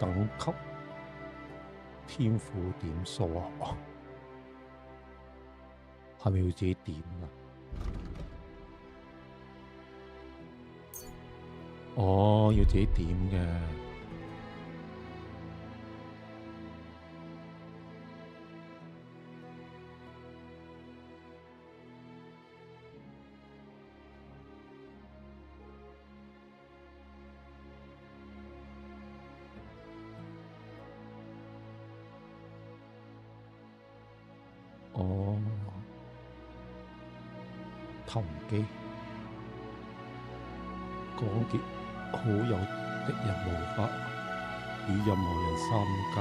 等級天賦點數啊？係咪要自己點啊？哦，要自己點嘅。哦，投機講結好友敵人無法與任何人深交。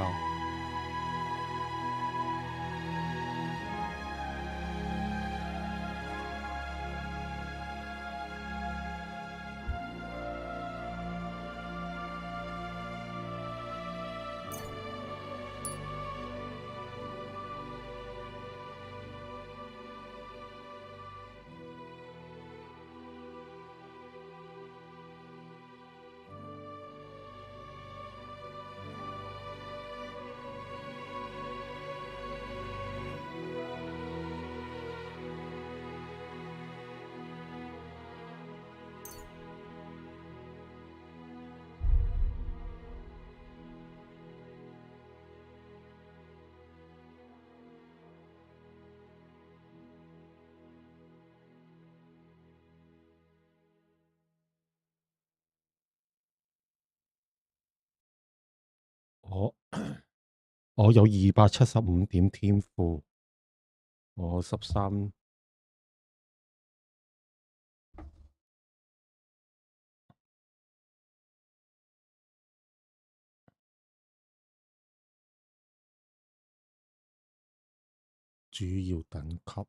我有275點天賦，我13。主要等級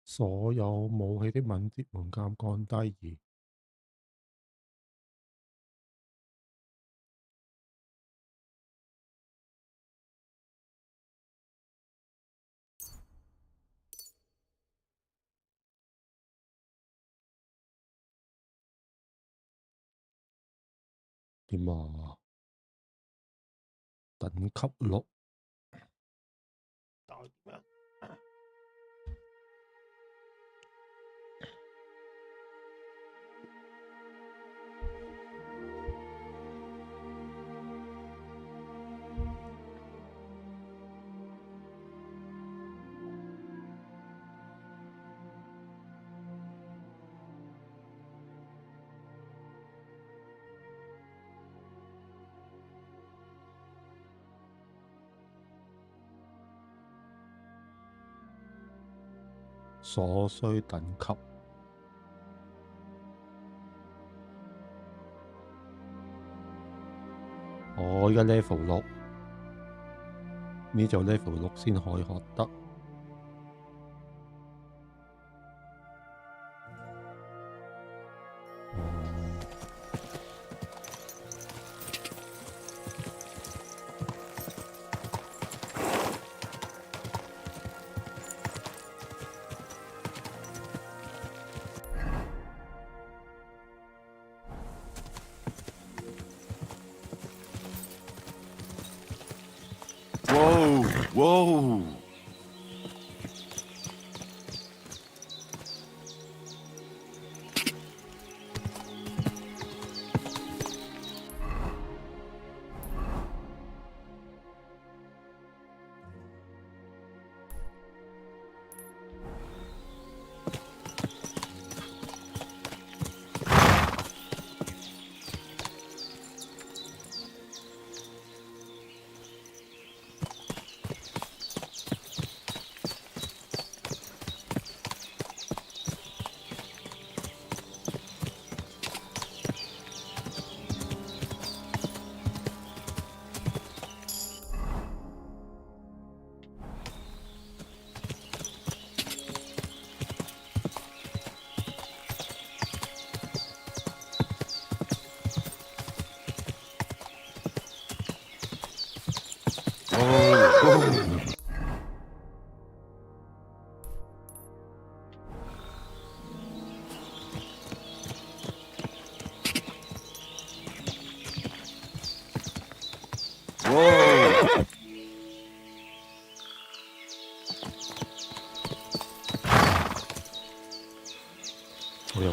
所有武器的敏捷門檻降低2。點啊？等級6。所需等級我而家 level 6，呢就 level 6先可以學得。Whoa!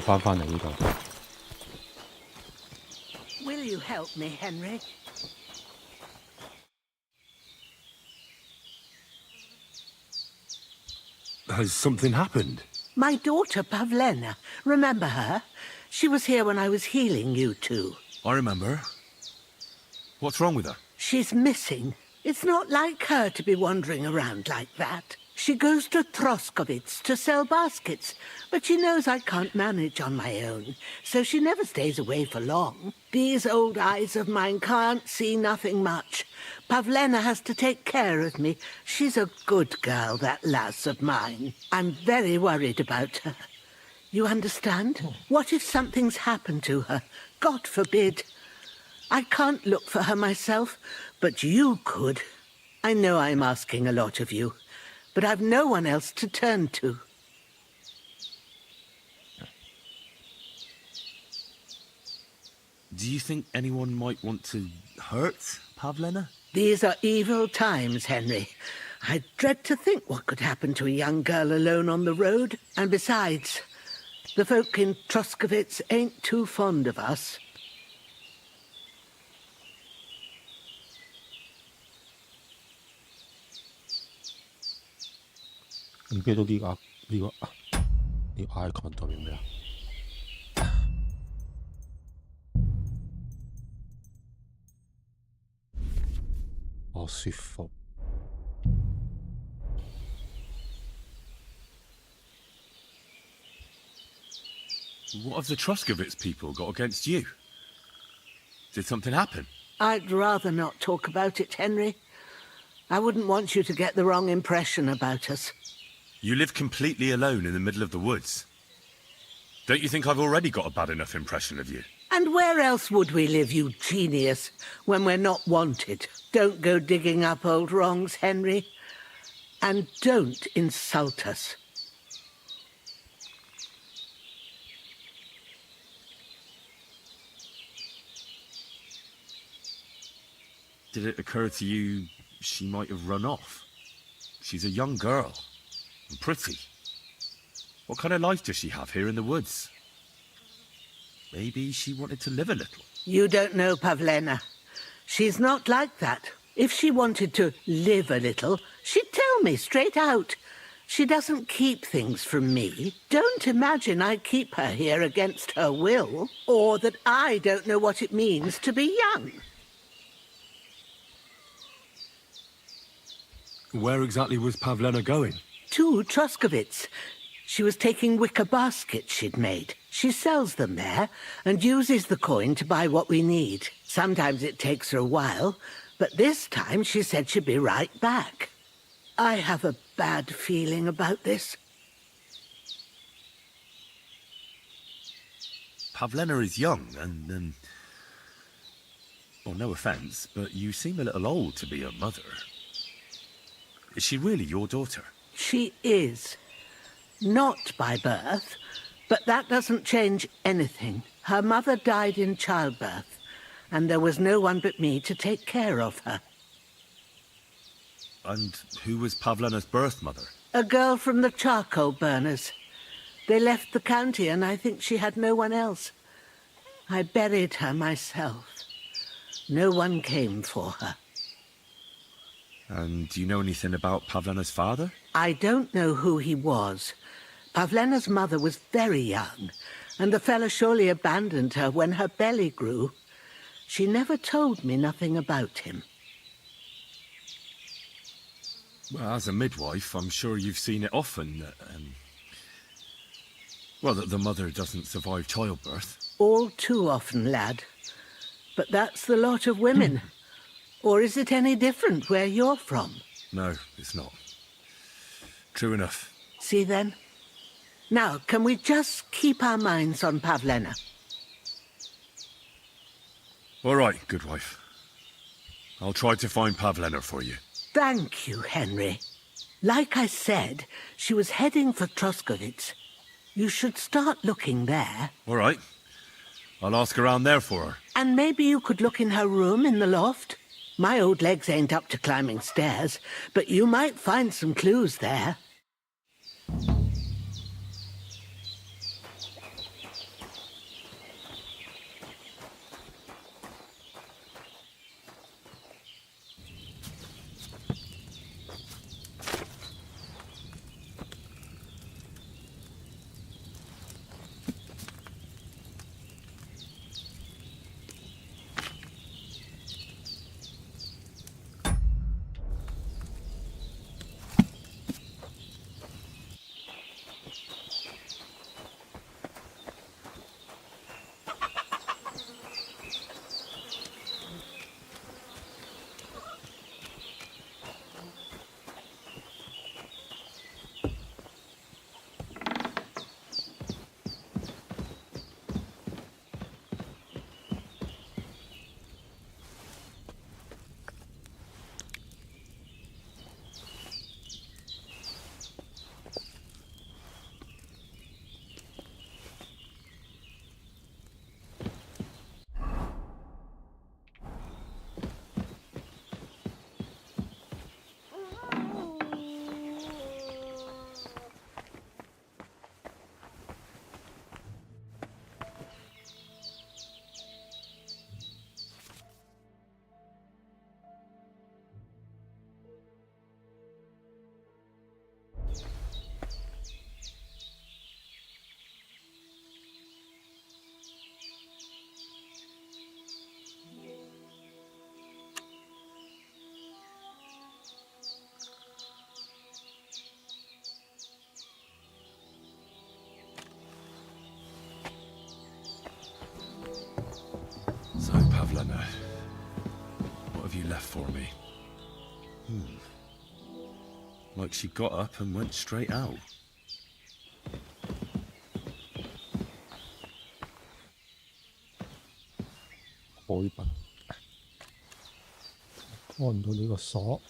翻嚟呢度。Will you help me, Henry? Has something happened? My daughter, Pavlena. Remember her? She was here when I was healing you two. I remember. What's wrong with her? She's missing. It's not like her to be wandering around like that. She goes to Troskovitz to sell baskets, but she knows I can't manage on my own, so she never stays away for long. These old eyes of mine can't see nothing much. Pavlena has to take care of me. She's a good girl, that lass of mine. I'm very worried about her. You understand? What if something's happened to her? God forbid. I can't look for her myself, but you could. I know I'm asking a lot of you, but I've no one else to turn to. Do you think anyone might want to hurt Pavlena? These are evil times, Henry. I dread to think what could happen to a young girl alone on the road. And besides, the folk in Troskovitz ain't too fond of us.唔記得呢個 icon 代表咩啊？我說服。What have the Troskovitz people got against you? Did something happen? I'd rather not talk about it, Henry. I wouldn't want you to get the wrong impression about us. You live completely alone in the middle of the woods. Don't you think I've already got a bad enough impression of you? And where else would we live, you genius, when we're not wanted? Don't go digging up old wrongs, Henry. And don't insult us. Did it occur to you she might have run off? She's a young girl. And pretty. What kind of life does she have here in the woods? Maybe she wanted to live a little. You don't know Pavlena. She's not like that. If she wanted to live a little, she'd tell me straight out. She doesn't keep things from me. Don't imagine I keep her here against her will, or that I don't know what it means to be young. Where exactly was Pavlena going? To Troskovitz. She was taking wicker baskets she'd made. She sells them there and uses the coin to buy what we need. Sometimes it takes her a while, but this time she said she'd be right back. I have a bad feeling about this. Pavlena is young and, well, no offence, but you seem a little old to be a mother. Is she really your daughter? She is. Not by birth, but that doesn't change anything. Her mother died in childbirth, and there was no one but me to take care of her. And who was Pavlena's birth mother? A girl from the charcoal burners. They left the county, and I think she had no one else. I buried her myself. No one came for her. And do you know anything about Pavlena's father? I don't know who he was. Pavlena's mother was very young, and the fella surely abandoned her when her belly grew. She never told me nothing about him. Well, as a midwife, I'm sure you've seen it often. Well, that the mother doesn't survive childbirth. All too often, lad. But that's the lot of women. Or is it any different where you're from? No, it's not. True enough. See then? Now, can we just keep our minds on Pavlena? All right, good wife. I'll try to find Pavlena for you. Thank you, Henry. Like I said, she was heading for Troskovitz. You should start looking there. All right. I'll ask around there for her. And maybe you could look in her room in the loft. My old legs ain't up to climbing stairs, but you might find some clues there. Pavlena. What have you left for me? Like she got up and went straight out.海拔，開唔到呢個鎖。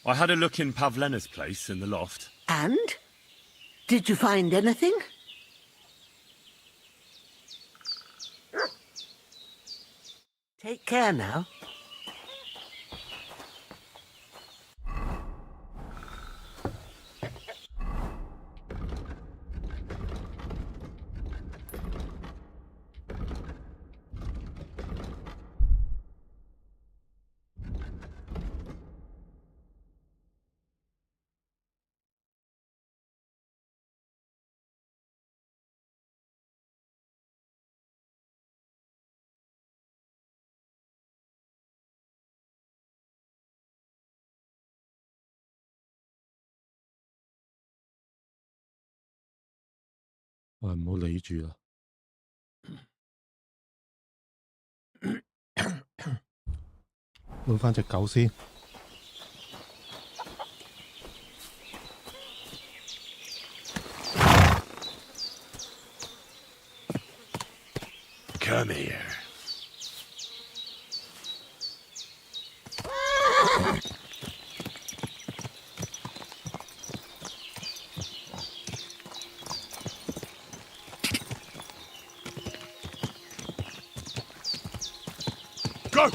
I had a look in Pavlena's place in the loft. And? Did you find anything? Take care now.唔好理住啦。換返隻狗先。Come here. Go!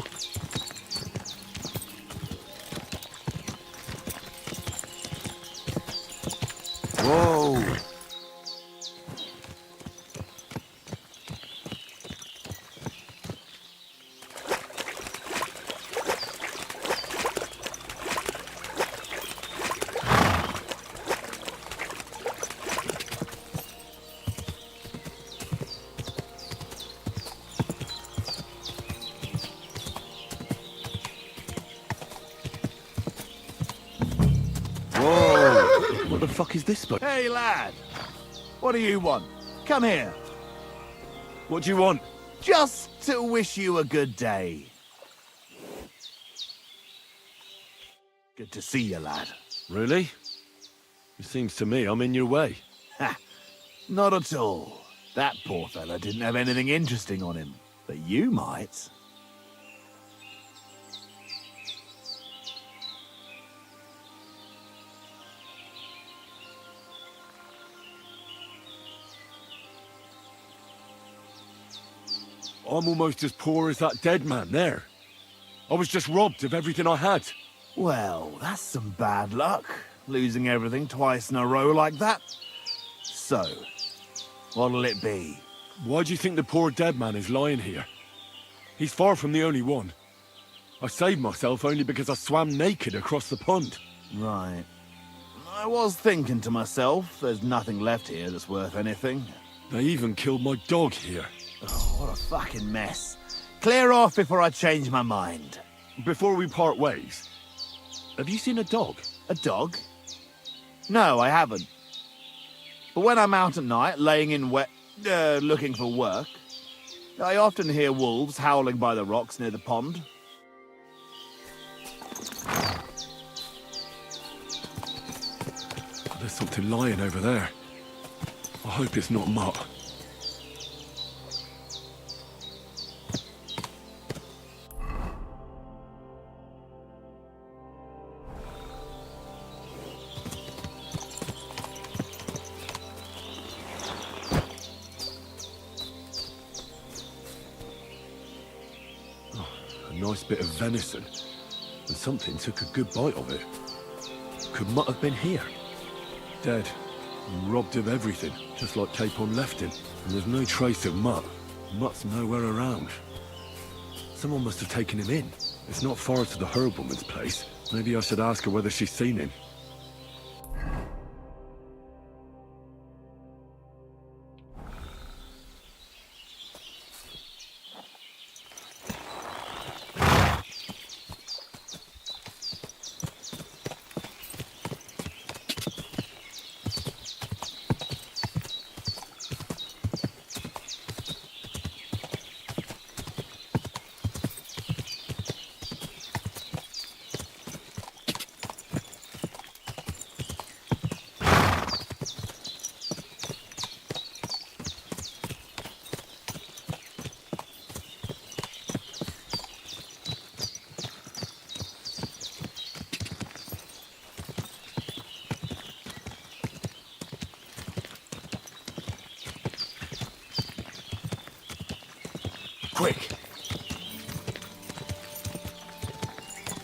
Whoa! What the fuck is this? Hey, lad! What do you want? Come here. What do you want? Just to wish you a good day. Good to see you, lad. Really? It seems to me I'm in your way. Ha! Not at all. That poor fella didn't have anything interesting on him. But you might. I'm almost as poor as that dead man there. I was just robbed of everything I had. Well, that's some bad luck. Losing everything twice in a row like that. So, what'll it be? Why do you think the poor dead man is lying here? He's far from the only one. I saved myself only because I swam naked across the pond. Right. I was thinking to myself, there's nothing left here that's worth anything. They even killed my dog here. Oh, what a fucking mess. Clear off before I change my mind. Before we part ways, have you seen a dog? A dog? No, I haven't. But when I'm out at night, laying in looking for work, I often hear wolves howling by the rocks near the pond. There's something lying over there. I hope it's not Mutt. Nice bit of venison, and something took a good bite of it. Could Mutt have been here? Dead, and robbed of everything, just like Capon left him. And there's no trace of Mutt. Mutt's nowhere around. Someone must have taken him in. It's not far to the herbalman's place. Maybe I should ask her whether she's seen him. Quick!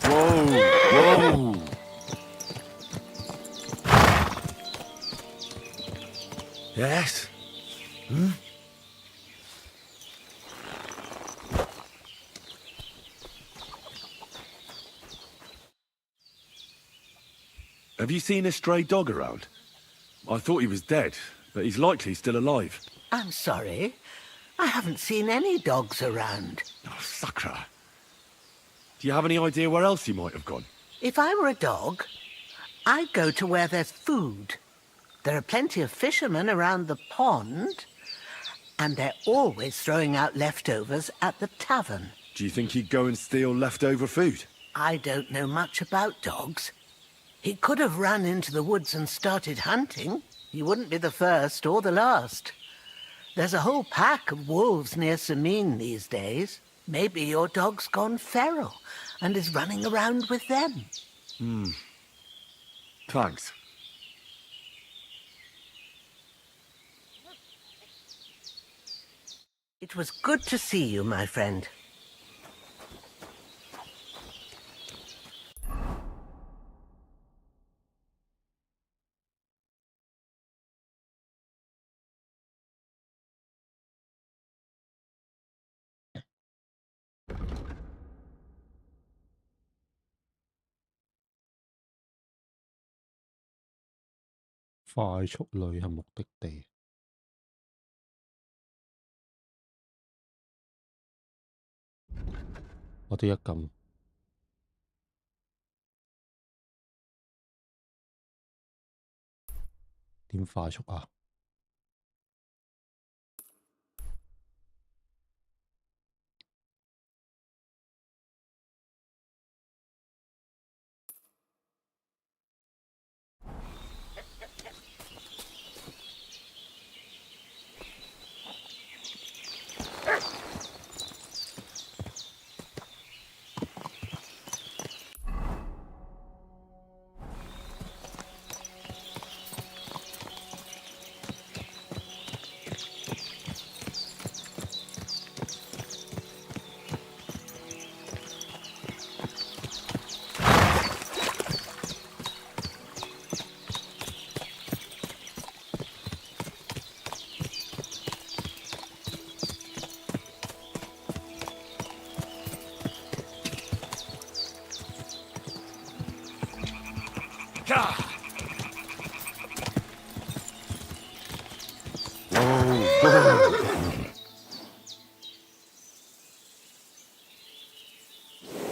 Whoa! Whoa! Yes? Hmm? Have you seen a stray dog around? I thought he was dead, but he's likely still alive. I'm sorry. I haven't seen any dogs around. Oh, Sakra. Do you have any idea where else he might have gone? If I were a dog, I'd go to where there's food. There are plenty of fishermen around the pond, and they're always throwing out leftovers at the tavern. Do you think he'd go and steal leftover food? I don't know much about dogs. He could have run into the woods and started hunting. He wouldn't be the first or the last. There's a whole pack of wolves near Samine these days. Maybe your dog's gone feral and is running around with them. Thanks. It was good to see you, my friend.快速旅行目的地。我哋一撳點快速啊？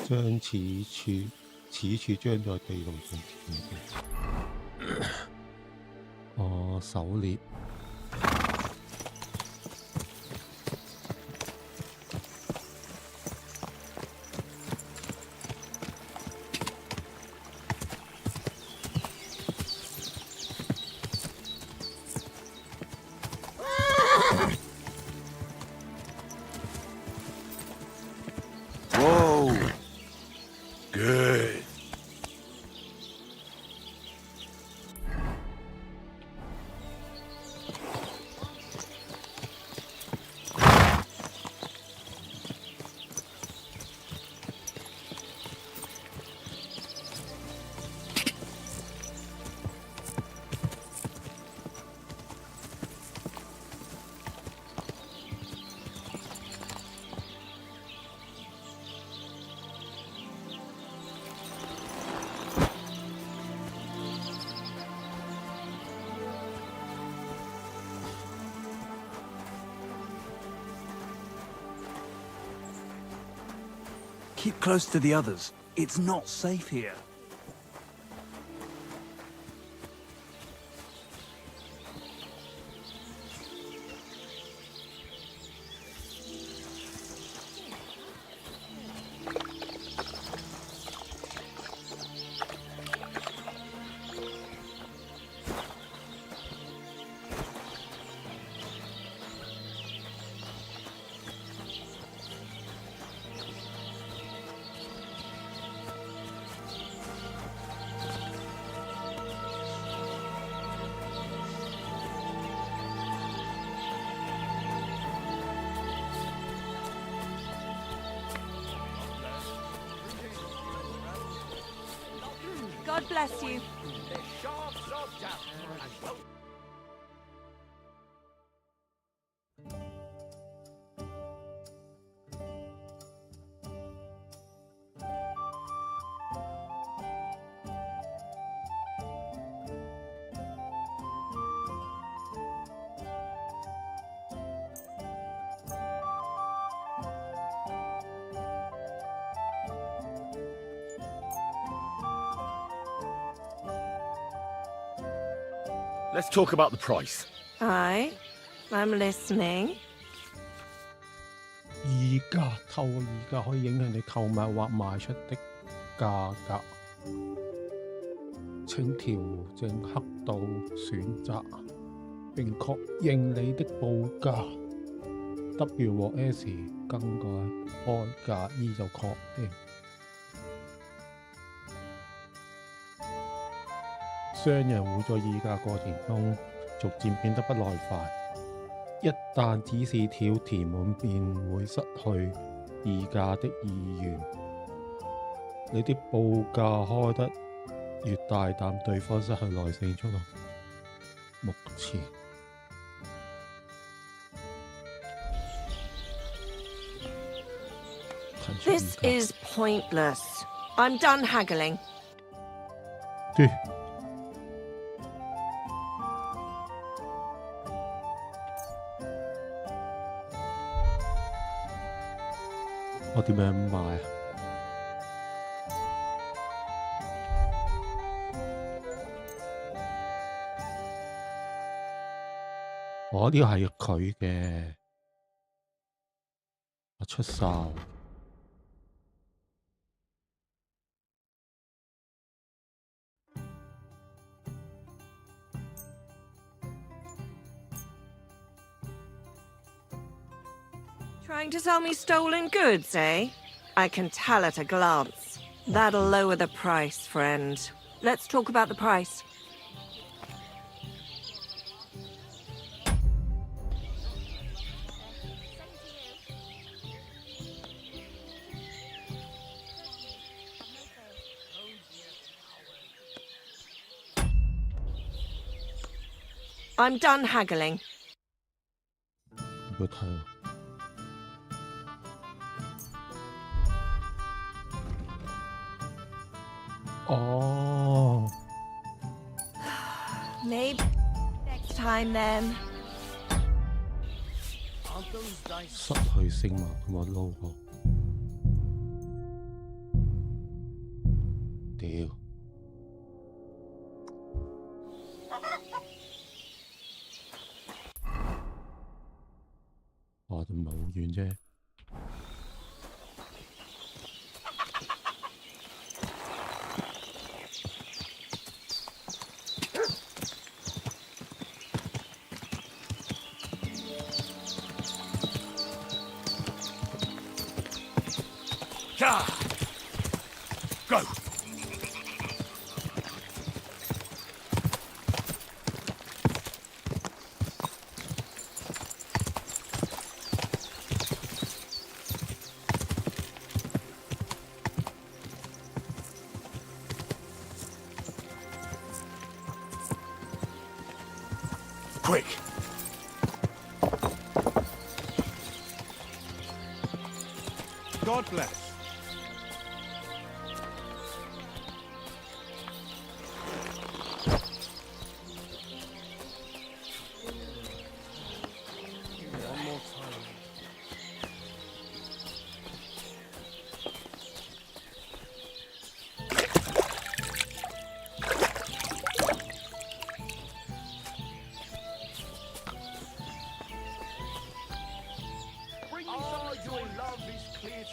將此處將在地牢中哦，狩獵。Keep close to the others. It's not safe here. God bless you. Let's talk about the price. Aye, I'm listening. 而家可以影響你購買或賣出的價格。請調整刻度選擇，並確認你的報價。W 和 S 更改開價，E 就確定。商人會在議價過程中逐漸變得不耐煩，一旦指示條填滿便會失去議價的意願。你的報價開得越大膽，對方失去耐性速度。目前This is pointless. I'm done haggling. 對。我點樣賣啊？我呢個係佢嘅，我出售。Trying to sell me stolen goods, eh? I can tell at a glance. That'll lower the price, friend. Let's talk about the price. I'm done haggling. 要睇。哦， Maybe next time then. 失去聲貌同埋 logo。屌！我就唔係好遠啫。Go! Quick! God bless.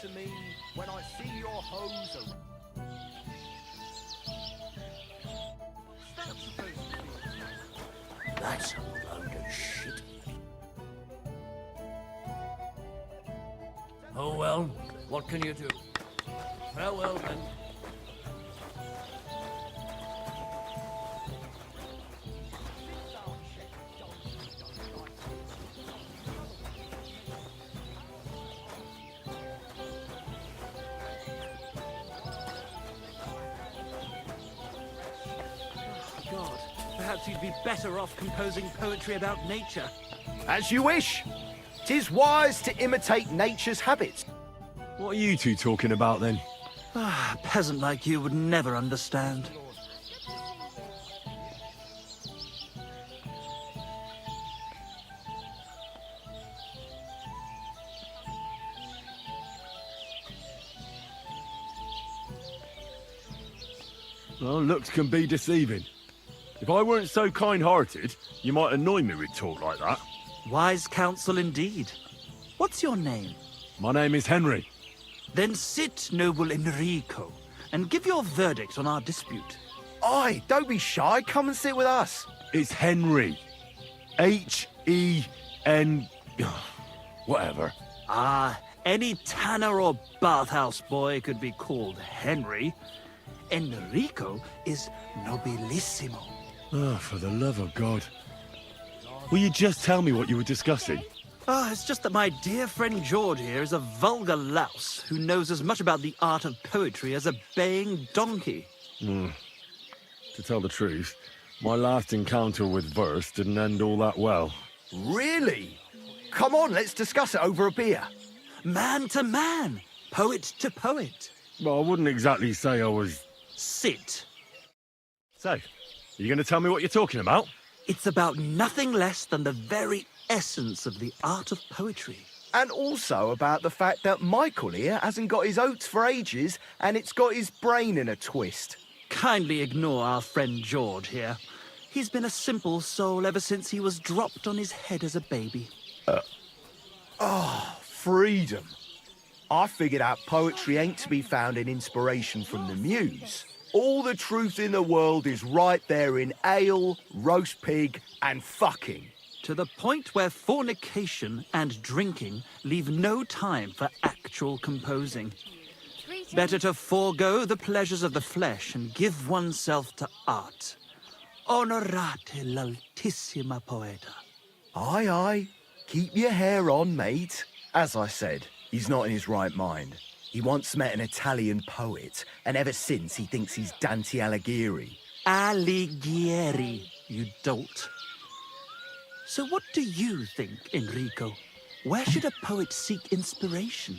to me when I see your hose around. That's a load of shit. Oh well, what can you do? Farewell then. God, perhaps you'd be better off composing poetry about nature. As you wish. 'Tis wise to imitate nature's habits. What are you two talking about then? Ah, a peasant like you would never understand. Well, looks can be deceiving. If I weren't so kind-hearted, you might annoy me with talk like that. Wise counsel indeed. What's your name? My name is Henry. Then sit, noble Enrico, and give your verdict on our dispute. Aye, don't be shy. Come and sit with us. It's Henry. H-E-N... whatever. Ah, any tanner or bathhouse boy could be called Henry. Enrico is nobilissimo. Oh, for the love of God. Will you just tell me what you were discussing? Ah, it's just that my dear friend George here is a vulgar louse who knows as much about the art of poetry as a baying donkey. To tell the truth, my last encounter with verse didn't end all that well. Really? Come on, let's discuss it over a beer. Man to man, poet to poet. Well, I wouldn't exactly say I was... Sit. So, you going to tell me what you're talking about? It's about nothing less than the very essence of the art of poetry. And also about the fact that Michael here hasn't got his oats for ages and it's got his brain in a twist. Kindly ignore our friend George here. He's been a simple soul ever since he was dropped on his head as a baby. Freedom. I figured out poetry ain't to be found in inspiration from the muse. All the truth in the world is right there in ale, roast pig, and fucking. To the point where fornication and drinking leave no time for actual composing. Better to forego the pleasures of the flesh and give oneself to art. Onorate l'altissima poeta. Aye, aye. Keep your hair on, mate. As I said, he's not in his right mind. He once met an Italian poet, and ever since he thinks he's Dante Alighieri. Alighieri, you dolt. So what do you think, Enrico? Where should a poet seek inspiration?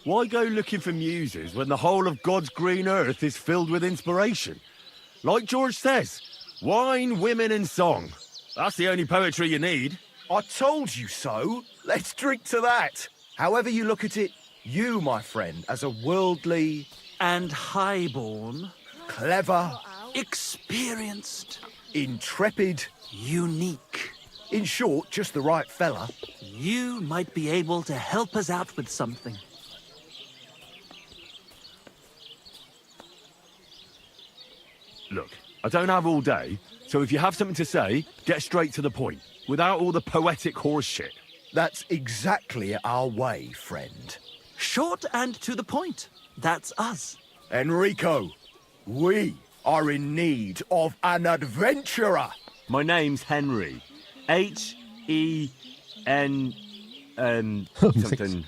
Why go looking for muses when the whole of God's green earth is filled with inspiration? Like George says, wine, women and song. That's the only poetry you need. I told you so. Let's drink to that. However you look at it, you, my friend, as a worldly... And highborn, clever... experienced, intrepid... unique. In short, just the right fella. You might be able to help us out with something. Look, I don't have all day, so if you have something to say, get straight to the point, without all the poetic horse shit. That's exactly our way, friend. Short and to the point. That's us. Enrico, we are in need of an adventurer. My name's Henry. H-E-N... something...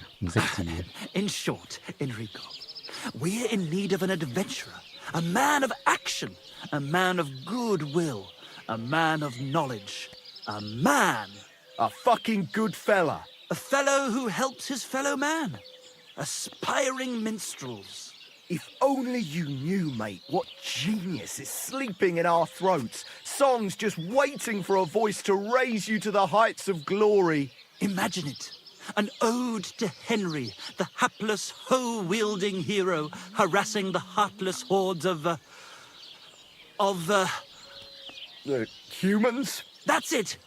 In short, Enrico, we're in need of an adventurer, a man of action, a man of goodwill, a man of knowledge, a man. A fucking good fella. A fellow who helps his fellow man. Aspiring minstrels. If only you knew, mate, what genius is sleeping in our throats. Songs just waiting for a voice to raise you to the heights of glory. Imagine it. An ode to Henry, the hapless, hoe-wielding hero, harassing the heartless hordes of... of The humans? That's it!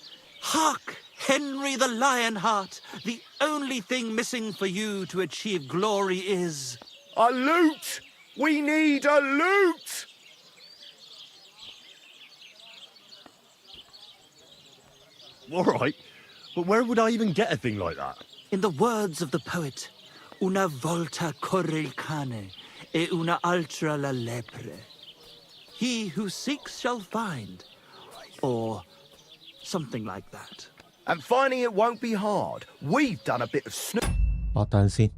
Hark, Henry the Lionheart! The only thing missing for you to achieve glory is... A loot! We need a loot! All right, but where would I even get a thing like that? In the words of the poet, una volta corre il cane, e una altra la lepre. He who seeks shall find, or something like that. And finding it won't be hard. We've done a bit of snoop. 等等先。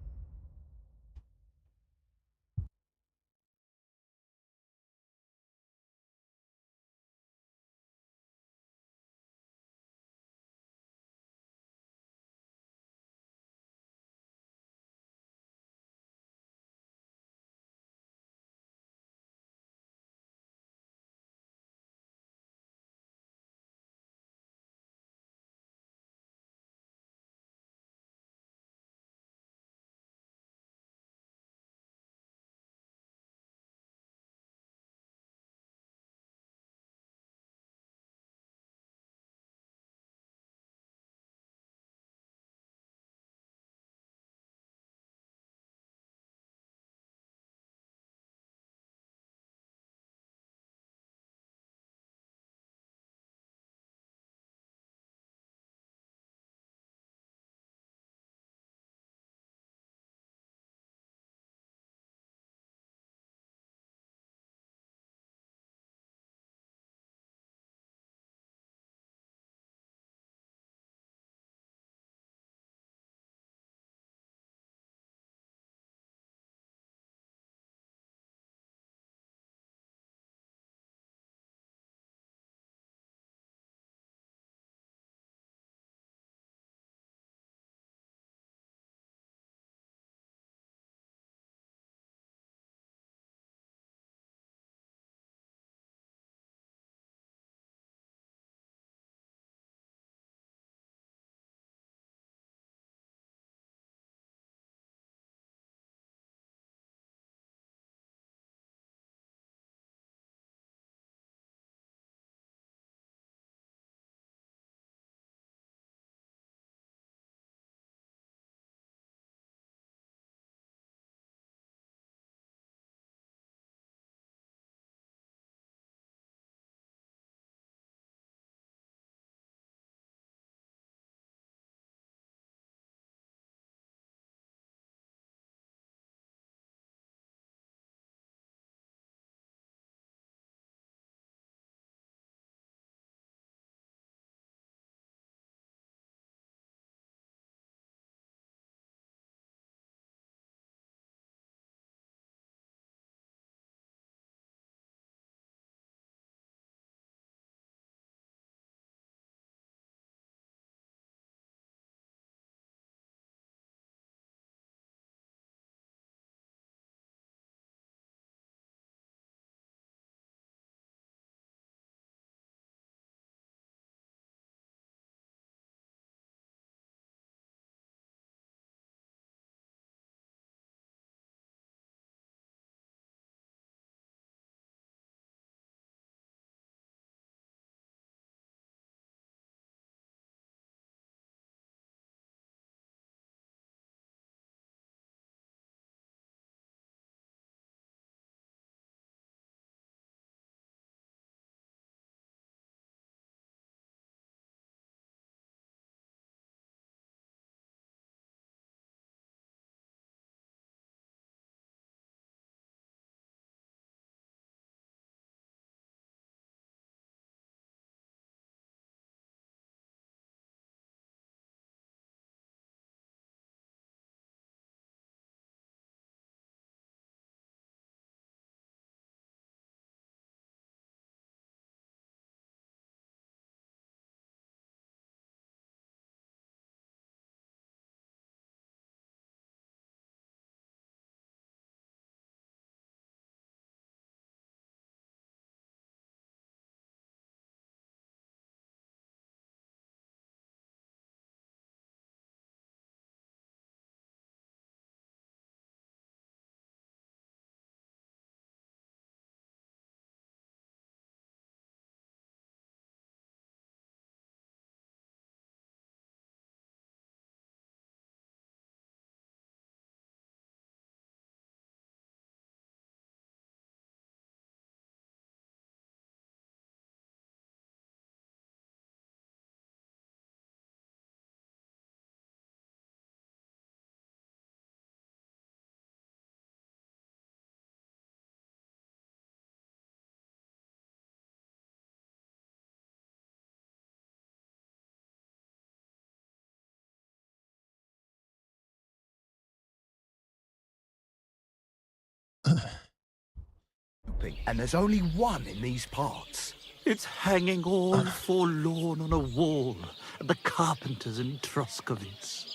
worshipping, and there's only one in these parts. It's hanging all forlorn on a wall at the carpenters in Troskowitz.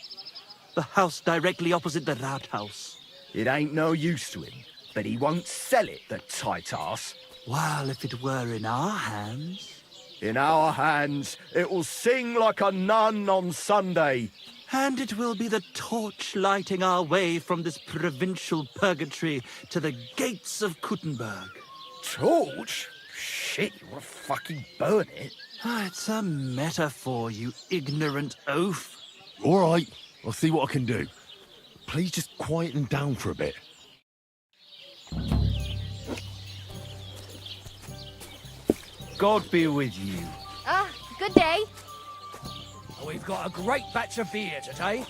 The house directly opposite the Rathaus. It ain't no use to him, but he won't sell it, the tight ass. While if it were in our hands... In our hands, it will sing like a nun on Sunday. And it will be the torch lighting our way from this provincial purgatory to the gates of Kuttenberg. Torch? Shit, you wanna fucking burn it? It's a metaphor, you ignorant oaf. All right, I'll see what I can do. Please just quieten down for a bit. God be with you. Ah, good day. We've got a great batch of beer today.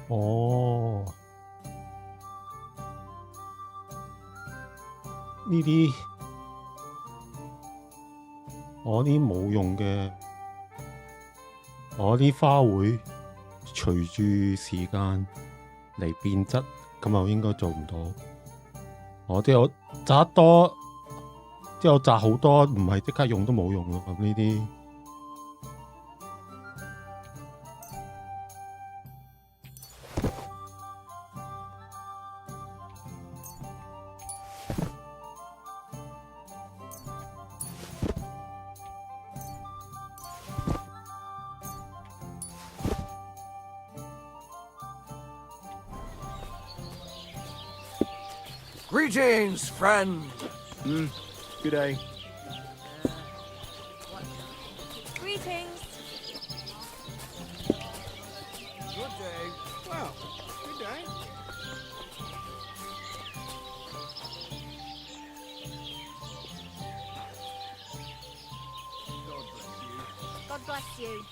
哦，呢啲我啲冇用嘅，我啲花會隨住時間嚟變質，咁又應該做唔到。我即係我摘多，即係我摘好多，唔係即刻用都冇用咯。咁呢啲。Greetings, friend. Good day. Greetings. Good day. Well, good day. God bless you.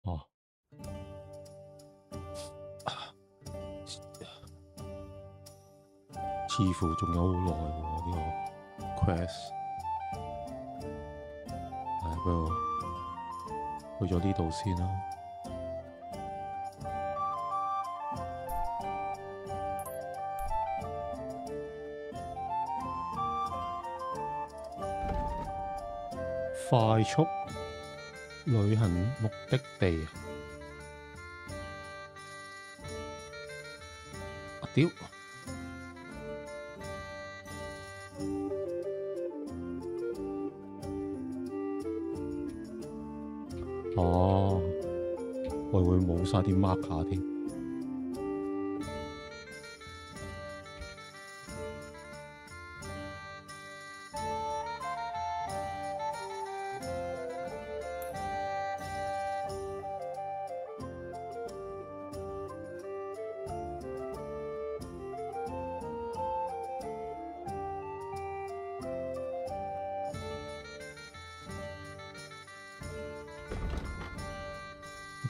Oh. 似乎仲有好耐喎呢個 quest， 不過去咗呢度先啦。快速旅行目的地啊！屌！哦，我會冇晒啲 marker 添。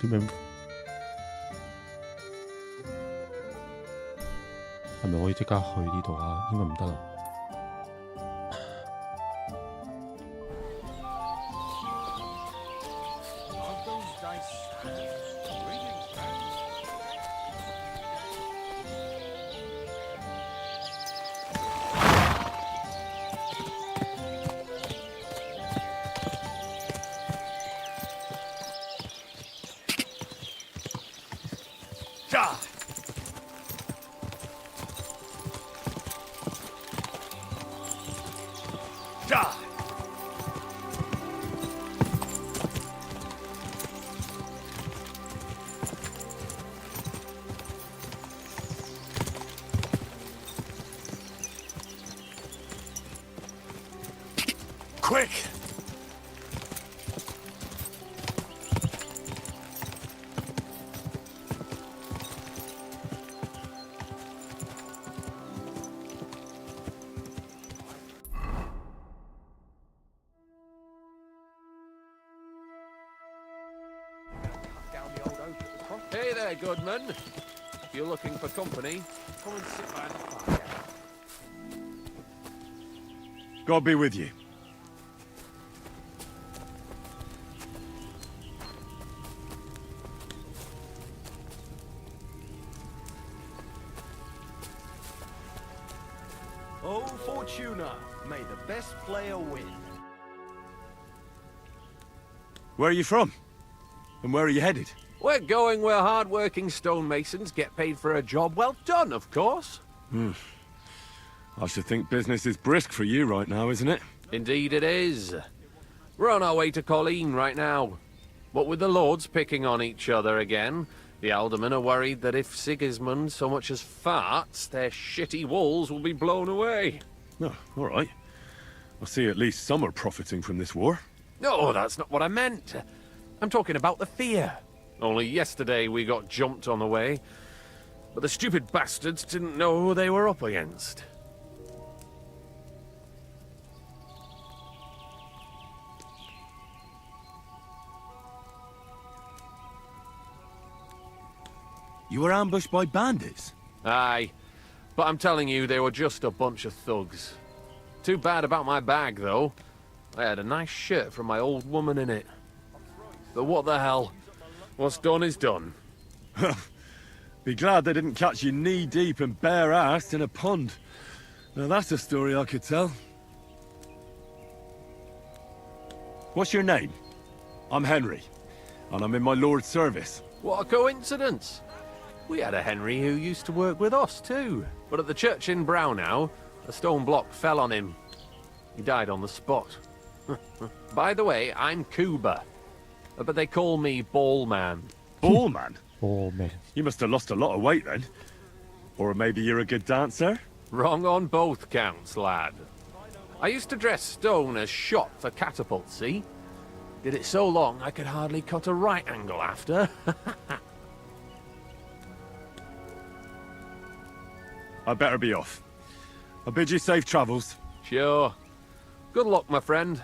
啲咩？係咪可以即刻去呢度啊？應該唔得啦。quick! Hey there, Goodman. If you're looking for company, come and sit by the fire. God be with you. Oh, Fortuna, may the best player win. Where are you from? And where are you headed? We're going where hard-working stonemasons get paid for a job well done, of course. I should think business is brisk for you right now, isn't it? Indeed it is. We're on our way to Colleen right now. What with the lords picking on each other again, the aldermen are worried that if Sigismund so much as farts, their shitty walls will be blown away. No, all right. I see at least some are profiting from this war. No, that's not what I meant. I'm talking about the fear. Only yesterday we got jumped on the way, but the stupid bastards didn't know who they were up against. You were ambushed by bandits? Aye, but I'm telling you, they were just a bunch of thugs. Too bad about my bag, though. I had a nice shirt from my old woman in it. But what the hell? What's done is done. Be glad they didn't catch you knee-deep and bare-assed in a pond. Now that's a story I could tell. What's your name? I'm Henry, and I'm in my lord's service. What a coincidence. We had a Henry who used to work with us, too. But at the church in Brownhow, a stone block fell on him. He died on the spot. By the way, I'm Cuba. But they call me Ballman. Ballman? Oh, man. You must have lost a lot of weight then. Or maybe you're a good dancer? Wrong on both counts, lad. I used to dress stone as shot for catapult, see? Did it so long I could hardly cut a right angle after. I better be off. I bid you safe travels. Sure. Good luck, my friend.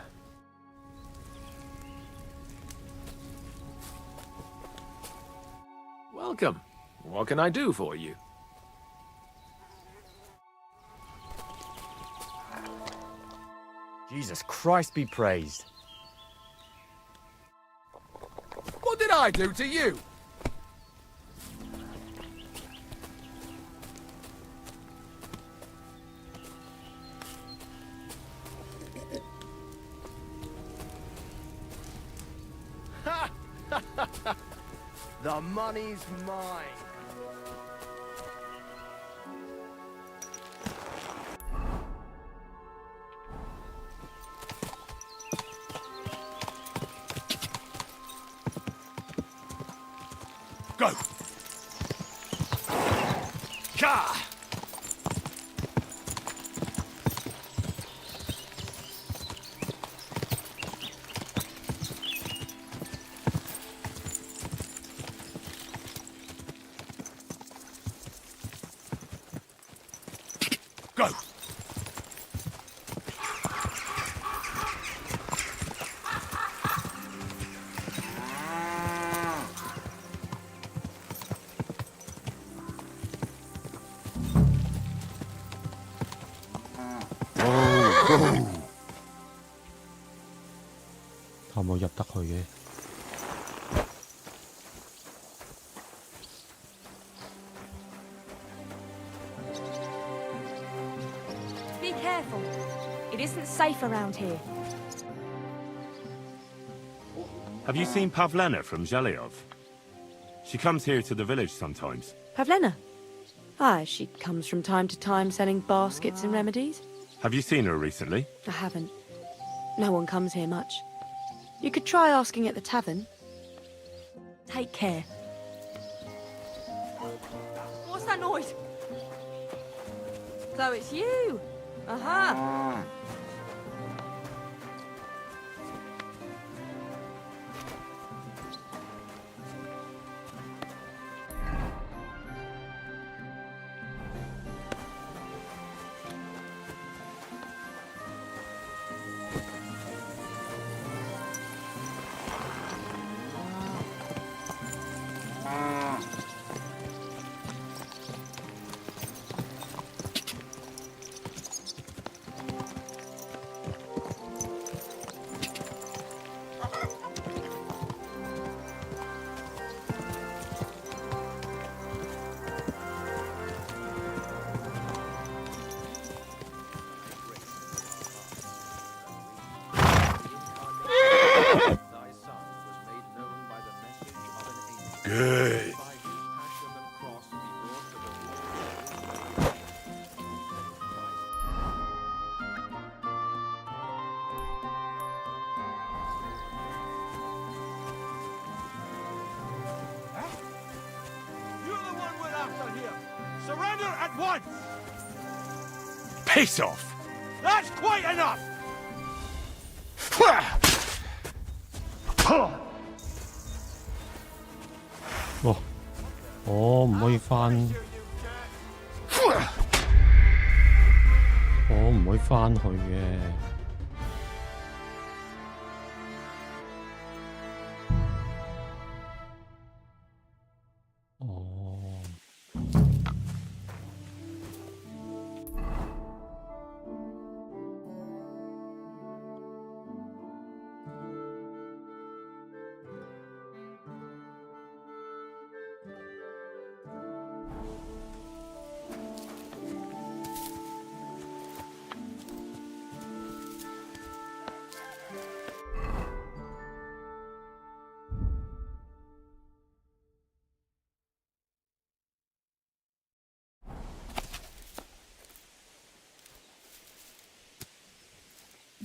Welcome. What can I do for you? Jesus Christ be praised. What did I do to you? The money's mine. Go! Ka! Go! Go！ 睇冇入得去嘅。Be careful. It isn't safe around here. Have you seen Pavlena from Zhelyov? She comes here to the village sometimes. Pavlena? Aye, she comes from time to time selling baskets and remedies. Have you seen her recently? I haven't. No one comes here much. You could try asking at the tavern. Take care. What's that noise? So it's you. Aha. at once! Piss off! That's quite enough! 哇！我唔可以翻，我唔可以翻去嘅。哦。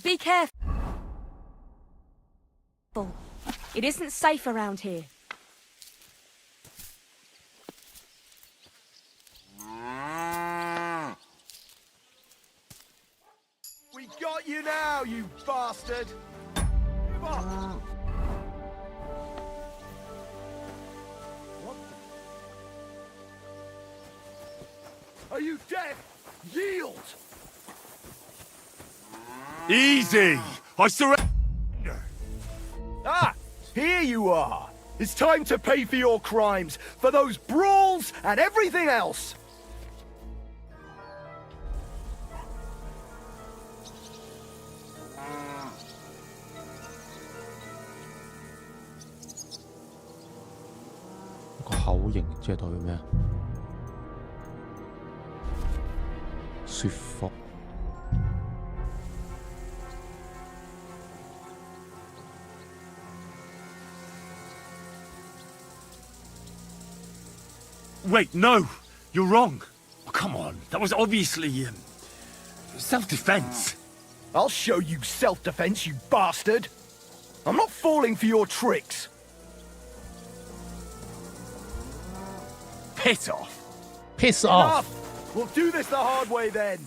Be careful. It isn't safe around here. We got you now, you bastard! Come on! What the... Are you deaf? Yield! Easy! I surrender! Ah! Here you are! It's time to pay for your crimes, for those brawls and everything else!個口型即係代表咩啊？說服。Wait, no! You're wrong! Oh, come on, that was obviously, self-defense. I'll show you self-defense, you bastard! I'm not falling for your tricks! Piss off! Piss Enough! off! We'll do this the hard way then!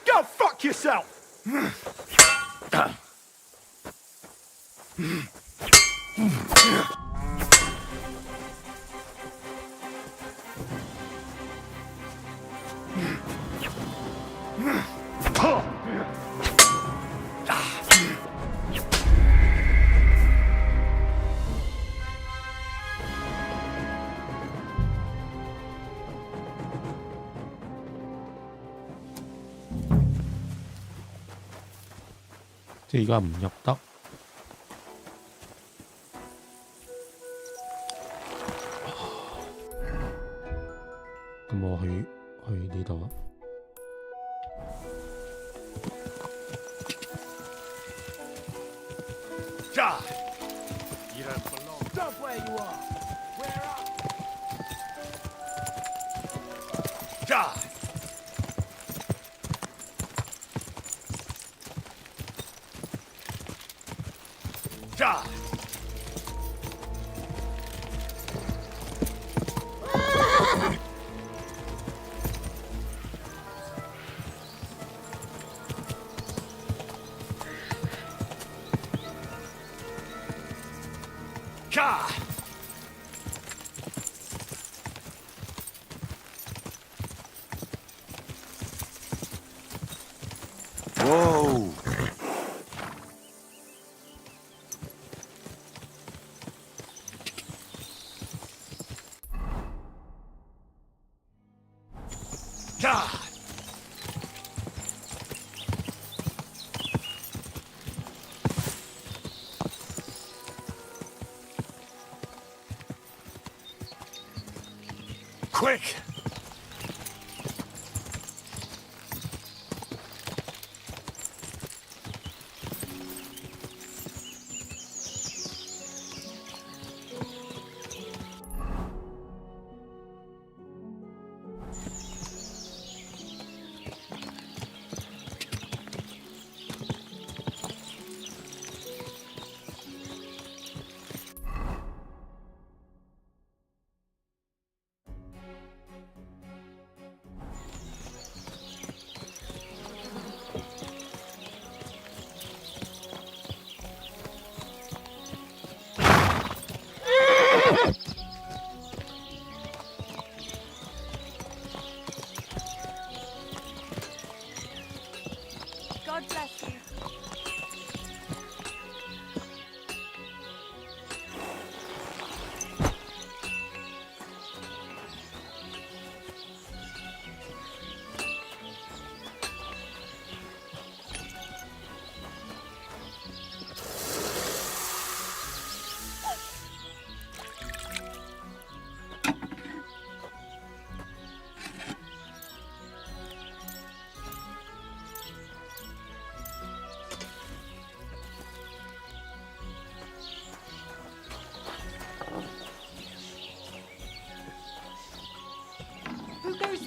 Go fuck yourself! Huh. 即係而家唔入得。咁我去呢度啊。You don't belong. Stop where you are! Where up? Whoa! Quick!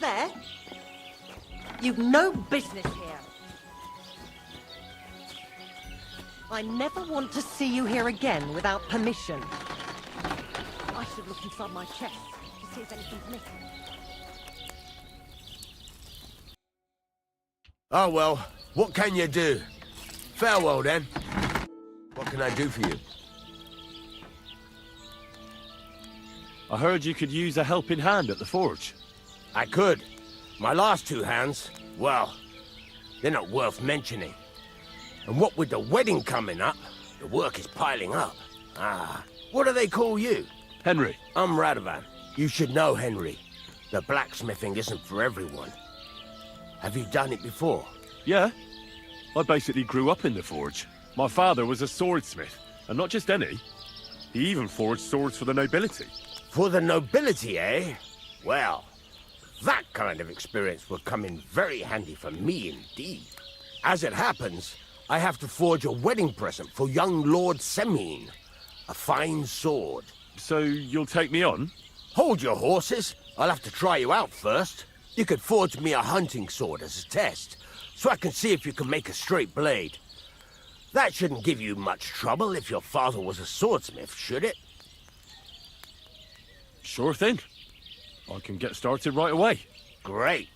there? You've no business here. I never want to see you here again without permission. I should look inside my chest to see if anything's missing. Oh well, what can you do? Farewell then. What can I do for you? I heard you could use a helping hand at the forge. I could. My last 2 hands, well, they're not worth mentioning. And what with the wedding coming up, the work is piling up. Ah, what do they call you? Henry. I'm Radovan. You should know, Henry. The blacksmithing isn't for everyone. Have you done it before? Yeah. I basically grew up in the forge. My father was a swordsmith, and not just any. He even forged swords for the nobility. For the nobility, eh? Well, that kind of experience will come in very handy for me indeed. As it happens, I have to forge a wedding present for young Lord Semine. A fine sword. So you'll take me on? Hold your horses. I'll have to try you out first. You could forge me a hunting sword as a test, so I can see if you can make a straight blade. That shouldn't give you much trouble if your father was a swordsmith, should it? Sure thing. I can get started right away. Great.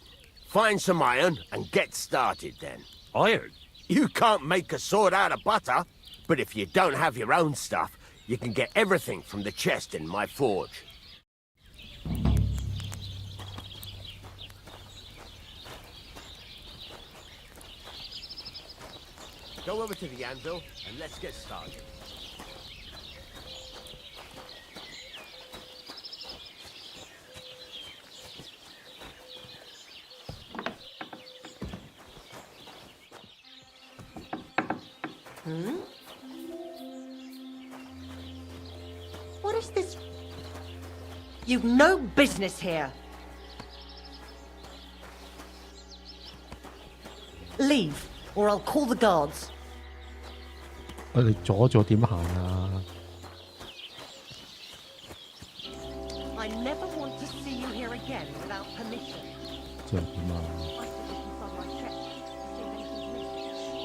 Find some iron and get started then. Iron? You can't make a sword out of butter, but if you don't have your own stuff, you can get everything from the chest in my forge. Go over to the anvil and let's get started. What is this? You've no business here. Leave, or I'll call the guards. 我哋阻咗點行啊？ I never want to see you here again without permission. 即係點啊？ I should look inside my chest to see if anything's missing.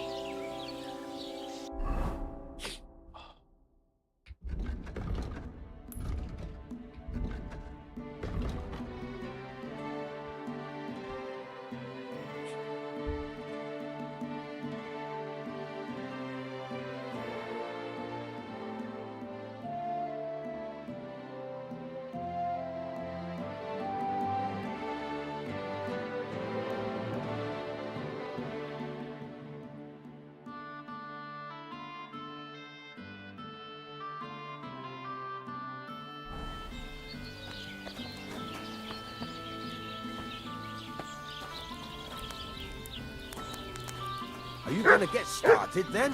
Are you gonna get started then?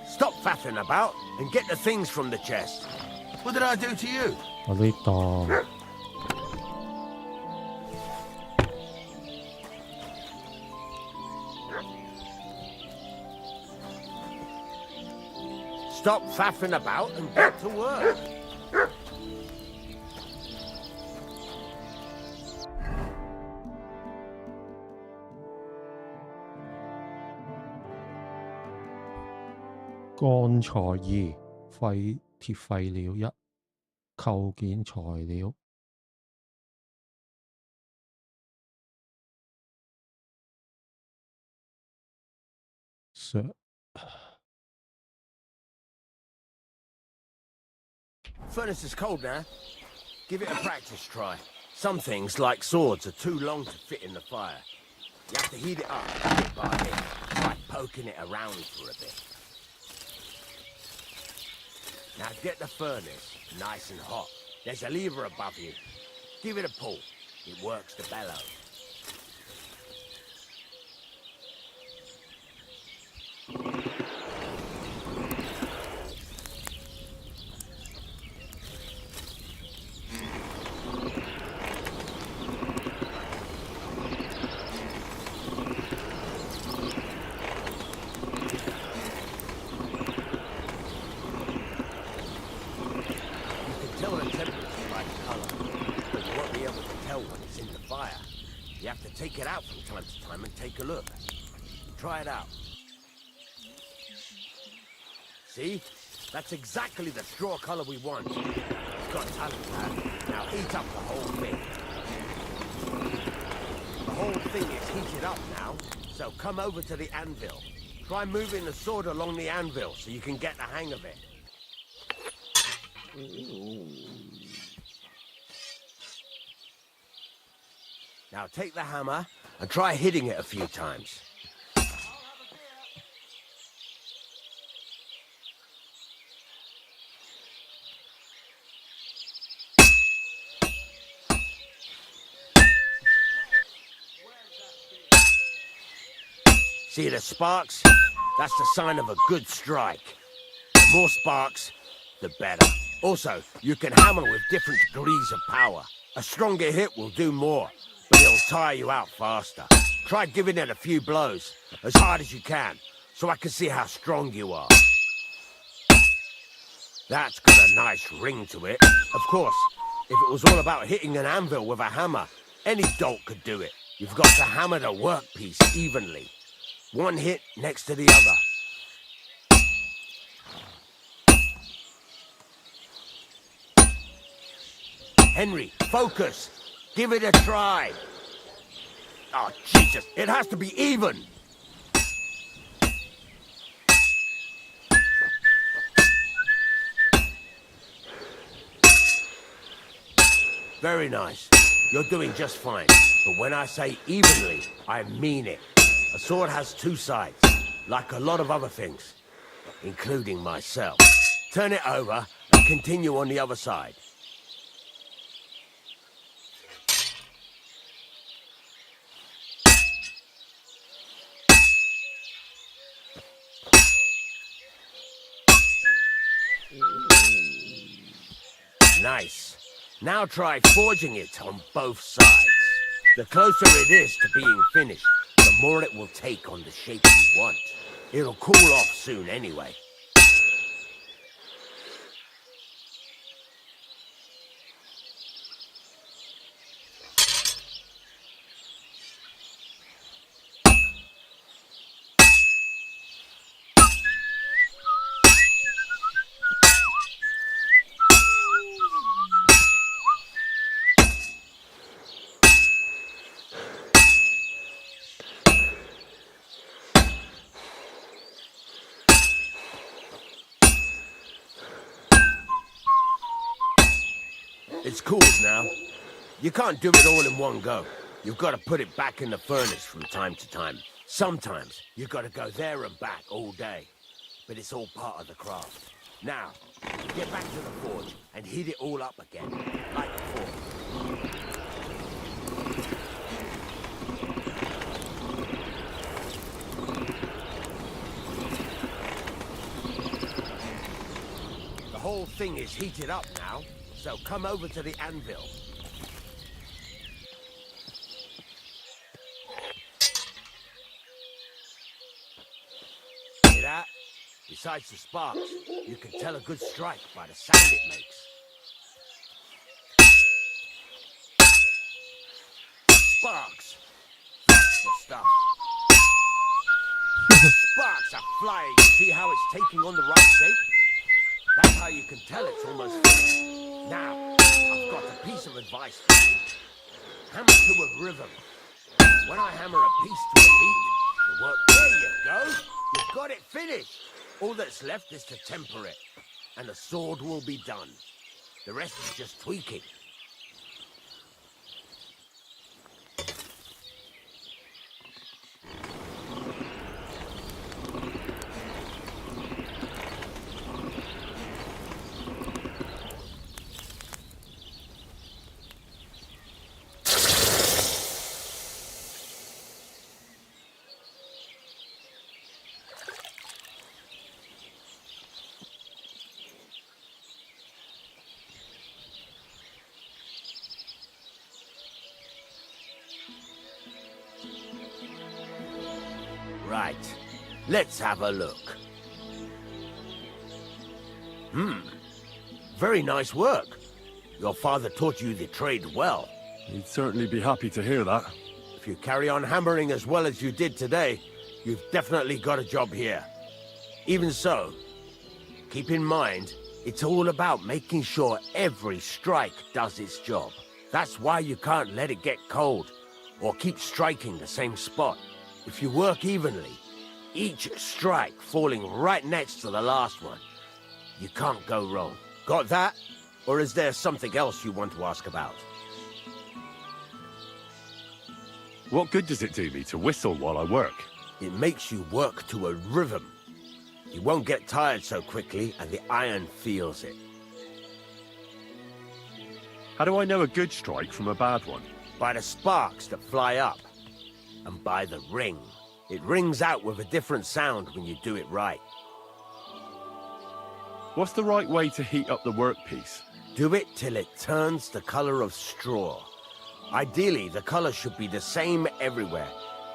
Stop faffing about and get the things from the chest. What did I do to you? 我呢度 Stop faffing about and get to work.鋼材2廢鐵廢料1構件材料 Furnace is cold now. Give it a practice try. Some things, like swords, are too long to fit in the fire. You have to heat it up bit by bit, by poking it around for a bit. Now get the furnace nice and hot. There's a lever above you. Give it a pull. It works the bellows. take it out from time to time and take a look. Try it out. See? That's exactly the straw color we want. It's got talent, lad. Now heat up the whole thing. The whole thing is heated up now, so come over to the anvil. Try moving the sword along the anvil so you can get the hang of it. Now take the hammer and try hitting it a few times. See the sparks? That's the sign of a good strike. The more sparks, the better. Also, you can hammer with different degrees of power. A stronger hit will do more, but it'll tire you out faster. Try giving it a few blows, as hard as you can, so I can see how strong you are. That's got a nice ring to it. Of course, if it was all about hitting an anvil with a hammer, any dolt could do it. You've got to hammer the workpiece evenly. One hit next to the other. Henry, focus. Give it a try. Oh, Jesus, it has to be even. Very nice. You're doing just fine. But when I say evenly, I mean it. A sword has two sides, like a lot of other things, including myself. Turn it over and continue on the other side. Nice. Now try forging it on both sides. The closer it is to being finished, the more it will take on the shape you want. It'll cool off soon anyway. It's cooled now. You can't do it all in one go. You've got to put it back in the furnace from time to time. Sometimes you've got to go there and back all day. But it's all part of the craft. Now, get back to the forge and heat it all up again, like before. The whole thing is heated up now. So come over to the anvil. See that? Besides the sparks, you can tell a good strike by the sound it makes. Sparks. That's the stuff. Sparks are flying. See how it's taking on the right shape? That's how you can tell it's almost finished. Now, I've got a piece of advice for you. Hammer to a rhythm. When I hammer a piece to a beat, the work... There you go! You've got it finished! All that's left is to temper it, and the sword will be done. The rest is just tweaking. Right. Let's have a look. Very nice work. Your father taught you the trade well. He'd certainly be happy to hear that. If you carry on hammering as well as you did today, you've definitely got a job here. Even so, keep in mind, it's all about making sure every strike does its job. That's why you can't let it get cold, or keep striking the same spot. If you work evenly, each strike falling right next to the last one, you can't go wrong. Got that? Or is there something else you want to ask about? What good does it do me to whistle while I work? It makes you work to a rhythm. You won't get tired so quickly, and the iron feels it. How do I know a good strike from a bad one? By the sparks that fly up, and by the ring. It rings out with a different sound when you do it right. What's the right way to heat up the workpiece? Do it till it turns the color of straw. Ideally, the color should be the same everywhere,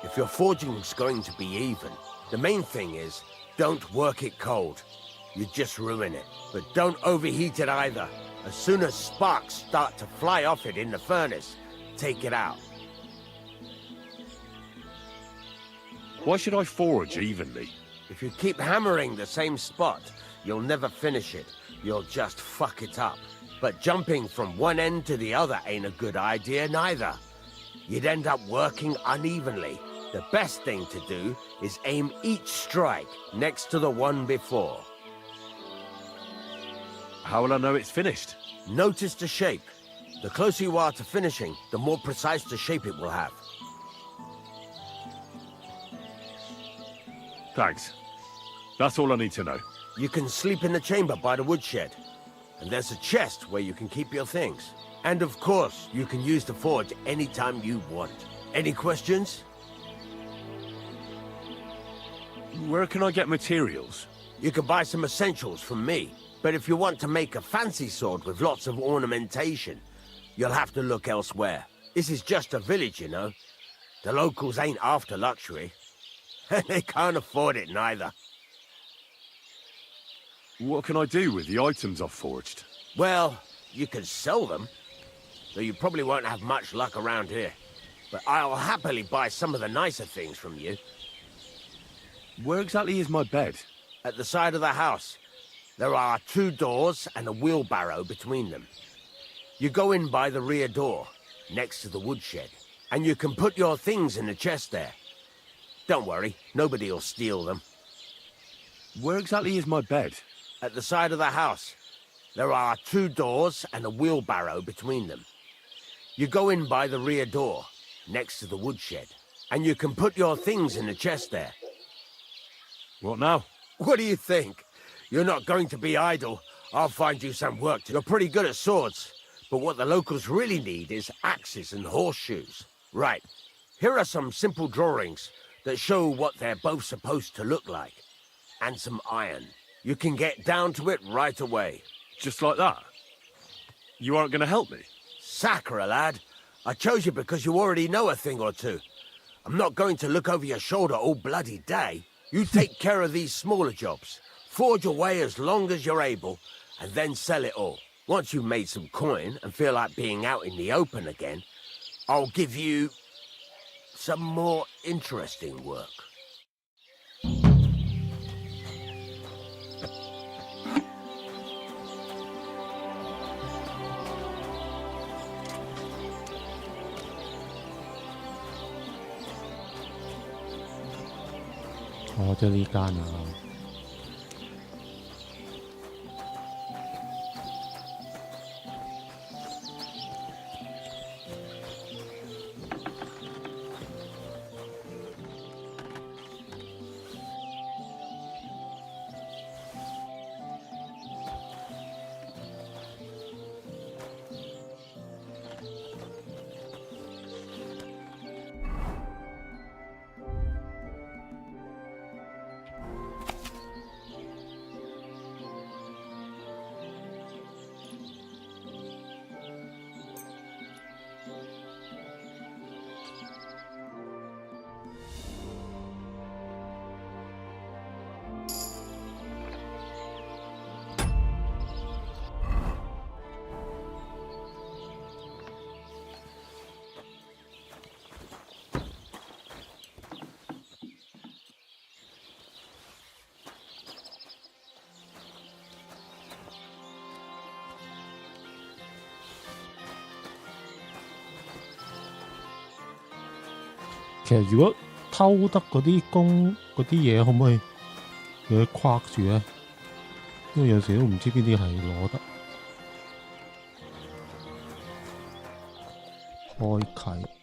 if your forging's going to be even. The main thing is, don't work it cold. You just ruin it. But don't overheat it either. As soon as sparks start to fly off it in the furnace, take it out. Why should I forge evenly? If you keep hammering the same spot, you'll never finish it. You'll just fuck it up. But jumping from one end to the other ain't a good idea neither. You'd end up working unevenly. The best thing to do is aim each strike next to the one before. How will I know it's finished? Notice the shape. The closer you are to finishing, the more precise the shape it will have. Thanks. That's all I need to know. You can sleep in the chamber by the woodshed. And there's a chest where you can keep your things. And of course, you can use the forge anytime you want. Any questions? Where can I get materials? You can buy some essentials from me. But if you want to make a fancy sword with lots of ornamentation, you'll have to look elsewhere. This is just a village, you know. The locals ain't after luxury. And they can't afford it neither. What can I do with the items I've forged? Well, you can sell them, though you probably won't have much luck around here. But I'll happily buy some of the nicer things from you. Where exactly is my bed? At the side of the house. There are 2 doors and a wheelbarrow between them. You go in by the rear door, next to the woodshed, and you can put your things in the chest there. Don't worry, nobody'll steal them. Where exactly is my bed? At the side of the house. There are 2 doors and a wheelbarrow between them. You go in by the rear door, next to the woodshed, and you can put your things in the chest there. What now? What do you think? You're not going to be idle. I'll find you some work. You're pretty good at swords, but what the locals really need is axes and horseshoes. Right, here are some simple drawings that show what they're both supposed to look like. And some iron. You can get down to it right away. Just like that? You aren't going to help me? Sacre, lad. I chose you because you already know a thing or two. I'm not going to look over your shoulder all bloody day. You take care of these smaller jobs. Forge away as long as you're able, and then sell it all. Once you've made some coin and feel like being out in the open again, I'll give you some more interesting work.哦，即係呢間啊。其實如果偷得嗰啲嗰啲嘢，可唔可以有啲框住咧？因為有時都唔知邊啲係攞得。開啟。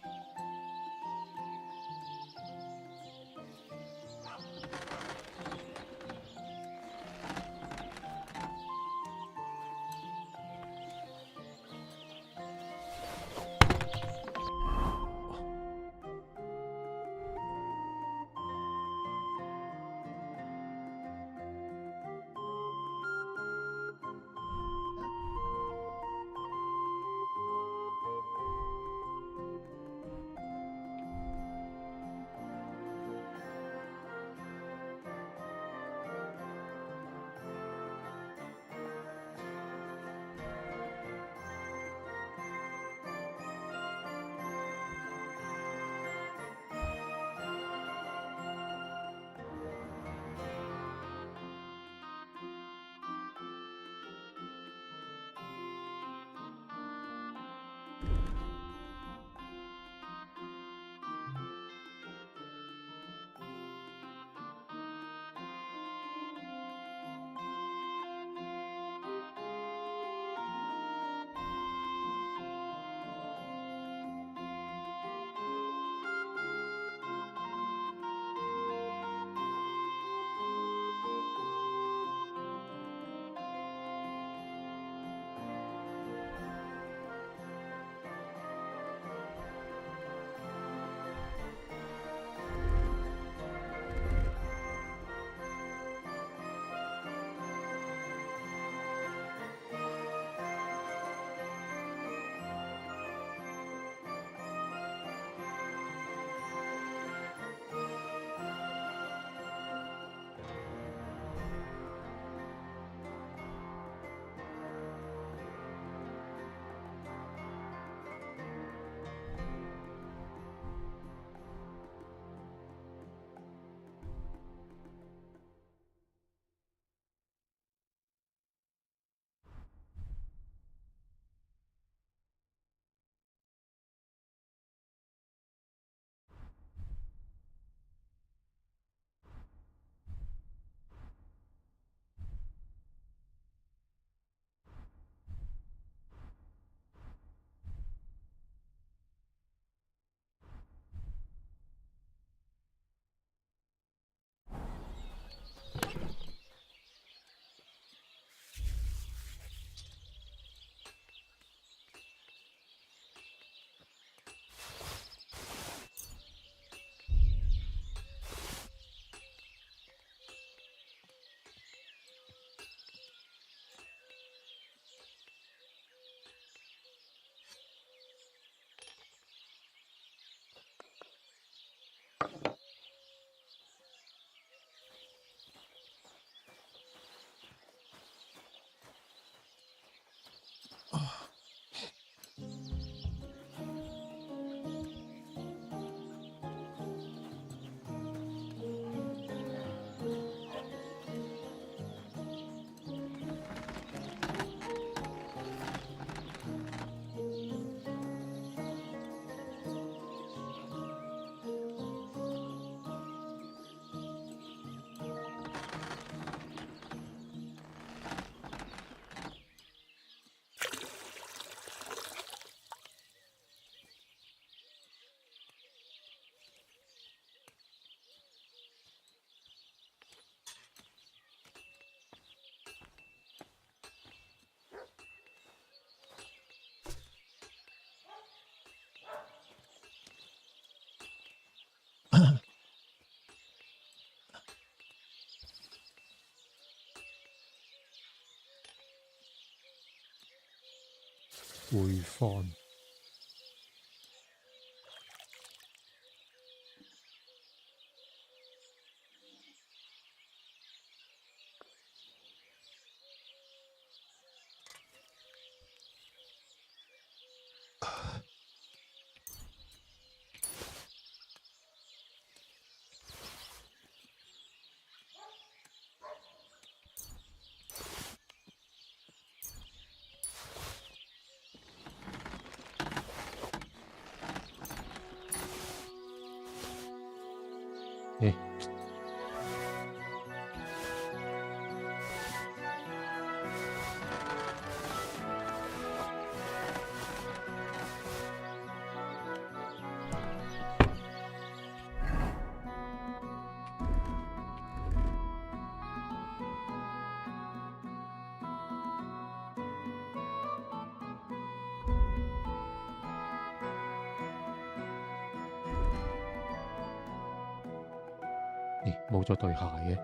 回放。咦，冇咗對鞋嘅。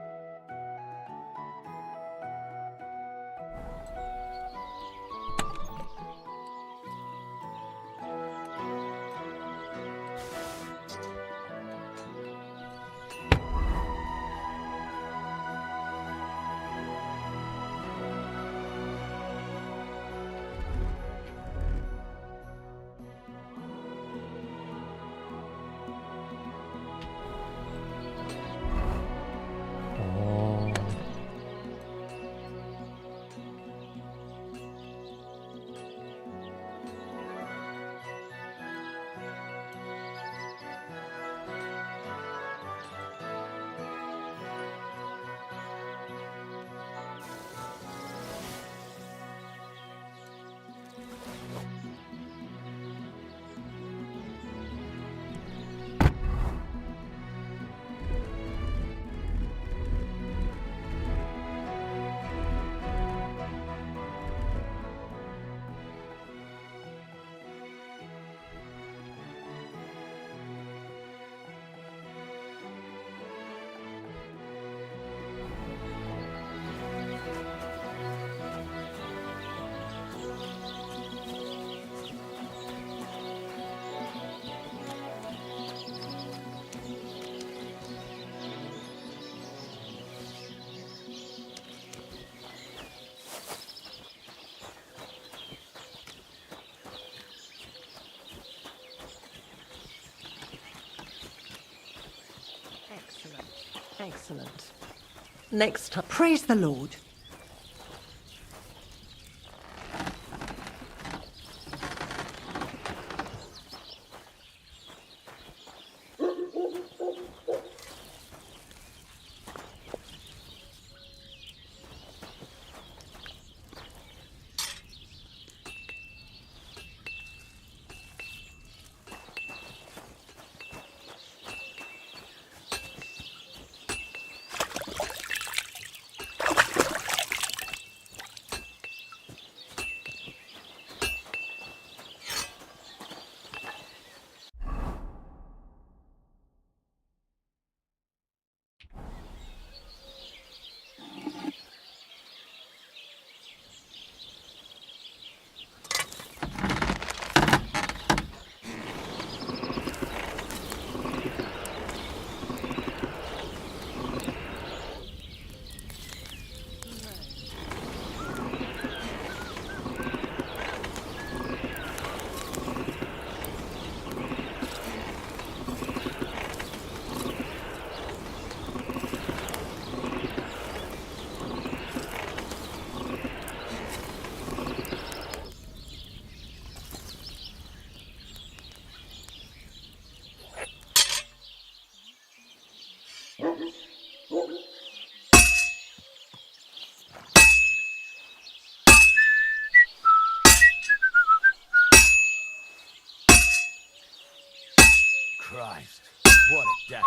Excellent. Next time. Praise the Lord. Christ, what a day.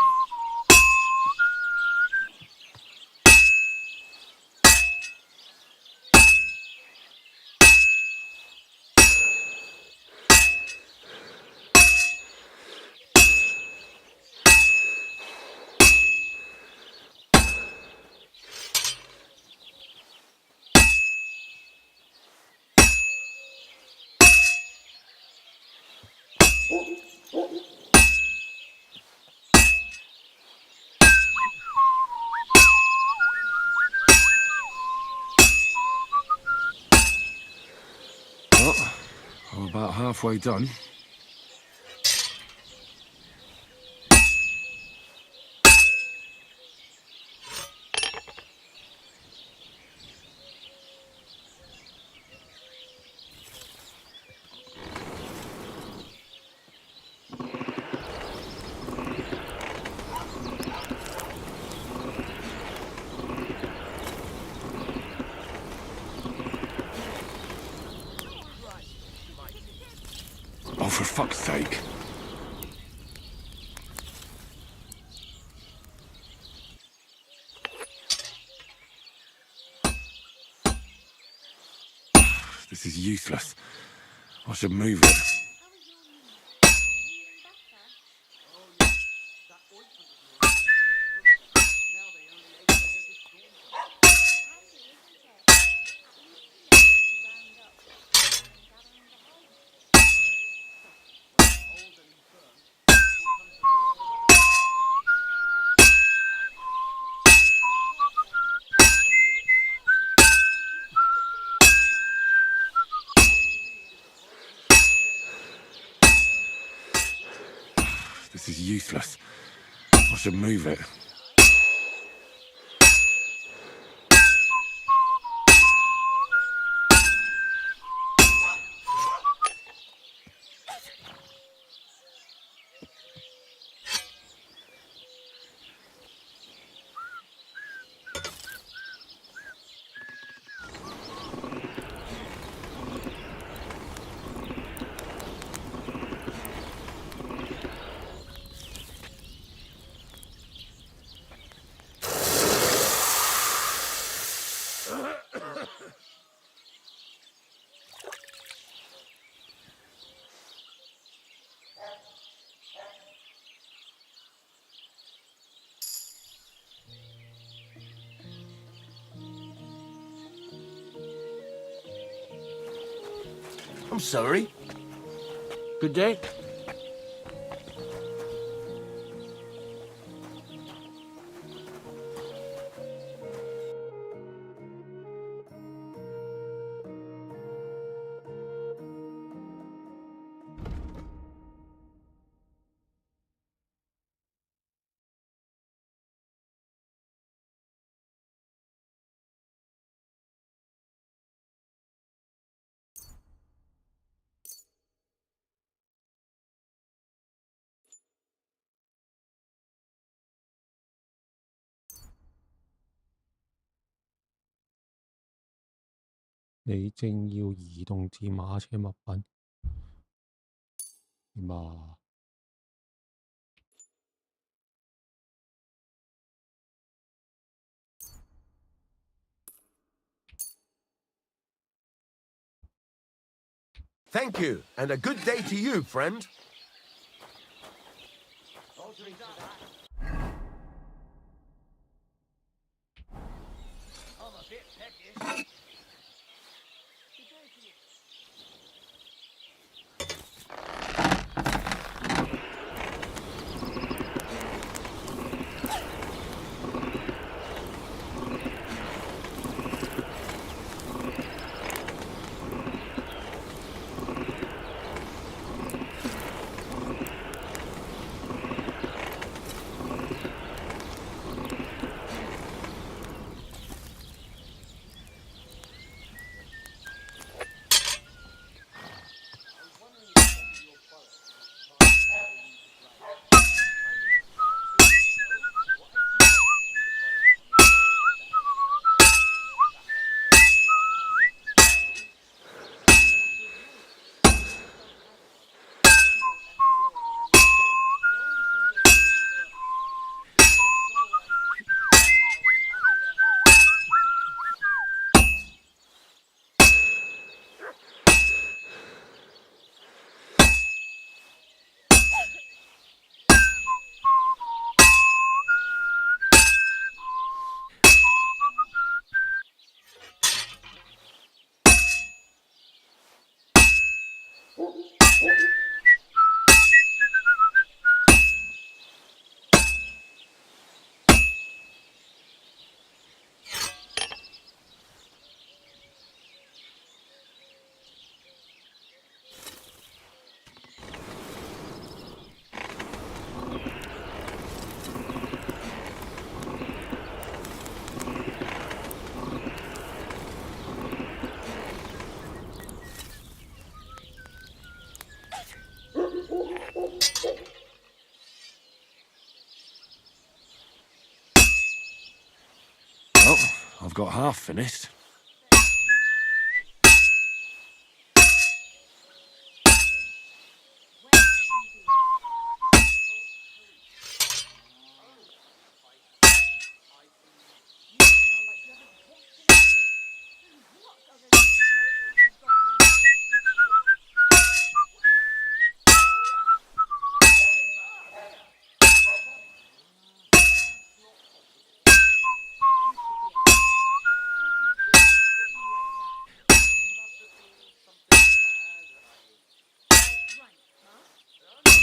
Well, I'm about halfway done. Oh, for fuck's sake. This is useless. I should move it. useless. I should move it. I'm sorry. Good day.你正要移動至馬車物品，點啊？Thank you, and a good day to you, friend. Well, I've got half finished.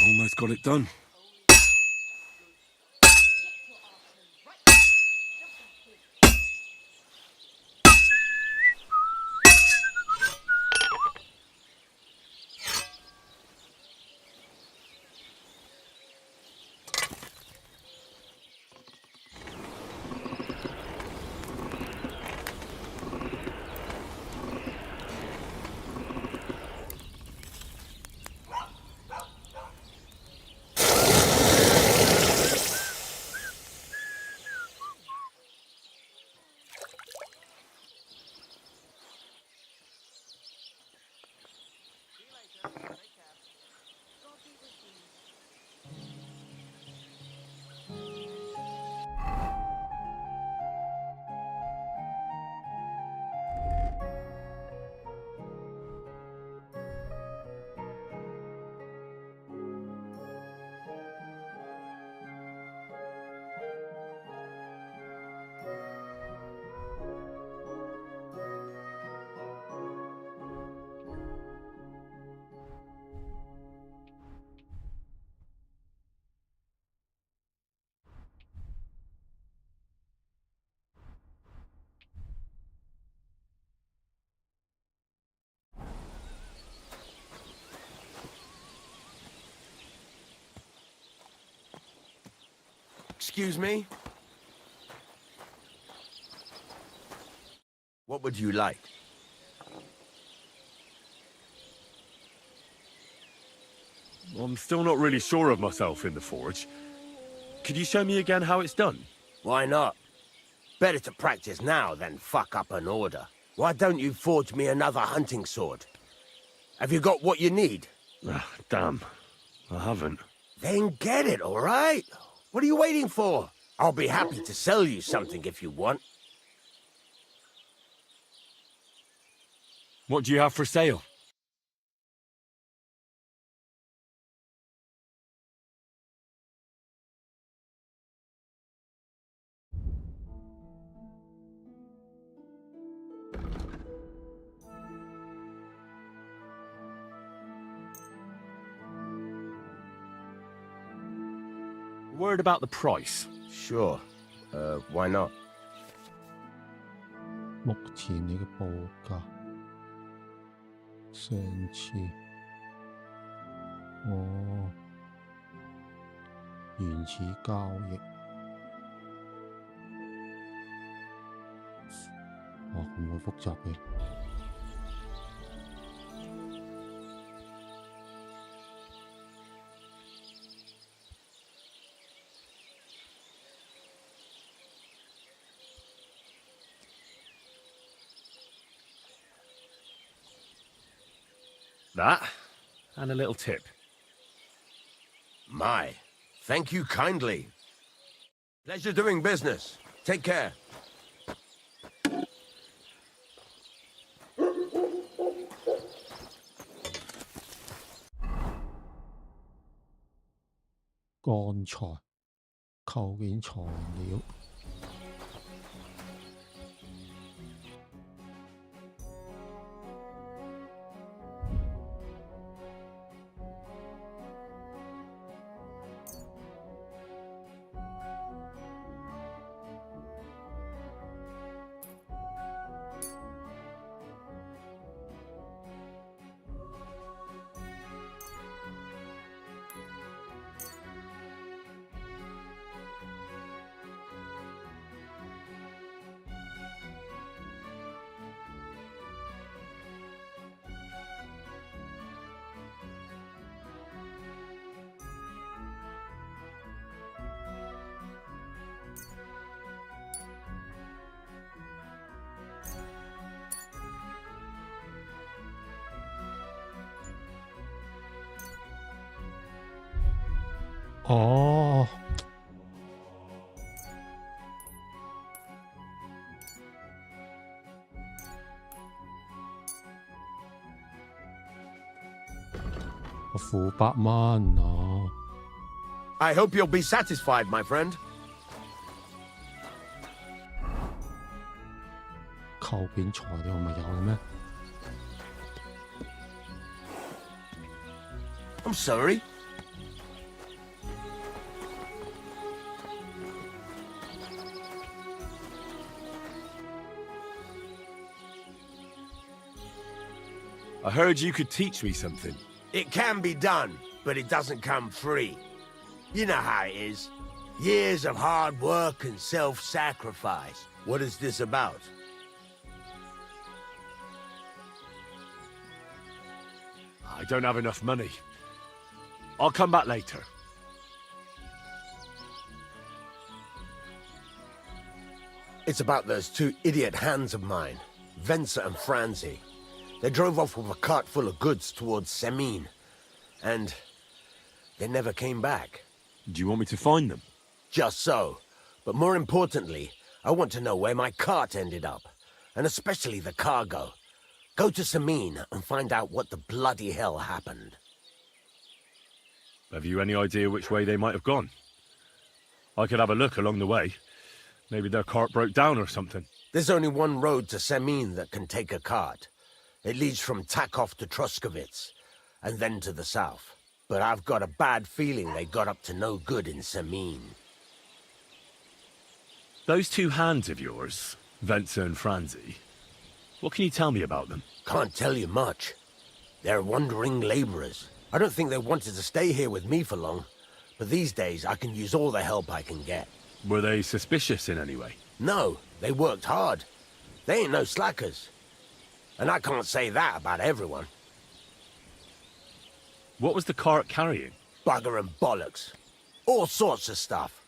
Almost got it done. Excuse me? What would you like? I'm still not really sure of myself in the forge. Could you show me again how it's done? Why not? Better to practice now than fuck up an order. Why don't you forge me another hunting sword? Have you got what you need? Ah, damn. I haven't. Then get it, all right? What are you waiting for? I'll be happy to sell you something if you want. What do you have for sale? Word about the price. Sure. Why not? 目前你嘅報價，上次，原始交易，咁好複雜嘅。That, and a little tip. My, thank you kindly. Pleasure doing business. Take care.鋼材、構件材料。哦，我付8蚊啊！ I hope you'll be satisfied, my friend. 構件材料咪有嘅咩？ I'm sorry. I heard you could teach me something. It can be done, but it doesn't come free. You know how it is. Years of hard work and self-sacrifice. What is this about? I don't have enough money. I'll come back later. It's about those two idiot hands of mine, Venser and Franzi. They drove off with a cart full of goods towards Semin, and they never came back. Do you want me to find them? Just so. But more importantly, I want to know where my cart ended up, and especially the cargo. Go to Semin and find out what the bloody hell happened. Have you any idea which way they might have gone? I could have a look along the way. Maybe their cart broke down or something. There's only one road to Semin that can take a cart. It leads from Takov to Troskovitz, and then to the south. But I've got a bad feeling they got up to no good in Semin. Those two hands of yours, Venser and Franzi, what can you tell me about them? Can't tell you much. They're wandering laborers. I don't think they wanted to stay here with me for long, but these days I can use all the help I can get. Were they suspicious in any way? No, they worked hard. They ain't no slackers. And I can't say that about everyone. What was the cart carrying? Bugger and bollocks. All sorts of stuff.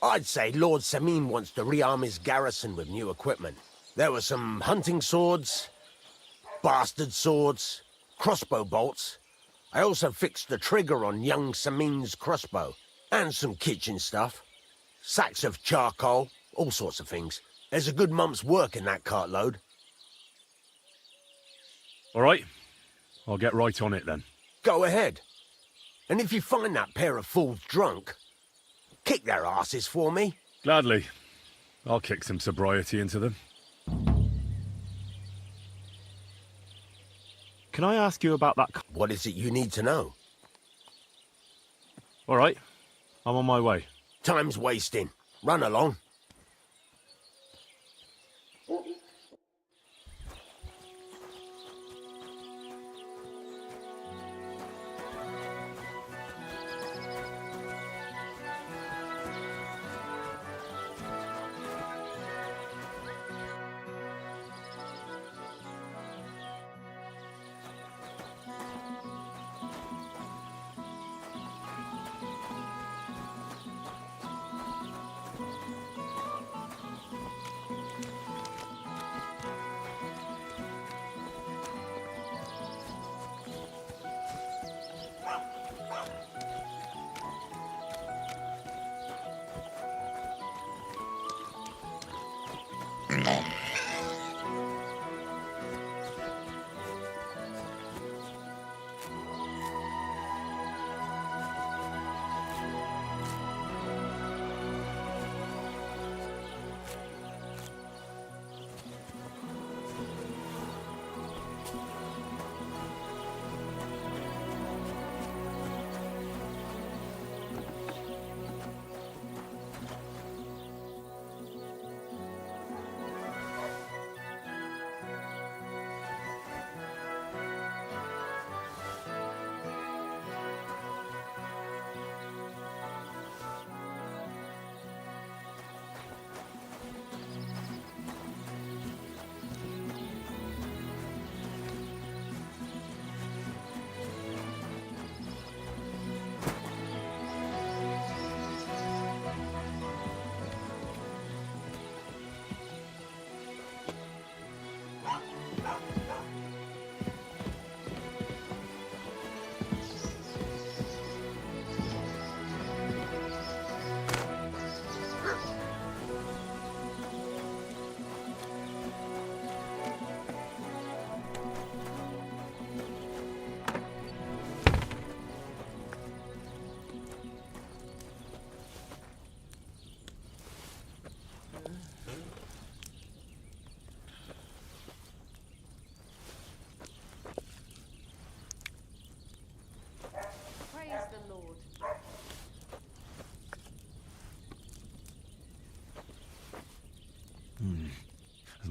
I'd say Lord Samin wants to rearm his garrison with new equipment. There were some hunting swords, bastard swords, crossbow bolts. I also fixed the trigger on young Samin's crossbow. And some kitchen stuff. Sacks of charcoal, all sorts of things. There's a good month's work in that cartload. All right. I'll get right on it then. Go ahead. And if you find that pair of fools drunk, kick their asses for me. Gladly. I'll kick some sobriety into them. Can I ask you about that? What is it you need to know? All right. I'm on my way. Time's wasting. Run along.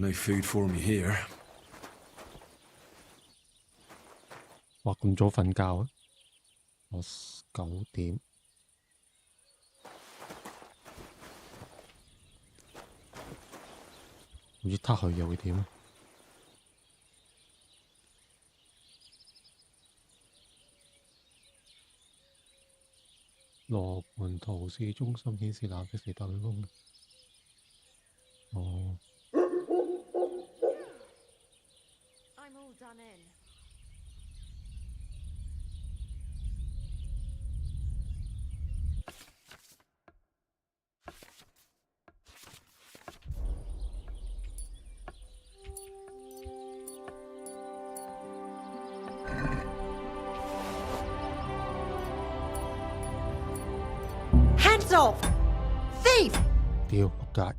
There's no food for me here. 哇，咁早瞓覺啊！我9點，唔知撻去又會點啊？羅門圖示中心顯示藍色是對窿。哦。I'm all done in. Hands off! Thief! 屌，仆街！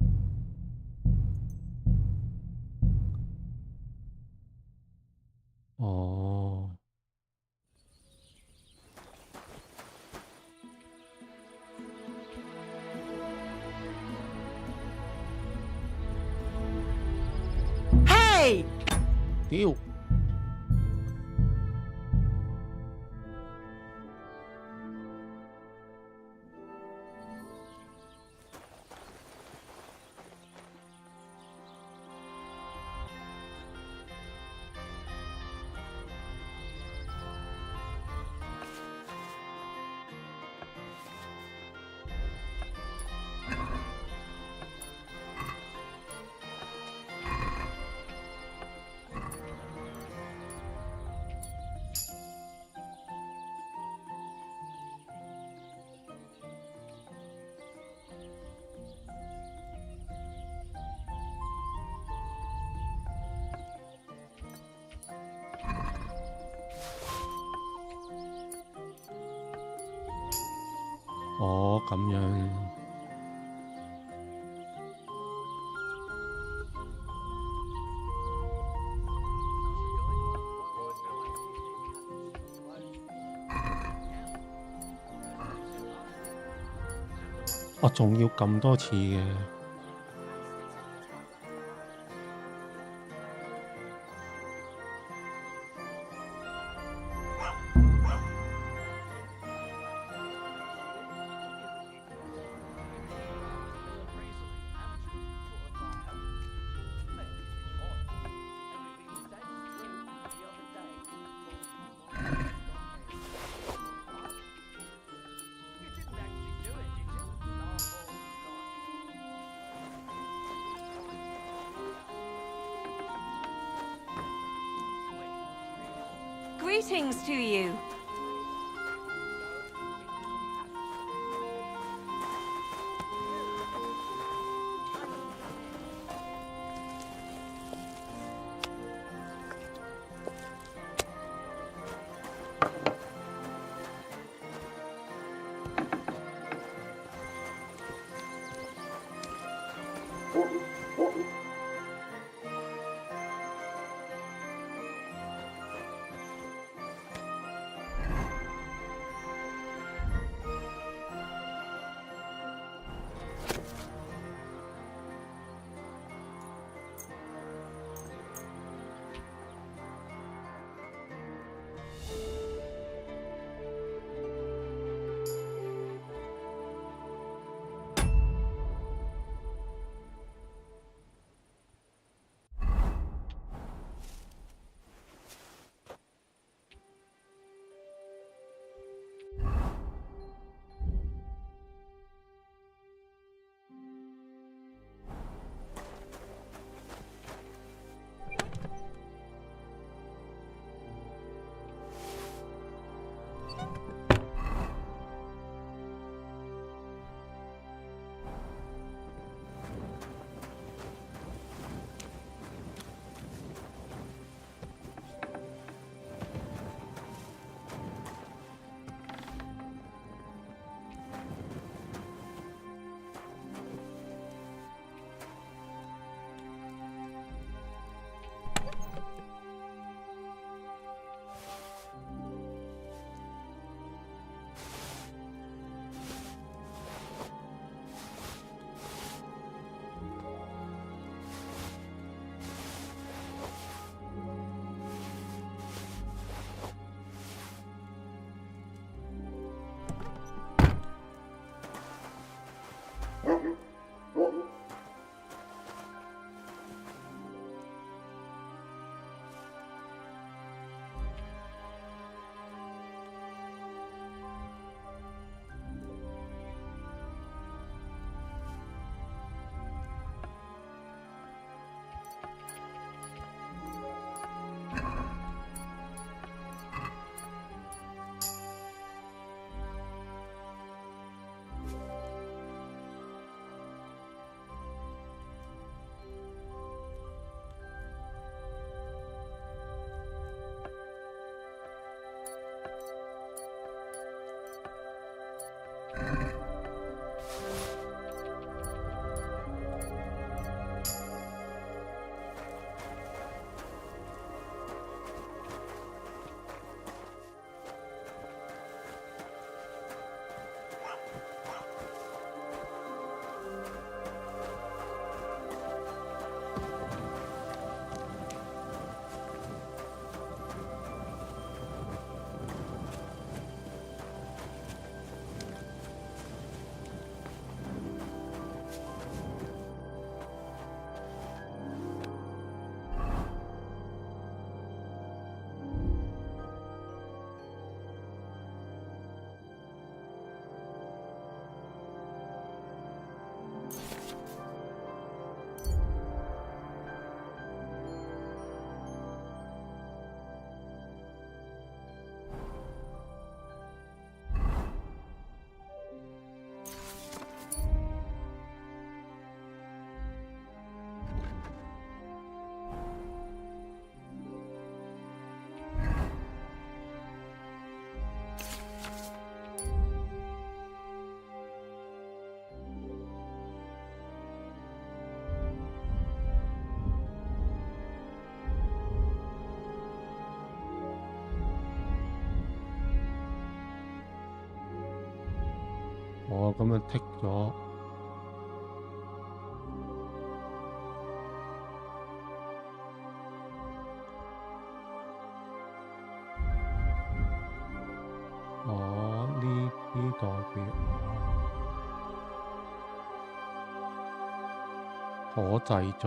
哦，Hey! 屌！咁樣。我仲要咁多次嘅。Greetings to you. 咁樣剔咗。呢啲代表可製作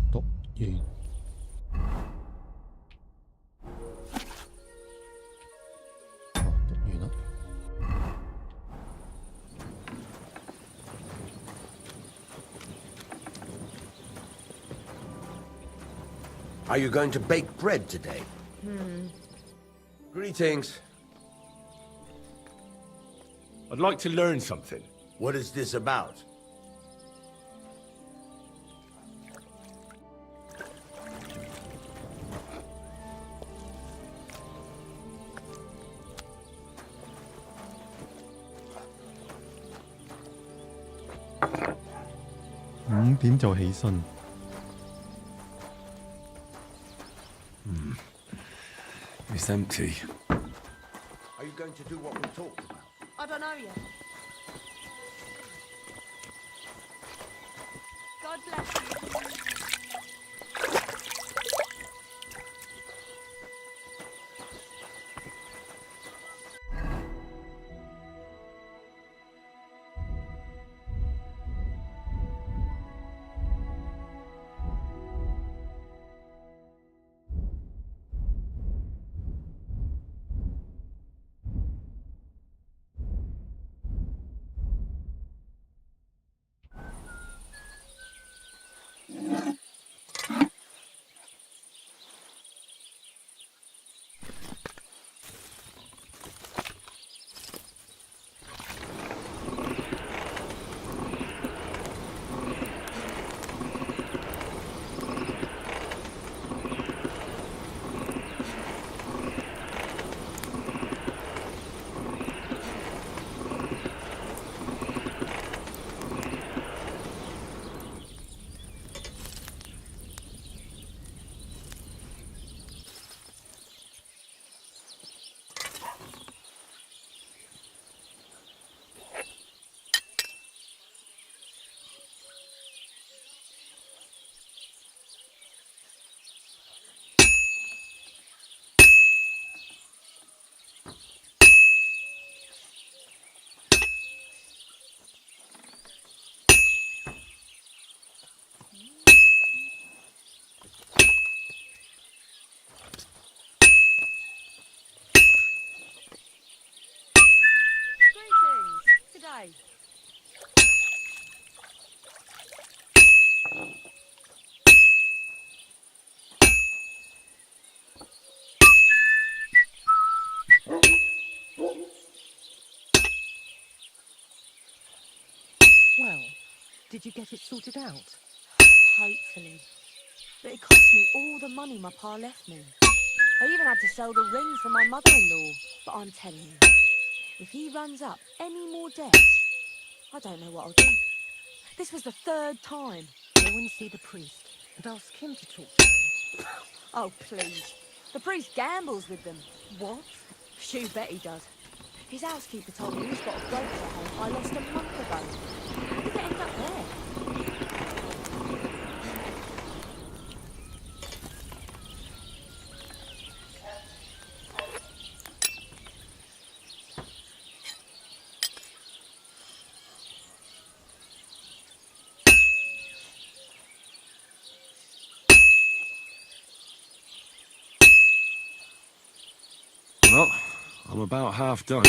讀完。讀完啦。Are you going to bake bread today? Greetings. I'd like to learn something. What is this about?5點就起身。It's empty. Are you going to do what we talked about? I don't know yet. God bless you. Today. Well, did you get it sorted out? Hopefully. But it cost me all the money my pa left me. I even had to sell the ring from my mother-in-law. But I'm telling you, if he runs up any more debts, I don't know what I'll do. This was the 3rd time. Go and see the priest and ask him to talk to them. Oh, please. The priest gambles with them. What? Shoo bet he does. His housekeeper told me he's got a goat at home I lost a month ago. How did it end up there? Well, I'm about half done.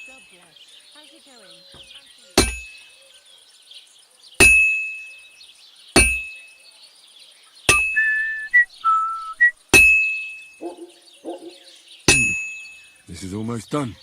God bless. How's it going? This is almost done.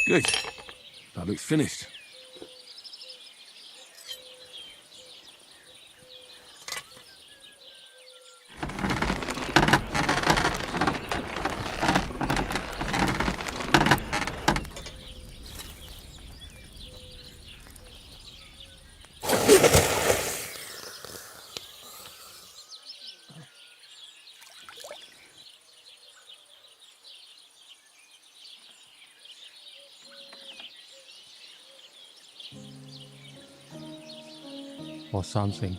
Good. That looks finished.我三星。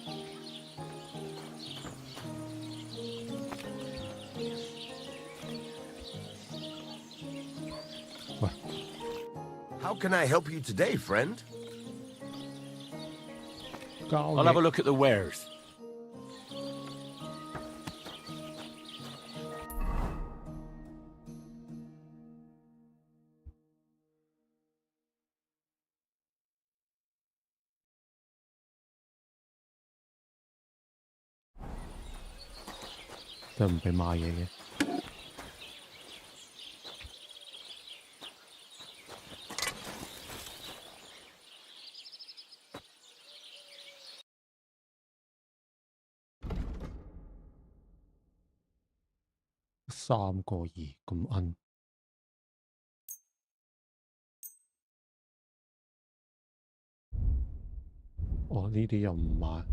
喂， How can I help you today, friend? I'll have a look at the wares. They're唔俾買嘢嘅。3.2咁奀。哦，呢啲又唔買。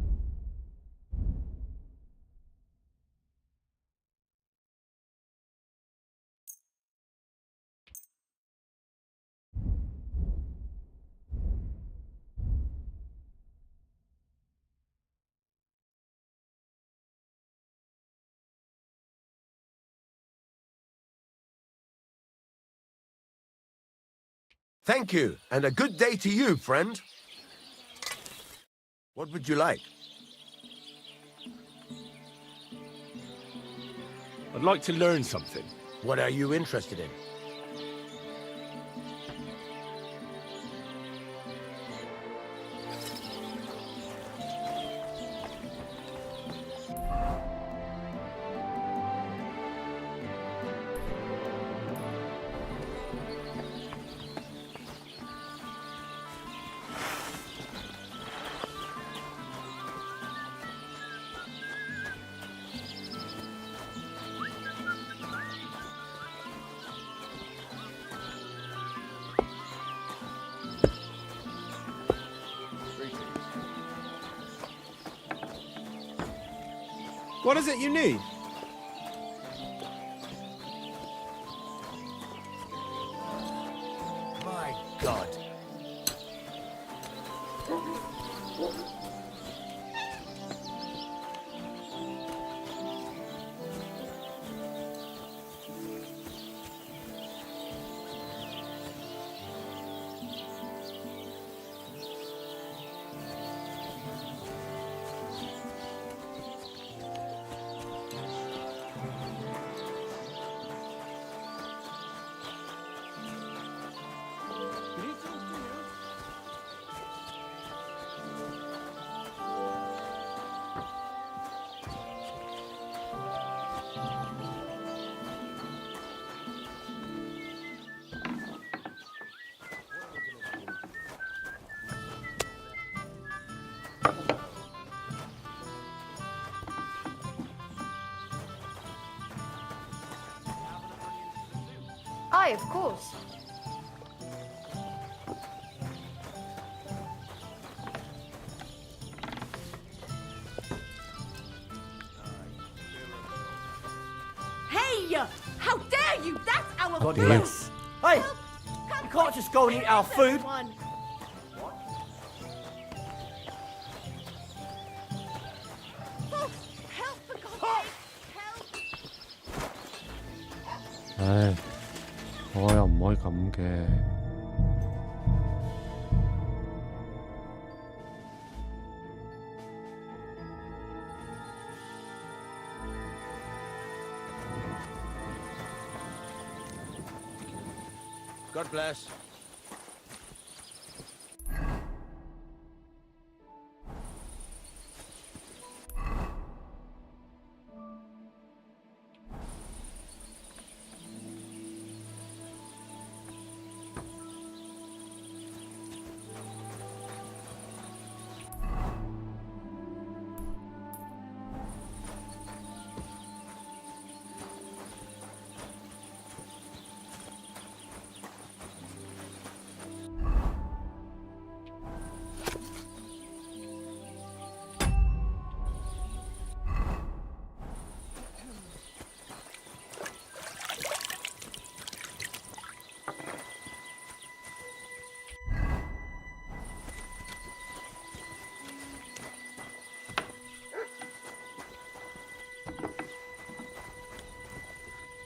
Thank you, and a good day to you, friend. What would you like? I'd like to learn something. What are you interested in? What is it you need? My God. Aye, of course. Hey! How dare you! That's our God food! bless. Hey! You can't just go and eat our food. One. Help, for God's sake! Help! 唉，我又唔可以咁嘅。God bless.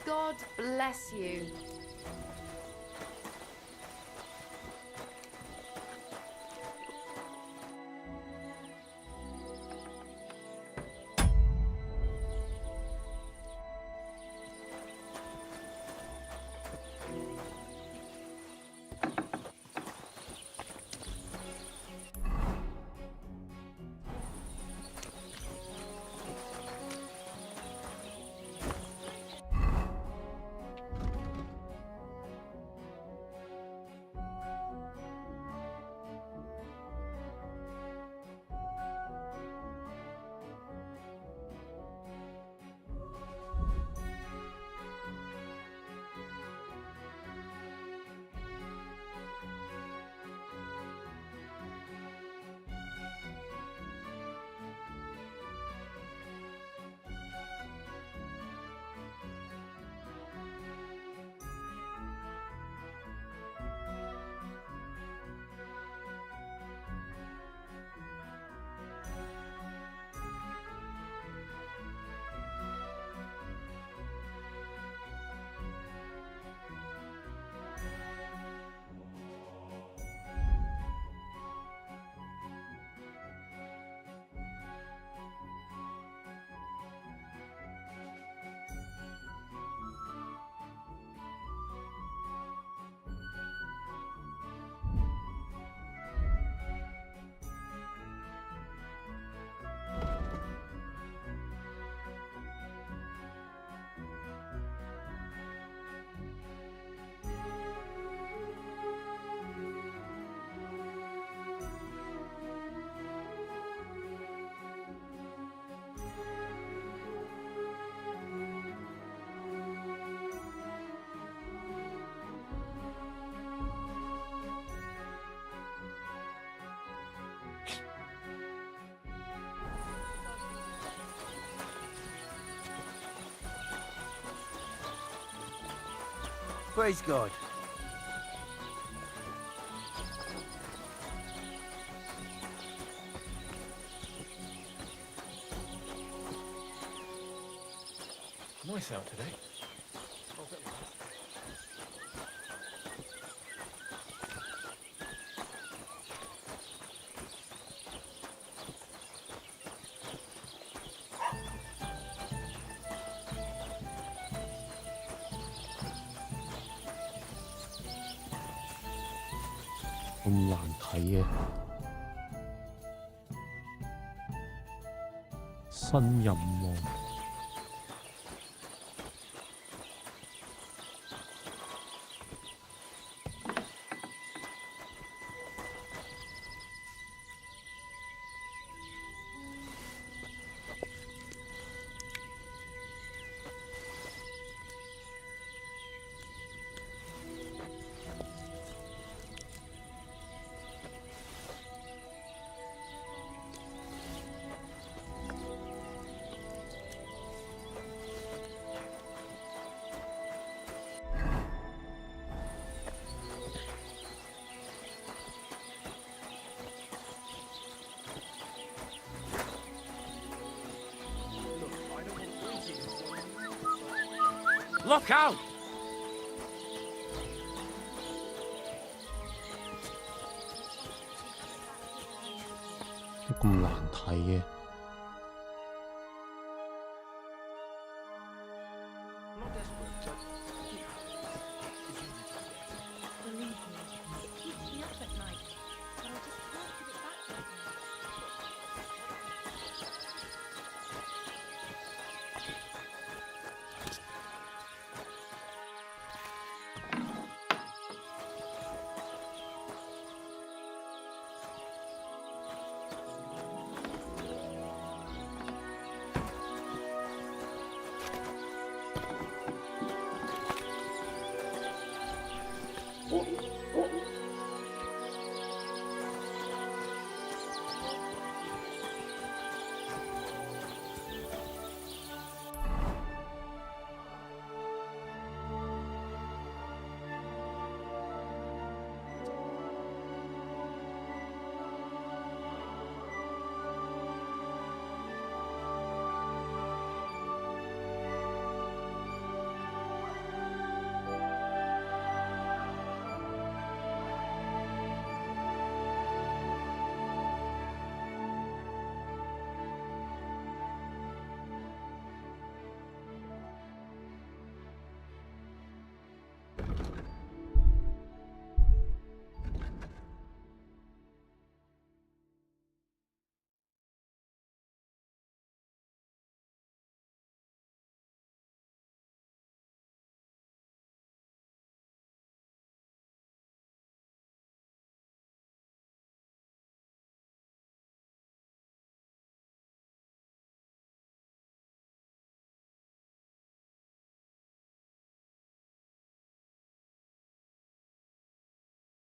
God bless you. Praise God. Nice out today.咁難睇嘅新任務。Look out! 都咁難睇嘅。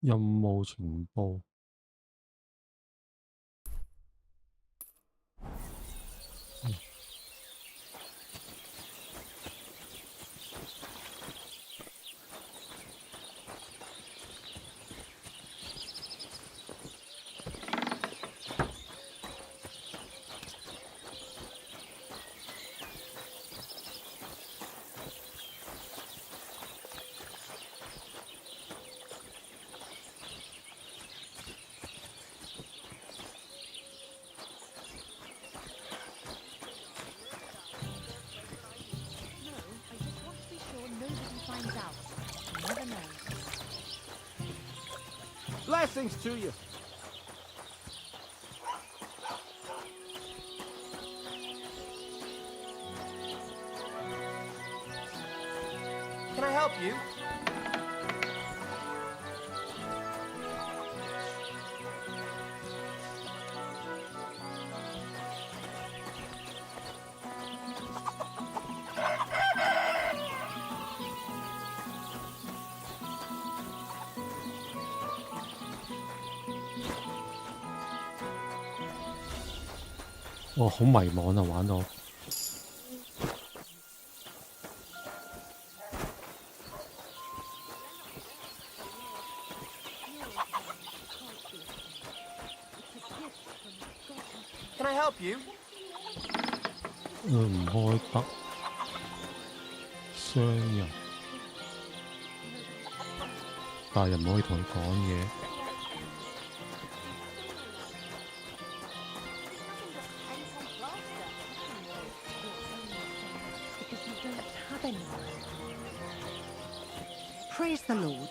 任務情報。Blessings to you. Can I help you?我好迷茫啊，玩到。Can I help you? 唔開得。商人，大人唔可以同佢講嘢。Praise the Lord.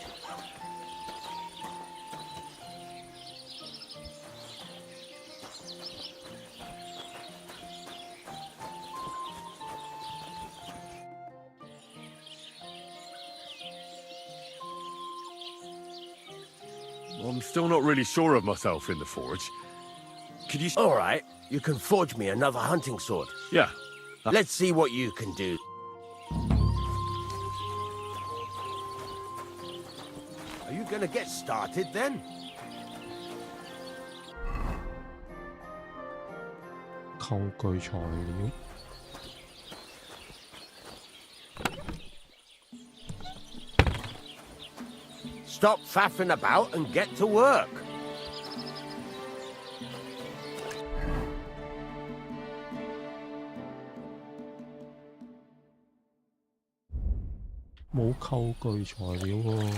I'm still not really sure of myself in the forge. Could you... All right, you can forge me another hunting sword. Yeah. Let's see what you can do. Are you gonna get started then? 購具材料。Stop faffing about and get to work. 冇構具材料喎。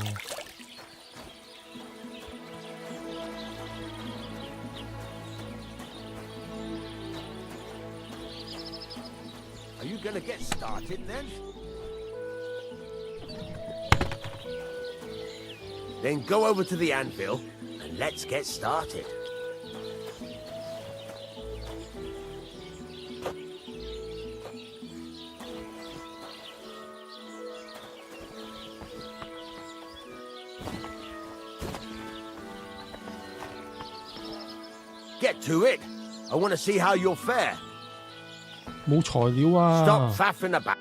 Are you gonna get started then? Then go over to the anvil and let's get started. Get to it. I want to see how you'll fare. 冇材料啊 Stop faffing about.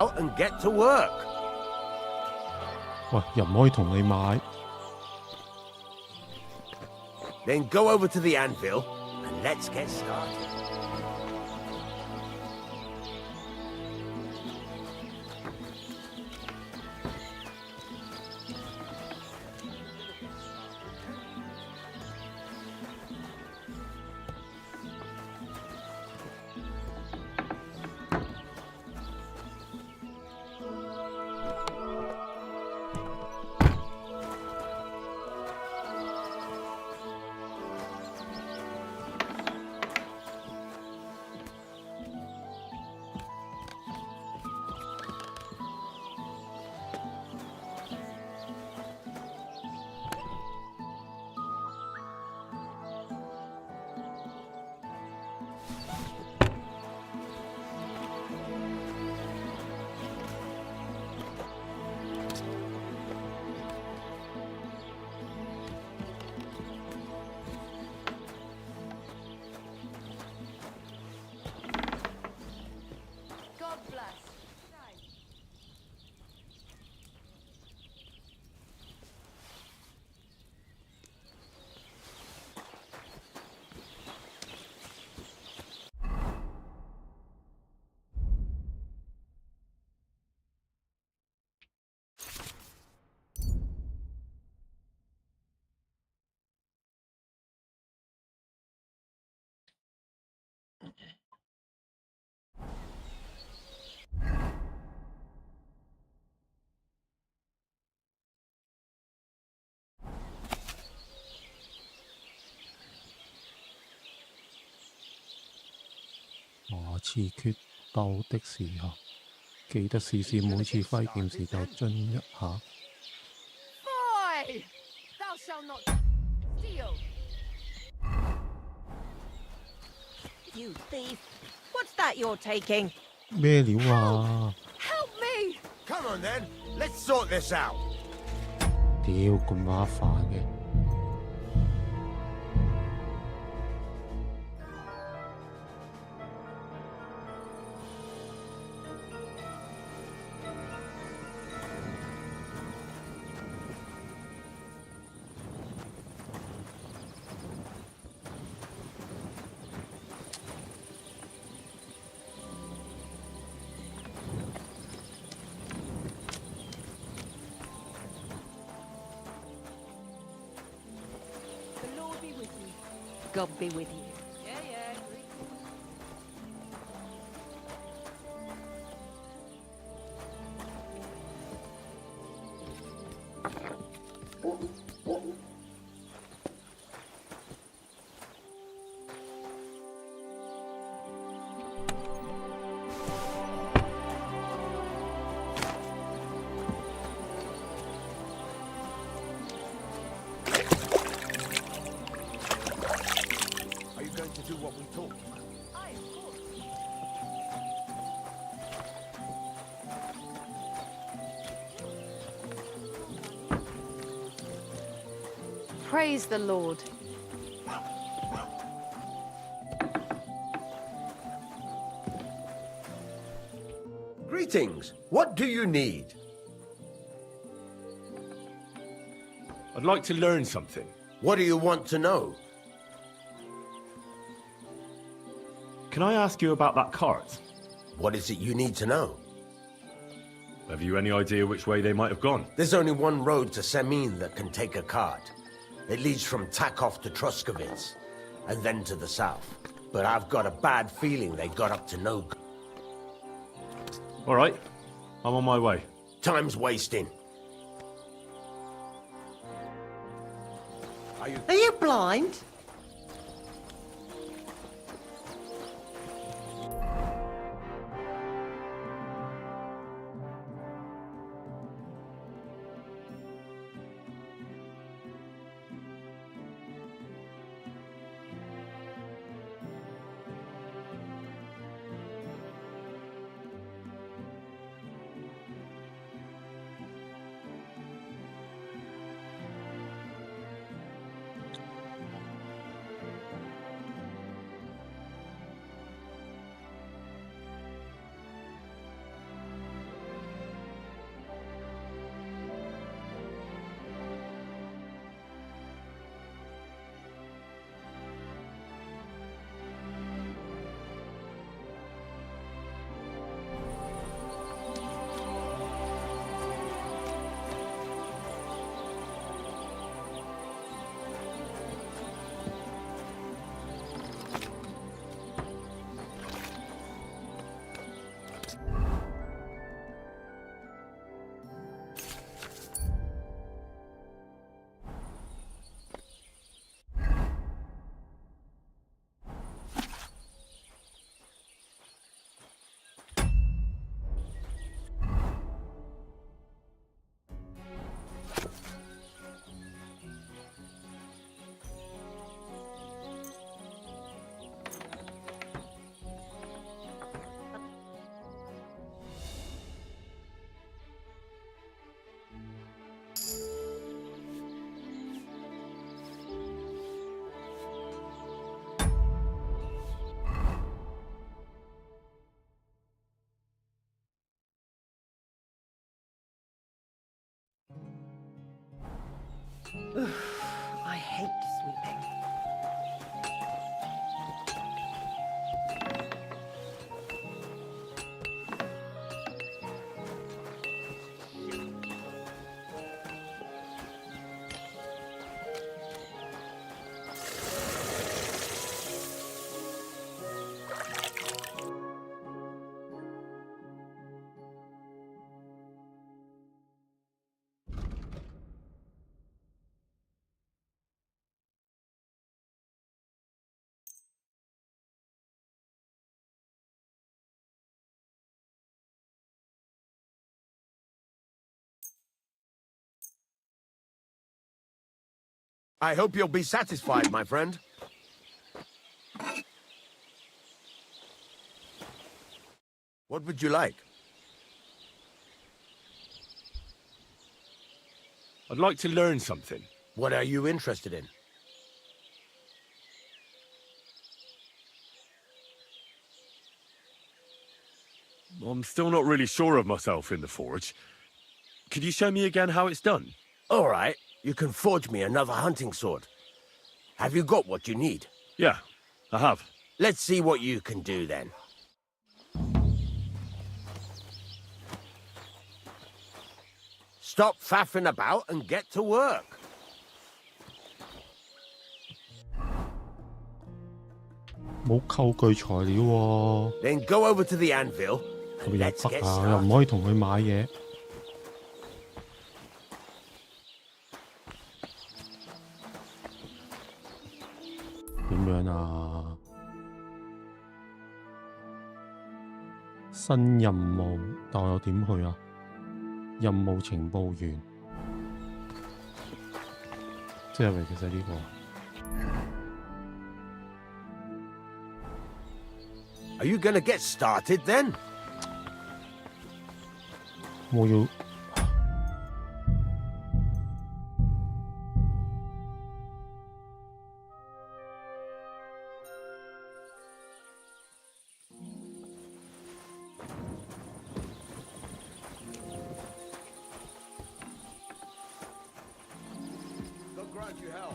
Out and get to work. 喂，又唔可以同你買。Then go over to the anvil and let's get started. God bless. 下次決鬥的時候，記得試試每次揮劍時就進一下。Boy! Thou shalt not steal. You thief! What's that you're taking? 咩料啊？ Help me! Come on then, let's sort this out. 屌咁麻煩嘅。The Lord be with you. God be with you. Yeah, yeah. Are you going to do what we talked about? Aye, of course. Praise the Lord. Greetings. What do you need? I'd like to learn something. What do you want to know? Can I ask you about that cart? What is it you need to know? Have you any idea which way they might have gone? There's only one road to Semin that can take a cart. It leads from Takov to Troskovitz, and then to the south. But I've got a bad feeling they got up to no good. All right, I'm on my way. Time's wasting. Are you blind? I hate sweeping. I hope you'll be satisfied, my friend. What would you like? I'd like to learn something. What are you interested in? I'm still not really sure of myself in the forge. Could you show me again how it's done? All right, you can forge me another hunting sword. Have you got what you need? Yeah, I have. Let's see what you can do then. Stop faffing about and get to work.冇構具材料喎， Then go over to the anvil 佢 and 入 let's 北 get 啊，又唔 started. 可以同佢買嘢。點樣啊？新任務，但我又點去啊？任務情報員，即係咪其實呢個？ Are you gonna get started then? 我要 can't you help?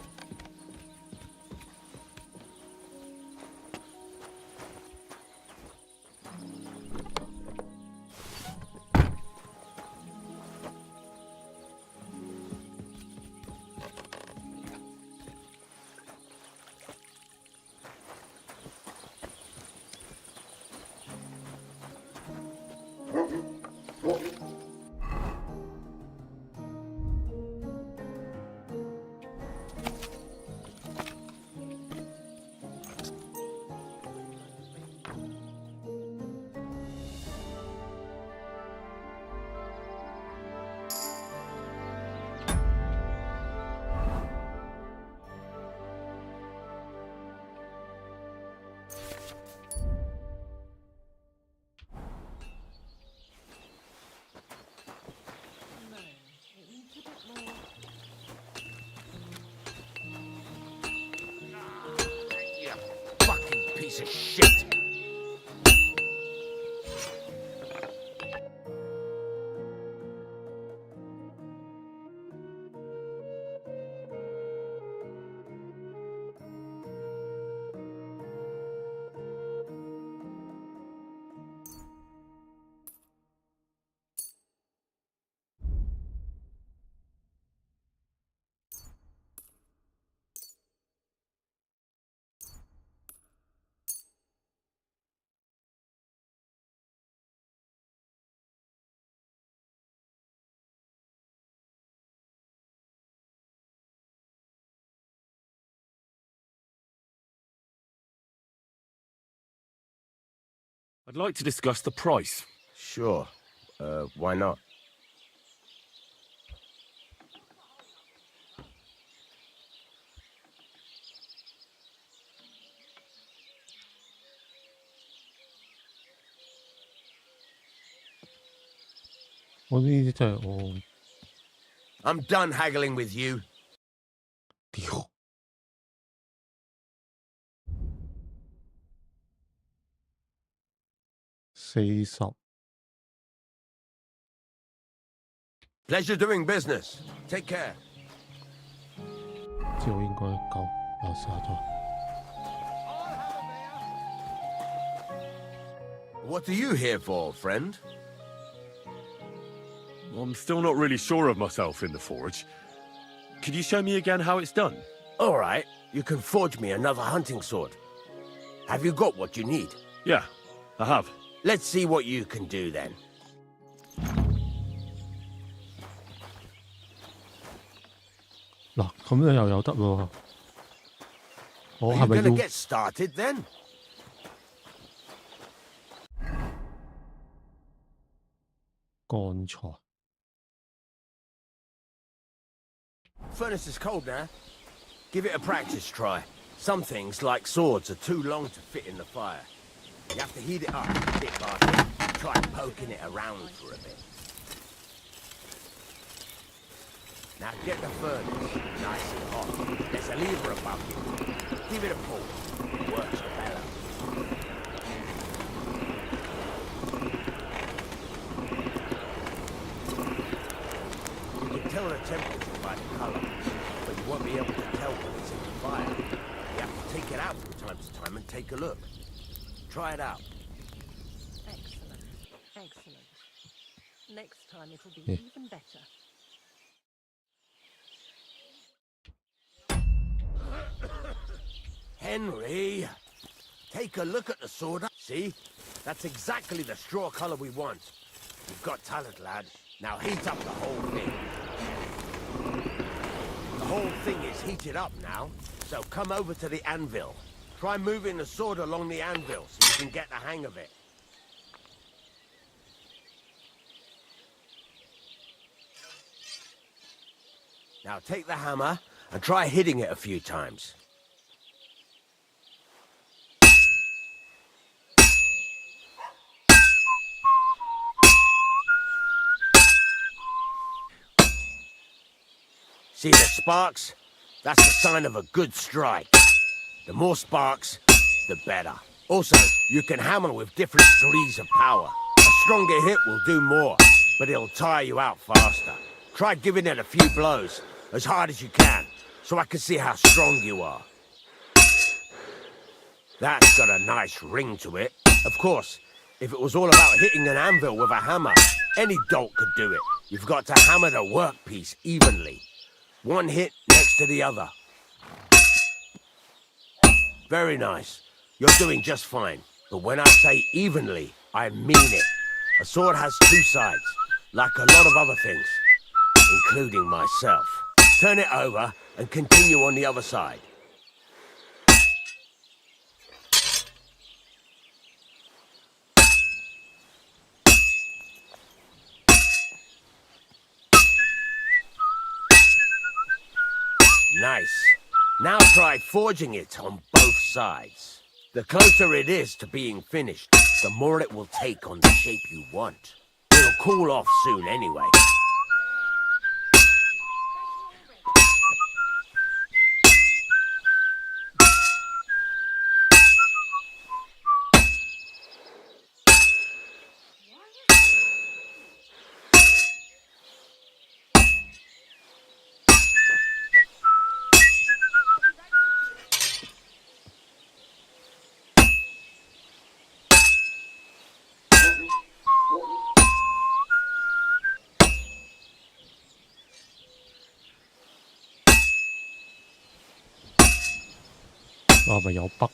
Fucking piece of shit! I'd like to discuss the price. Sure. Why not? I'm done haggling with you. 屌， 40 Pleasure doing business. Take care. 之後應該夠殺咗。 What are you here for, friend? I'm still not really sure of myself in the forge. Could you show me again how it's done? All right, you can forge me another hunting sword. Have you got what you need? Yeah, I have. Let's see what you can do then. 嗱，咁樣又有得喎。我 Are 係 you 咪 gonna 要 get started then? Con trò. Furnace is cold now. Give it a practice try. Some things, like swords, are too long to fit in the fire. You have to heat it up bit by bit. Try poking it around for a bit. Now get the furnace nice and hot. There's a lever above you. Give it a pull. Works the bellows. You can tell the temperature by the colour, but you won't be able to tell when it's in the fire. You have to take it out from time to time and take a look. Try it out. Excellent. Excellent. Next time it'll be Yeah. even better. Henry, take a look at the sword. See? That's exactly the straw colour we want. You've got talent, lad. Now heat up the whole thing. The whole thing is heated up now, so come over to the anvil. Try moving the sword along the anvil so you can get the hang of it. Now take the hammer and try hitting it a few times. See the sparks? That's the sign of a good strike. The more sparks, the better. Also, you can hammer with different degrees of power. A stronger hit will do more, but it'll tire you out faster. Try giving it a few blows, as hard as you can. so I can see how strong you are. That's got a nice ring to it. Of course, if it was all about hitting an anvil with a hammer, any dolt could do it. You've got to hammer the workpiece evenly. One hit next to the other. Very nice. You're doing just fine. But when I say evenly, I mean it. A sword has two sides, like a lot of other things, including myself. Turn it over and continue on the other side. Nice. Now try forging it on both sides. The closer it is to being finished, the more it will take on the shape you want. It'll cool off soon anyway.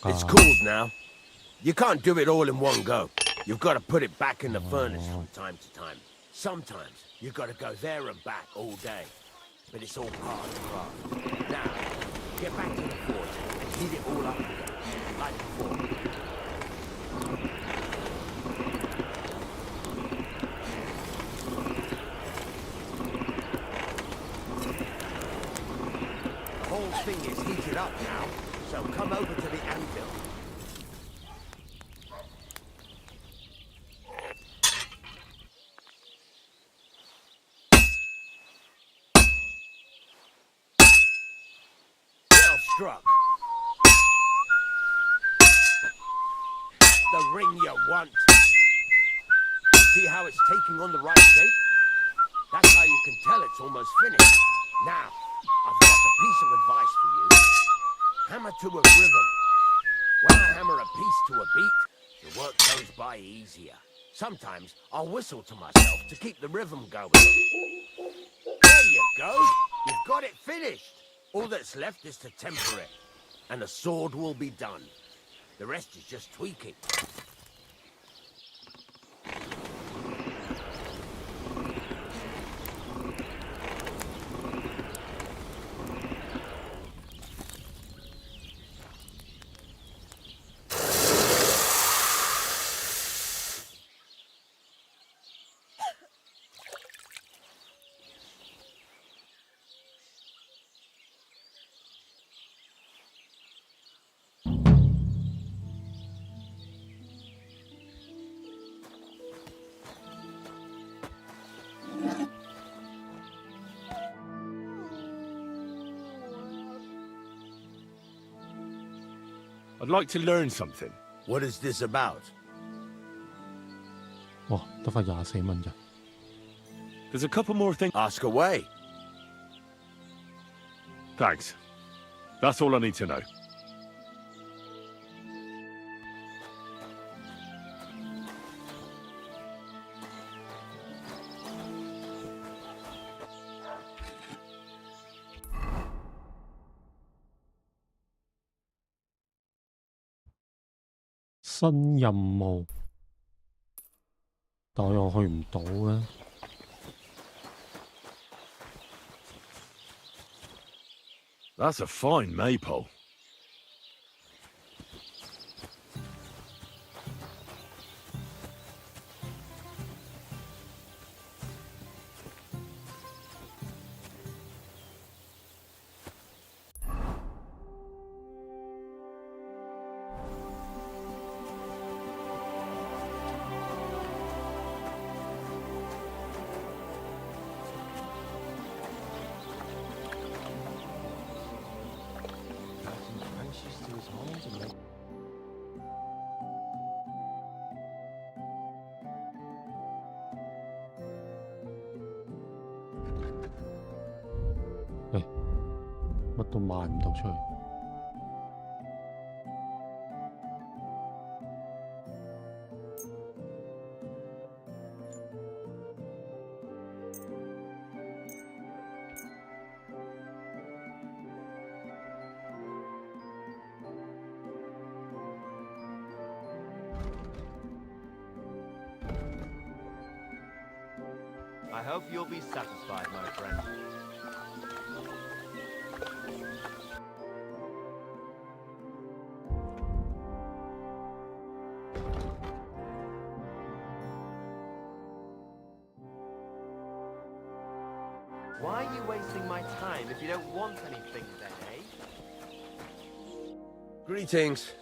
It's cooled now. You can't do it all in one go. You've got to put it back in the furnace from time to time. Sometimes you've got to go there and back all day. But it's all part of the craft. Now, get back to the forge and heat it all up again, like before. The whole thing is heated up now. So come over to the anvil. Well struck. The ring you want. See how it's taking on the right shape? That's how you can tell it's almost finished. Now, I've got a piece of advice for you. Hammer to a rhythm. When I hammer a piece to a beat, the work goes by easier. Sometimes I'll whistle to myself to keep the rhythm going. There you go. You've got it finished. All that's left is to temper it, and the sword will be done. The rest is just tweaking. I'd like to learn something. What is this about? 哇，得返24蚊咋？ There's a couple more things. Ask away. Thanks. That's all I need to know.「新任務，但我又去唔到嘅。 That's a fine maypole. 乜都賣唔到出去。I hope you'll be satisfied, my friend. Why are you wasting my time if you don't want anything then, eh? Greetings.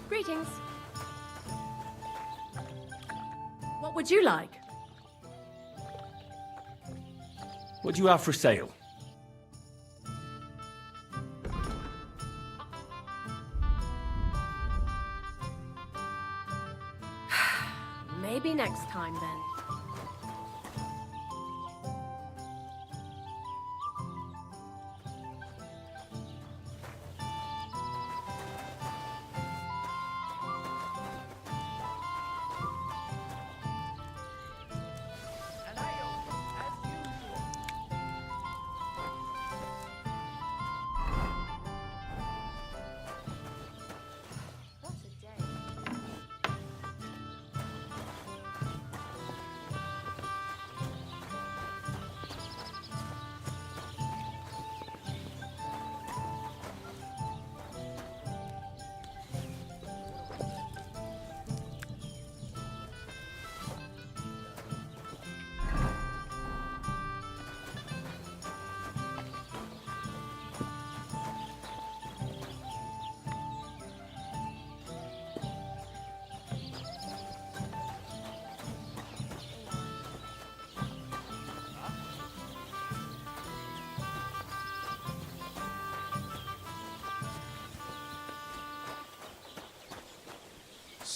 Greetings. What would you like? What do you have for sale? Maybe next time then.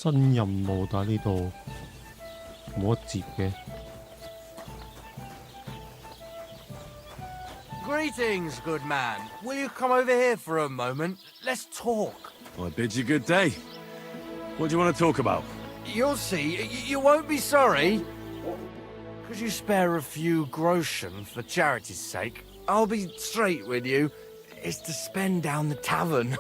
新任務，但係呢度冇得接嘅。Greetings, good man. Will you come over here for a moment? Let's talk. I bid you good day. What do you want to talk about? You'll see. You won't be sorry. Could you spare a few groschen for charity's sake? I'll be straight with you. It's to spend down the tavern.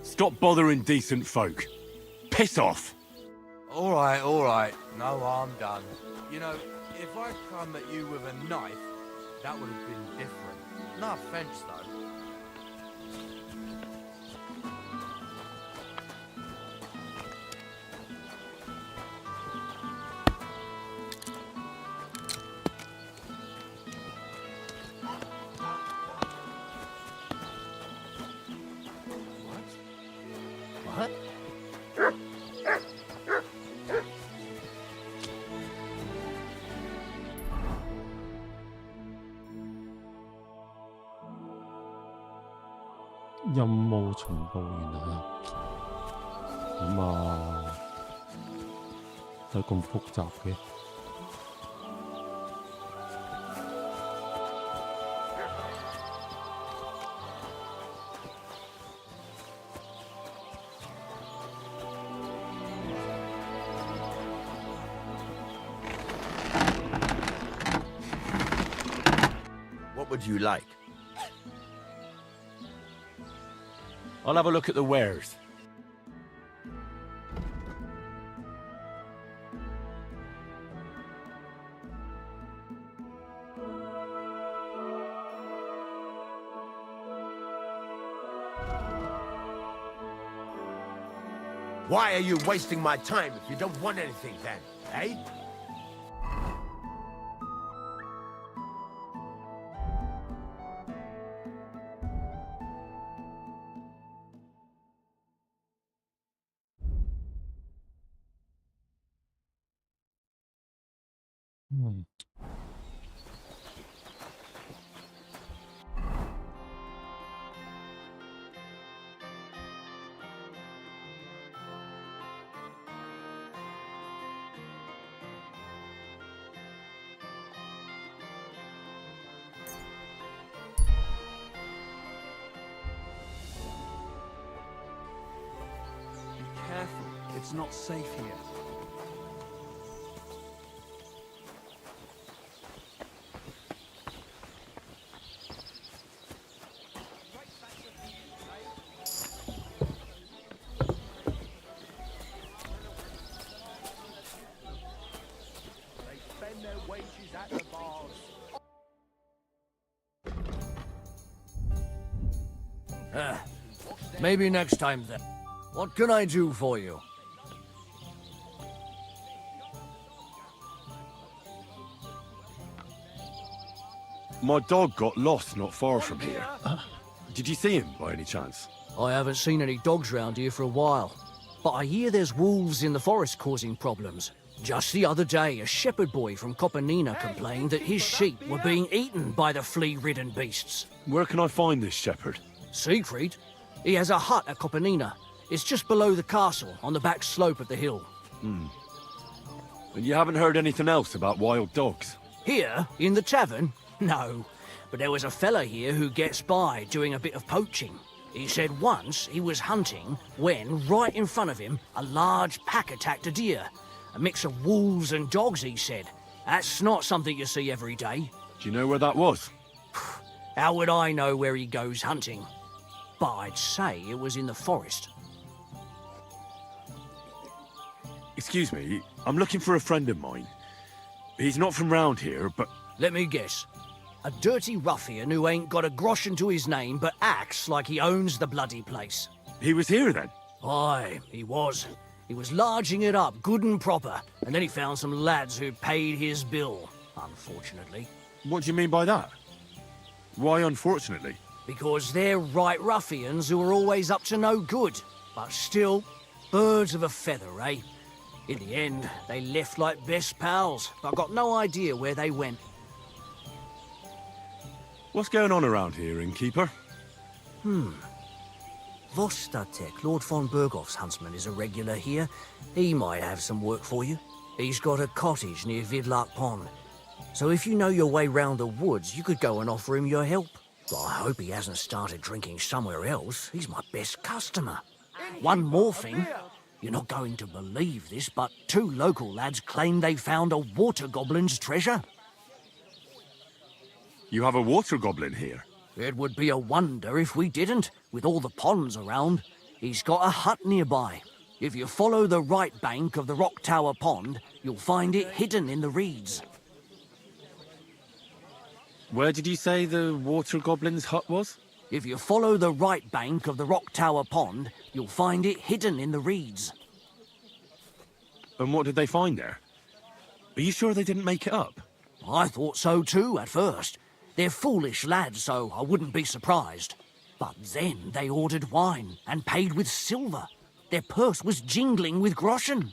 Stop bothering decent folk. Piss off. All right. No harm done. You know, if I'd come at you with a knife, that would have been different. No offense, though. What? 任務情報原來咁啊，係咁複雜嘅。What would you like? I'll have a look at the wares. Why are you wasting my time if you don't want anything then, eh? Hmm. Be careful. It's not safe here. Maybe next time then. What can I do for you? My dog got lost not far from here. Did you see him by any chance? I haven't seen any dogs round here for a while, but I hear there's wolves in the forest causing problems. Just the other day, a shepherd boy from Copenina complained that his sheep were being eaten by the flea-ridden beasts. Where can I find this shepherd? Siegfried? He has a hut at Copenina. It's just below the castle, on the back slope of the hill. And you haven't heard anything else about wild dogs? Here, in the tavern? No. But there was a fella here who gets by doing a bit of poaching. He said once he was hunting when, right in front of him, a large pack attacked a deer. A mix of wolves and dogs, he said. That's not something you see every day. Do you know where that was? How would I know where he goes hunting? But I'd say it was in the forest. Excuse me, I'm looking for a friend of mine. He's not from round here, but... Let me guess. A dirty ruffian who ain't got a groschen to his name but acts like he owns the bloody place. He was here then? Aye, he was. He was larging it up good and proper, and then he found some lads who paid his bill, unfortunately. What do you mean by that? Why unfortunately? Because they're right ruffians who are always up to no good. But still, birds of a feather, eh? In the end, they left like best pals, but I've got no idea where they went. What's going on around here, innkeeper? Vostatek, Lord von Berghoff's huntsman, is a regular here. He might have some work for you. He's got a cottage near Vidlark Pond. So if you know your way round the woods, you could go and offer him your help. But I hope he hasn't started drinking somewhere else. He's my best customer. One more thing. You're not going to believe this, but 2 local lads claim they found a water goblin's treasure. You have a water goblin here? It would be a wonder if we didn't, with all the ponds around. He's got a hut nearby. If you follow the right bank of the Rock Tower Pond, you'll find it hidden in the reeds. Where did you say the water goblin's hut was? If you follow the right bank of the Rock Tower Pond, you'll find it hidden in the reeds. And what did they find there? Are you sure they didn't make it up? I thought so too, at first. They're foolish lads, so I wouldn't be surprised. But then they ordered wine and paid with silver. Their purse was jingling with groschen.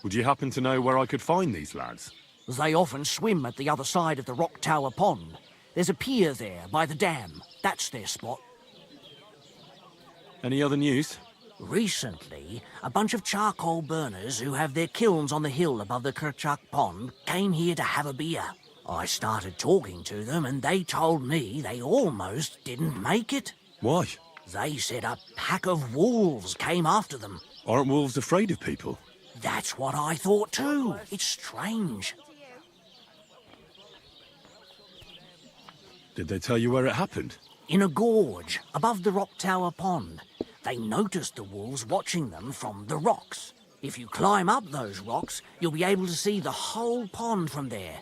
Would you happen to know where I could find these lads? They often swim at the other side of the Rock Tower Pond. There's a pier there by the dam. That's their spot. Any other news? Recently, a bunch of charcoal burners who have their kilns on the hill above the Kerchak Pond came here to have a beer. I started talking to them and they told me they almost didn't make it. Why? They said a pack of wolves came after them. Aren't wolves afraid of people? That's what I thought too. It's strange. Did they tell you where it happened? In a gorge, above the Rock Tower Pond. They noticed the wolves watching them from the rocks. If you climb up those rocks, you'll be able to see the whole pond from there.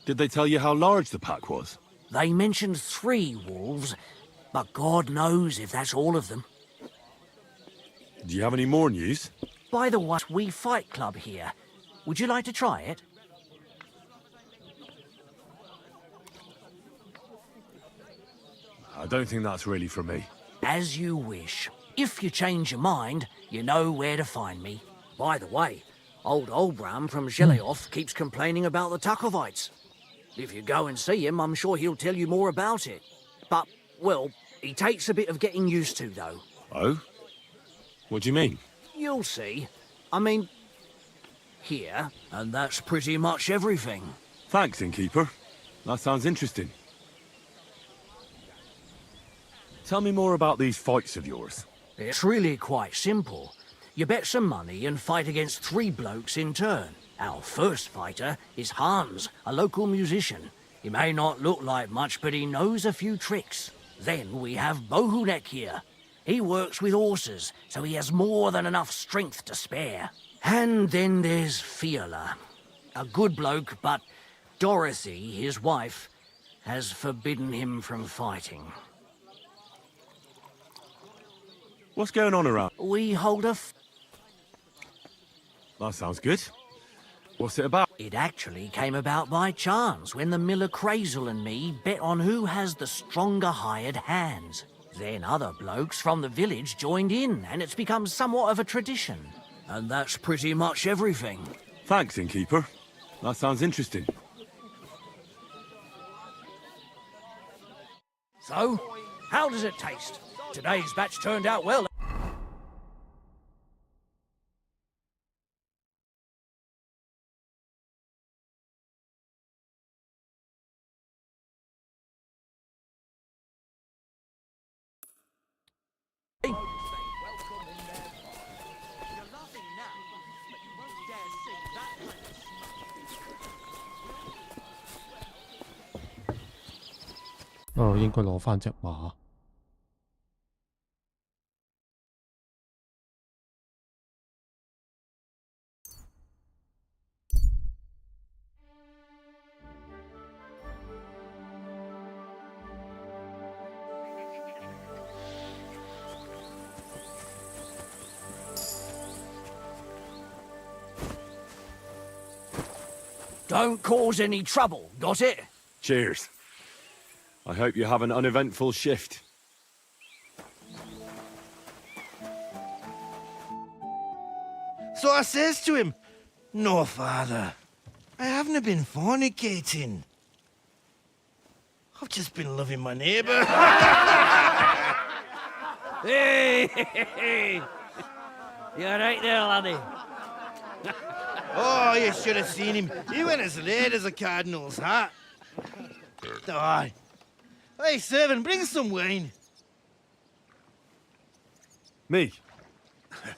Did they tell you how large the pack was? They mentioned 3 wolves, but God knows if that's all of them. Do you have any more news? By the way, we fight club here. Would you like to try it? I don't think that's really for me. As you wish. If you change your mind, you know where to find me. By the way, old Olbram from Zheleoth keeps complaining about the Takovites. If you go and see him, I'm sure he'll tell you more about it. But, well, he takes a bit of getting used to, though. Oh? What do you mean? You'll see. I mean, here, and that's pretty much everything. Thanks, innkeeper. That sounds interesting. Tell me more about these fights of yours. It's really quite simple. You bet some money and fight against 3 blokes in turn. Our first fighter is Hans, a local musician. He may not look like much, but he knows a few tricks. Then we have Bohunek here. He works with horses, so he has more than enough strength to spare. And then there's Fiala. A good bloke, but Dorothy, his wife, has forbidden him from fighting. What's going on around? We hold a That sounds good. What's it about? It actually came about by chance when the miller Crazel and me bet on who has the stronger hired hands. Then other blokes from the village joined in, and it's become somewhat of a tradition. And that's pretty much everything. Thanks, innkeeper. That sounds interesting. So, how does it taste? Today's batch turned out well. Oh，應該攞返隻馬。Don't cause any trouble, got it? Cheers. I hope you have an uneventful shift. So I says to him, "No, father, I haven't been fornicating. I've just been loving my neighbour." Hey! You're right there, laddie. Oh, you should have seen him. He went as red as a cardinal's hat. Aye. Hey, servant, bring some wine. Me?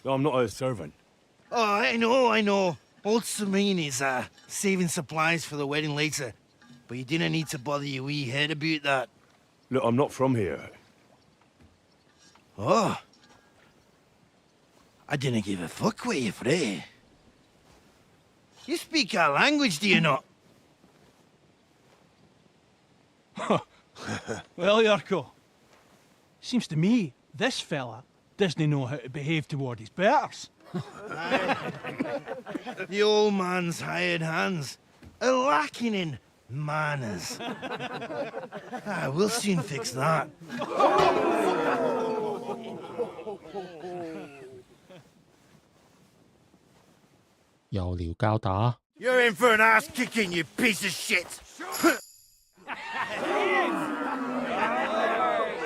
I'm not a servant. Oh, I know. Old Samine is saving supplies for the wedding later. But you didn't need to bother your wee head about that. Look, I'm not from here. Oh. I didn't give a fuck what you're frae. You speak our language, do you not? Well, Yurko, seems to me this fella doesn't know how to behave toward his betters. The old man's hired hands are lacking in manners. We'll soon fix that.又撩交打。 You're in for an ass kicking, you piece of shit!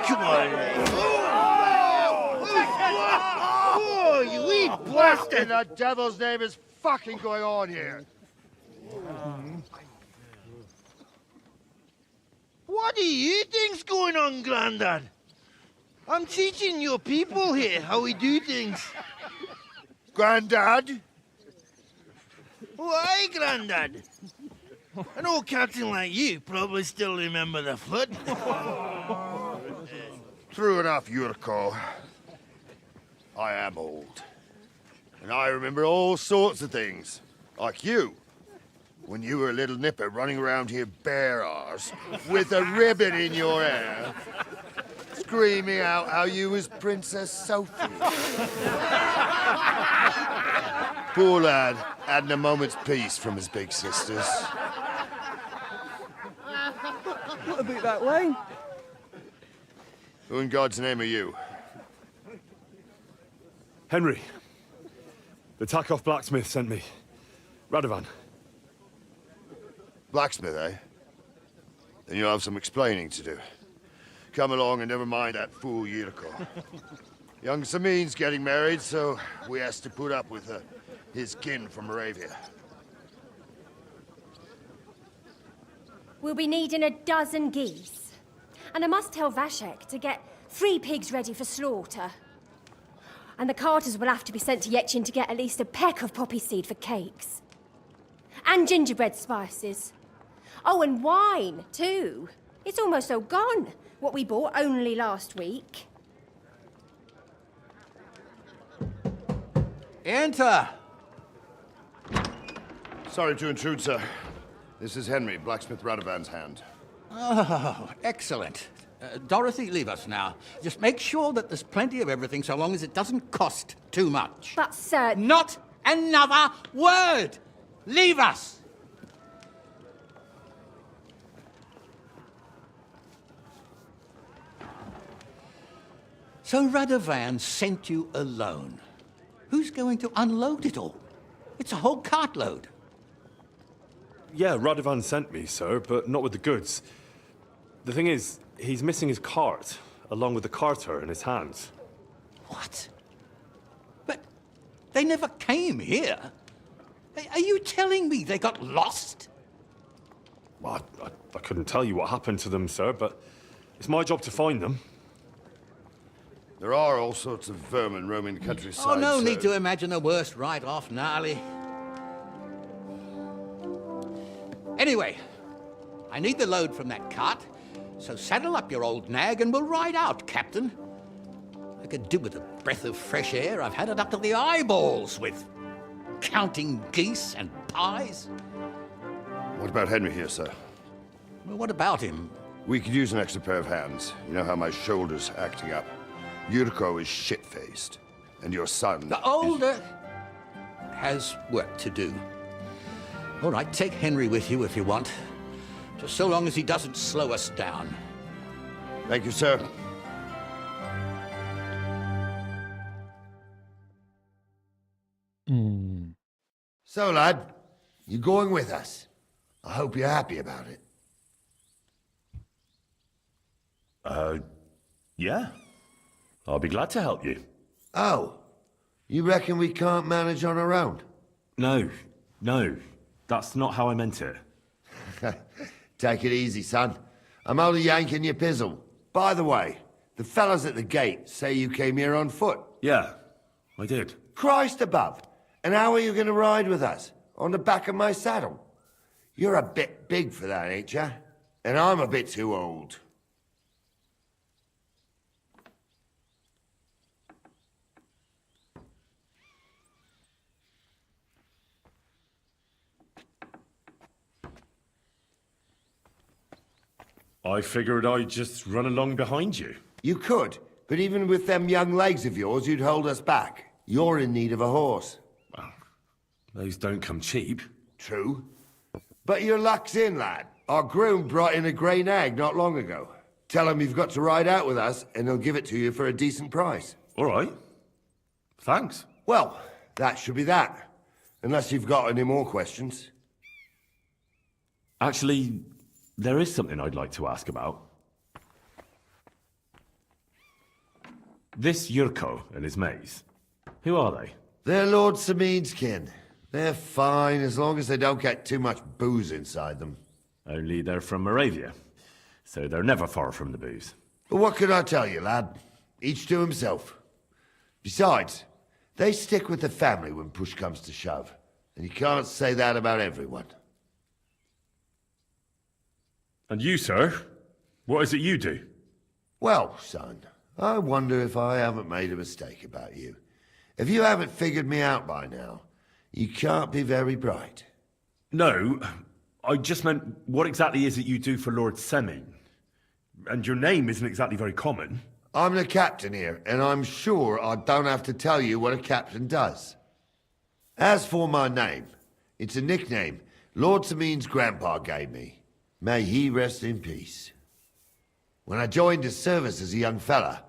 Come on, Oh, you wee blasted! What the devil's name is fucking going on here? What do you think's going on, Grandad? I'm teaching your people here how we do things. Grandad? Why, Grandad? An old captain like you probably still remember the flood. True enough, Yurko. I am old. And I remember all sorts of things. Like you. When you were a little nipper running around here bare arse, with a ribbon in your hair, screaming out how you was Princess Sophie. Poor lad, hadn't a moment's peace from his big sisters. What a bit that way? Who in God's name are you? Henry. The Takoff blacksmith sent me. Radovan. Blacksmith, eh? Then you'll have some explaining to do. Come along and never mind that fool Yirko. Young Samin's getting married, so we has to put up with his kin from Moravia. We'll be needing a dozen geese. And I must tell Vashek to get 3 pigs ready for slaughter. And the carters will have to be sent to Yetchin to get at least a peck of poppy seed for cakes. And gingerbread spices. Oh, and wine, too. It's almost all gone, what we bought only last week. Enter! Sorry to intrude, sir. This is Henry, blacksmith Radovan's hand. Oh, excellent. Dorothy, leave us now. Just make sure that there's plenty of everything so long as it doesn't cost too much. But, sir... Not another word! Leave us! So Radovan sent you alone. Who's going to unload it all? It's a whole cartload. Yeah, Radovan sent me, sir, but not with the goods. The thing is, he's missing his cart, along with the carter in his hands. What? But they never came here. Are you telling me they got lost? Well, I couldn't tell you what happened to them, sir, but it's my job to find them. There are all sorts of vermin roaming the countryside. Oh, no so... need to imagine the worst right off, gnarly. Anyway, I need the load from that cart, so saddle up your old nag and we'll ride out, Captain. I could do with a breath of fresh air. I've had it up to the eyeballs with counting geese and pies. What about Henry here, sir? Well, what about him? We could use an extra pair of hands. You know how my shoulder's acting up. Yurko is shit-faced, and your son... The older has work to do. All right, take Henry with you if you want. Just so long as he doesn't slow us down. Thank you, sir. So, lad, you going with us? I hope you're happy about it. Yeah. I'll be glad to help you. Oh, you reckon we can't manage on our own? No. That's not how I meant it. Take it easy, son. I'm only yanking your pizzle. By the way, the fellas at the gate say you came here on foot. Yeah, I did. Christ above. And how are you going to ride with us? On the back of my saddle? You're a bit big for that, ain't ya? And I'm a bit too old. I figured I'd just run along behind you. You could, but even with them young legs of yours, you'd hold us back. You're in need of a horse. Well, those don't come cheap. True. But your luck's in, lad. Our groom brought in a grey nag not long ago. Tell him you've got to ride out with us, and he'll give it to you for a decent price. All right. Thanks. Well, that should be that. Unless you've got any more questions. Actually, there is something I'd like to ask about. This Yurko and his mates, who are they? They're Lord Samin's kin. They're fine as long as they don't get too much booze inside them. Only they're from Moravia, so they're never far from the booze. But what can I tell you, lad? Each to himself. Besides, they stick with the family when push comes to shove. And you can't say that about everyone. And you, sir? What is it you do? Well, son, I wonder if I haven't made a mistake about you. If you haven't figured me out by now, you can't be very bright. No, I just meant, what exactly is it you do for Lord Semin? And your name isn't exactly very common. I'm the captain here, and I'm sure I don't have to tell you what a captain does. As for my name, it's a nickname Lord Samin's grandpa gave me. May he rest in peace. When I joined his service as a young fella,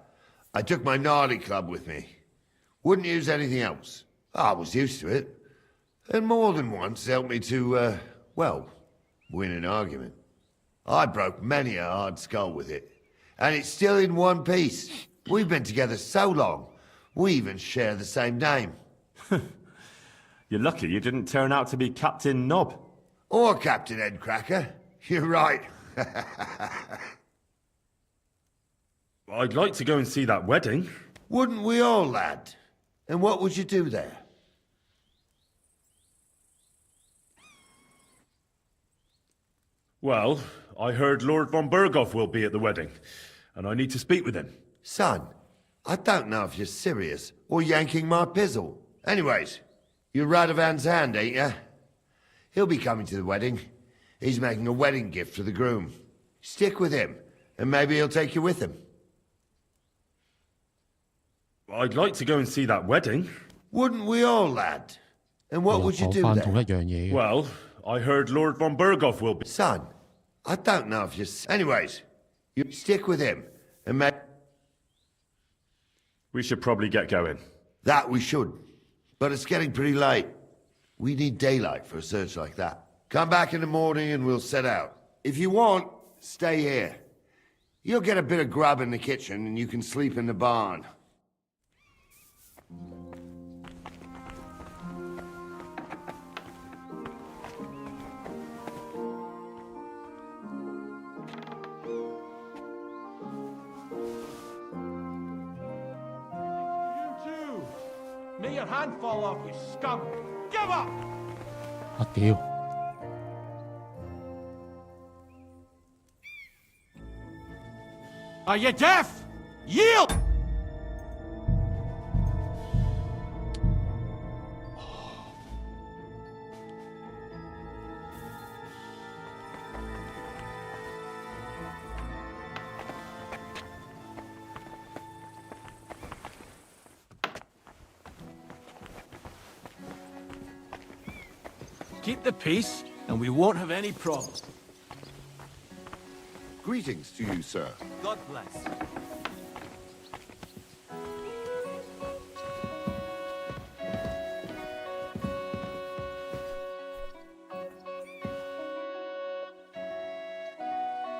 I took my gnarly club with me. Wouldn't use anything else. I was used to it. And more than once helped me to, well, win an argument. I broke many a hard skull with it. And it's still in one piece. We've been together so long, we even share the same name. You're lucky you didn't turn out to be Captain Knob. Or Captain Headcracker. You're right. I'd like to go and see that wedding. Wouldn't we all, lad? And what would you do there? Well, I heard Lord von Berghoff will be at the wedding, and I need to speak with him. Son, I don't know if you're serious or yanking my pizzle. Anyways, you're Radovan's hand, ain't you? He'll be coming to the wedding. He's making a wedding gift for the groom. Stick with him, and maybe he'll take you with him. I'd like to go and see that wedding. Wouldn't we all, lad? And what would you do there? Well, I heard Lord von Berghoff will be... Son, I don't know if you're... Anyways, you stick with him, and We should probably get going. That we should. But it's getting pretty late. We need daylight for a search like that. Come back in the morning and we'll set out. If you want, stay here. You'll get a bit of grub in the kitchen and you can sleep in the barn. May your hand fall off, you scum! Give up! 我屌！ Are you deaf? Yield! Keep the peace, and we won't have any problems. Greetings to you, sir. God bless.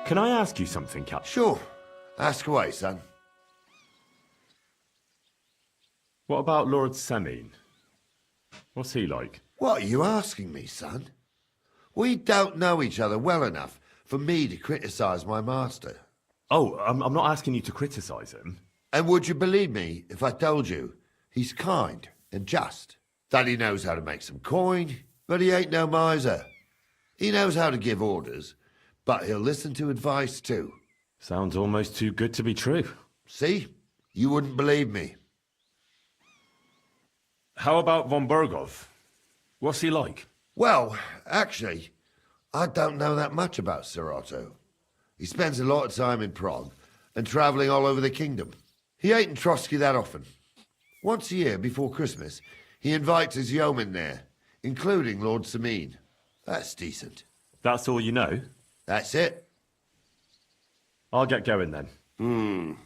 Can I ask you something, Captain? Sure. Ask away, son. What about Lord Semin? What's he like? What are you asking me, son? We don't know each other well enough for me to criticize my master. Oh, I'm not asking you to criticize him. And would you believe me if I told you he's kind and just? That he knows how to make some coin, but he ain't no miser. He knows how to give orders, but he'll listen to advice too. Sounds almost too good to be true. See? You wouldn't believe me. How about von Berghoff? What's he like? Well, actually, I don't know that much about Sir Otto. He spends a lot of time in Prague and travelling all over the kingdom. He ain't in Trotsky that often. Once a year, before Christmas, he invites his yeomen there, including Lord Semin. That's decent. That's all you know? That's it. I'll get going then.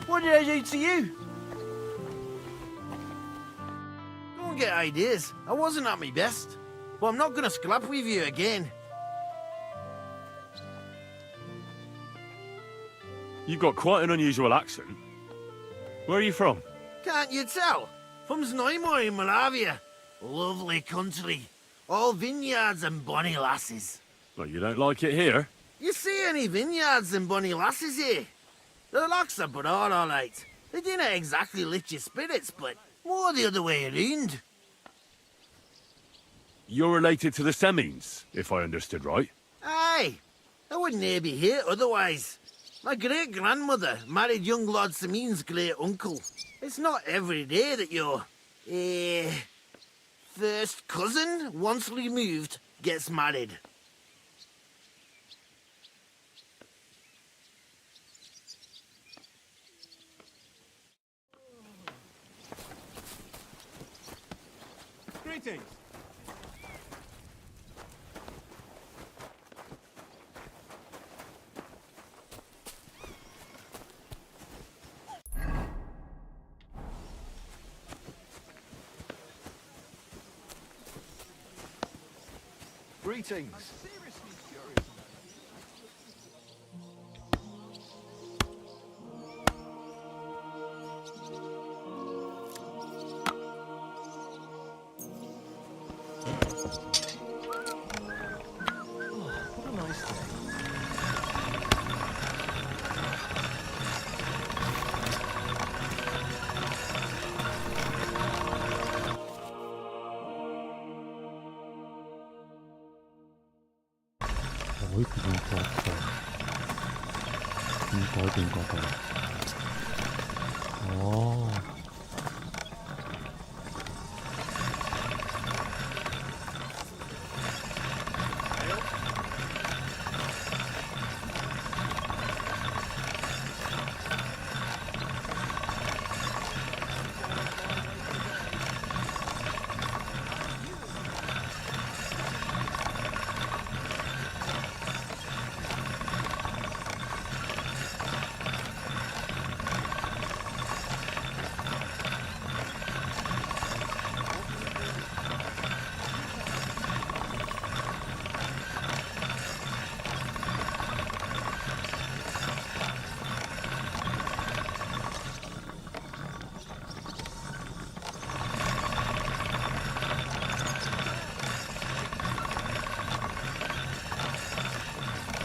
What did I do to you? Don't get ideas. I wasn't at my best. But I'm not gonna scrap with you again. You've got quite an unusual accent. Where are you from? Can't you tell? From Znojmo in Moravia. Lovely country. All vineyards and bonny lasses. Well, you don't like it here? You see any vineyards and bonny lasses here? The locks are broad, all right. They didn't exactly lift your spirits, but more the other way around. You're related to the Semins, if I understood right. Aye. I wouldn't e'er be here otherwise. My great-grandmother married young Lord Semin's great-uncle. It's not every day that you're First cousin, once removed, gets married. Greetings. Greetings. What a nice day.改變角度，點改變角度？哦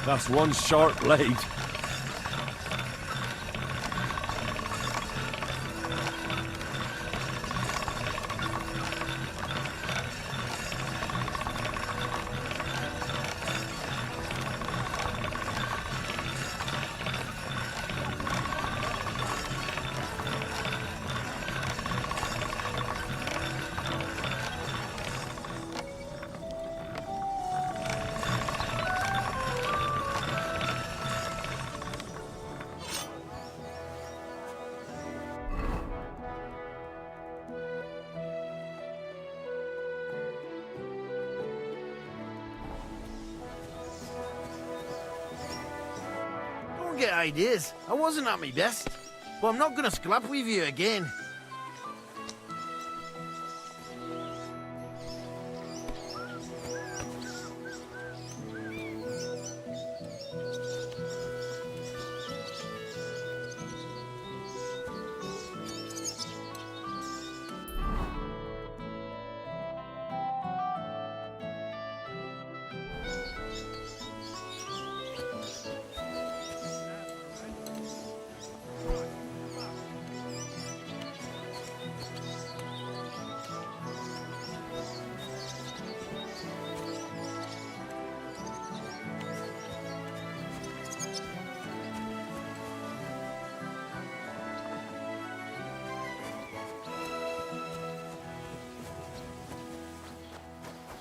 ，That's one sharp blade. Don't get ideas. I wasn't at my best. But I'm not gonna scrap with you again.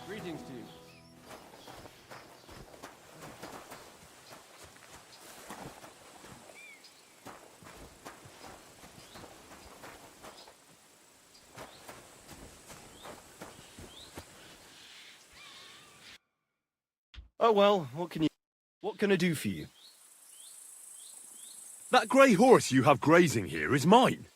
Greetings to you. Oh well, what can I do for you? That grey horse you have grazing here is mine.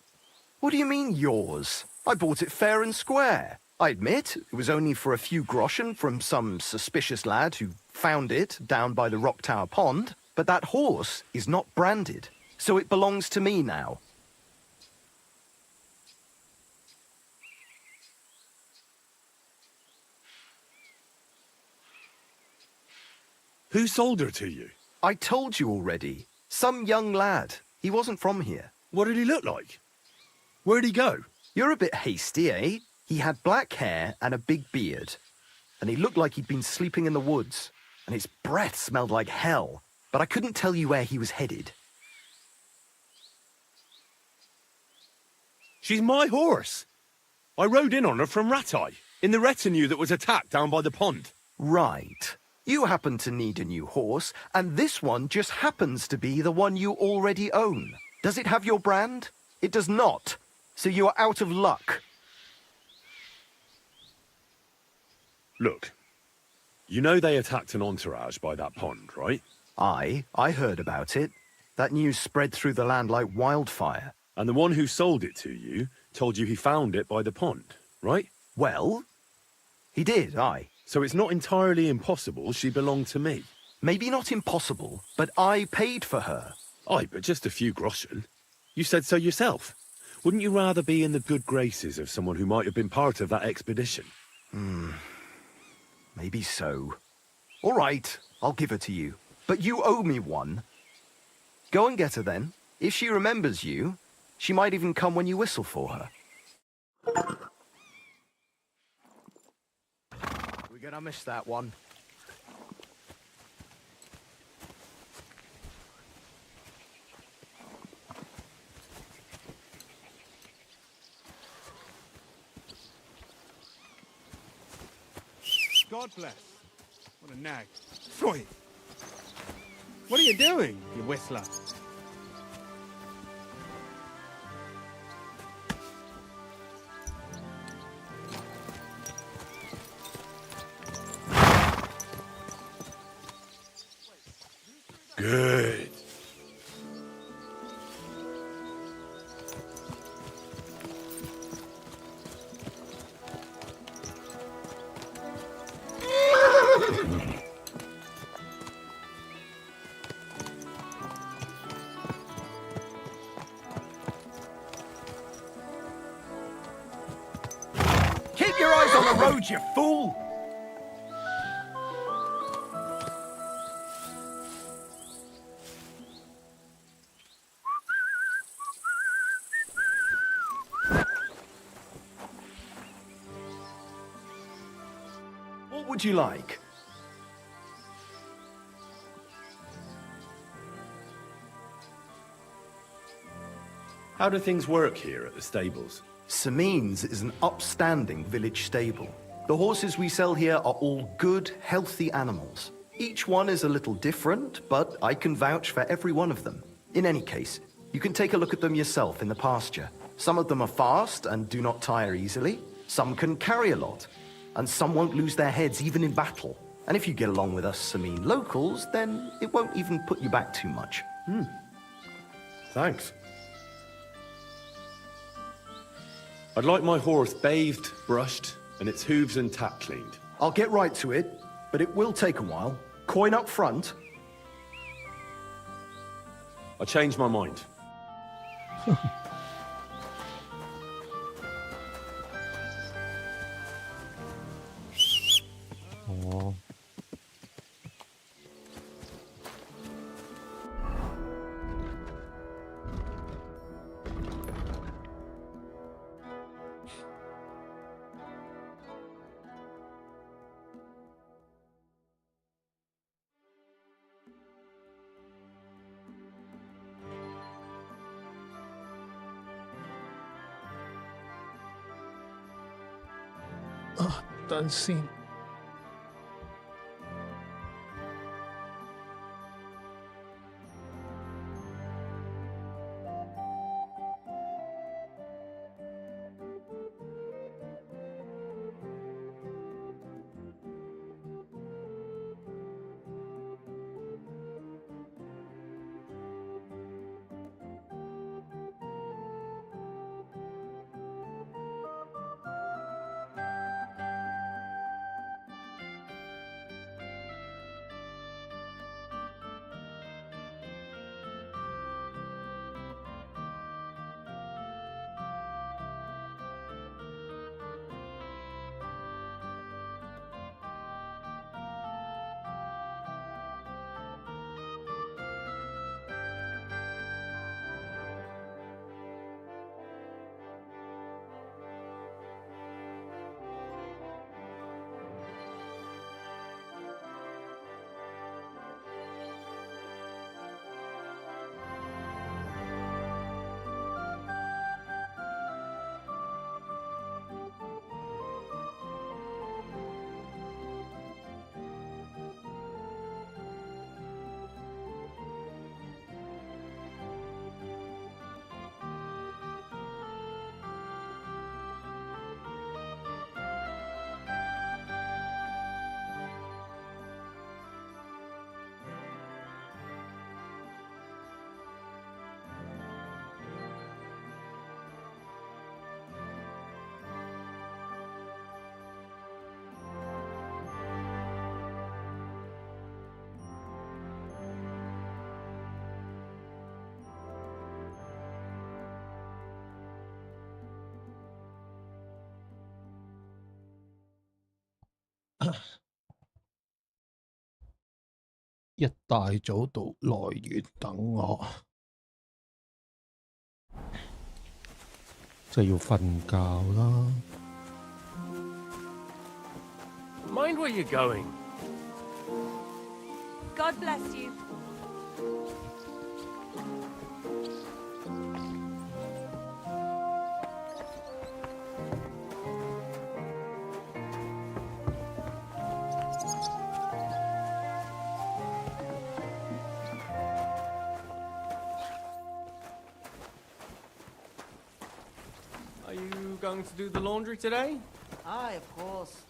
What do you mean yours? I bought it fair and square. I admit, it was only for a few groschen from some suspicious lad who found it down by the Rock Tower Pond, but that horse is not branded, so it belongs to me now. Who sold her to you? I told you already. Some young lad. He wasn't from here. What did he look like? Where'd he go? You're a bit hasty, eh? He had black hair and a big beard. And he looked like he'd been sleeping in the woods. And his breath smelled like hell. But I couldn't tell you where he was headed. She's my horse. I rode in on her from Ratai, in the retinue that was attacked down by the pond. Right. You happen to need a new horse, and this one just happens to be the one you already own. Does it have your brand? It does not. So you are out of luck. Look, you know they attacked an entourage by that pond, right? I heard about it. That news spread through the land like wildfire. And the one who sold it to you told you he found it by the pond, right? Well, he did, aye. So it's not entirely impossible she belonged to me. Maybe not impossible, but I paid for her. Aye, but just a few groschen. You said so yourself. Wouldn't you rather be in the good graces of someone who might have been part of that expedition? Maybe so. All right, I'll give her to you. But you owe me one. Go and get her then. If she remembers you, she might even come when you whistle for her. We're gonna miss that one. God bless. What a nag. Oi! What are you doing, you whistler? Good. Keep your eyes on the road, you fool! What would you like? How do things work here at the stables? Samin's is an upstanding village stable. The horses we sell here are all good, healthy animals. Each one is a little different, but I can vouch for every one of them. In any case, you can take a look at them yourself in the pasture. Some of them are fast and do not tire easily. Some can carry a lot, and some won't lose their heads even in battle. And if you get along with us Samin locals, then it won't even put you back too much. Thanks. I'd like my horse bathed, brushed, and its hooves and tack cleaned. I'll get right to it, but it will take a while. Coin up front. I changed my mind. Aw. Oh, doesn't seem. 一大早到來園等我，就要瞓覺啦。Mind where you're going. God bless you. Are you going to do the laundry today? Aye, of course.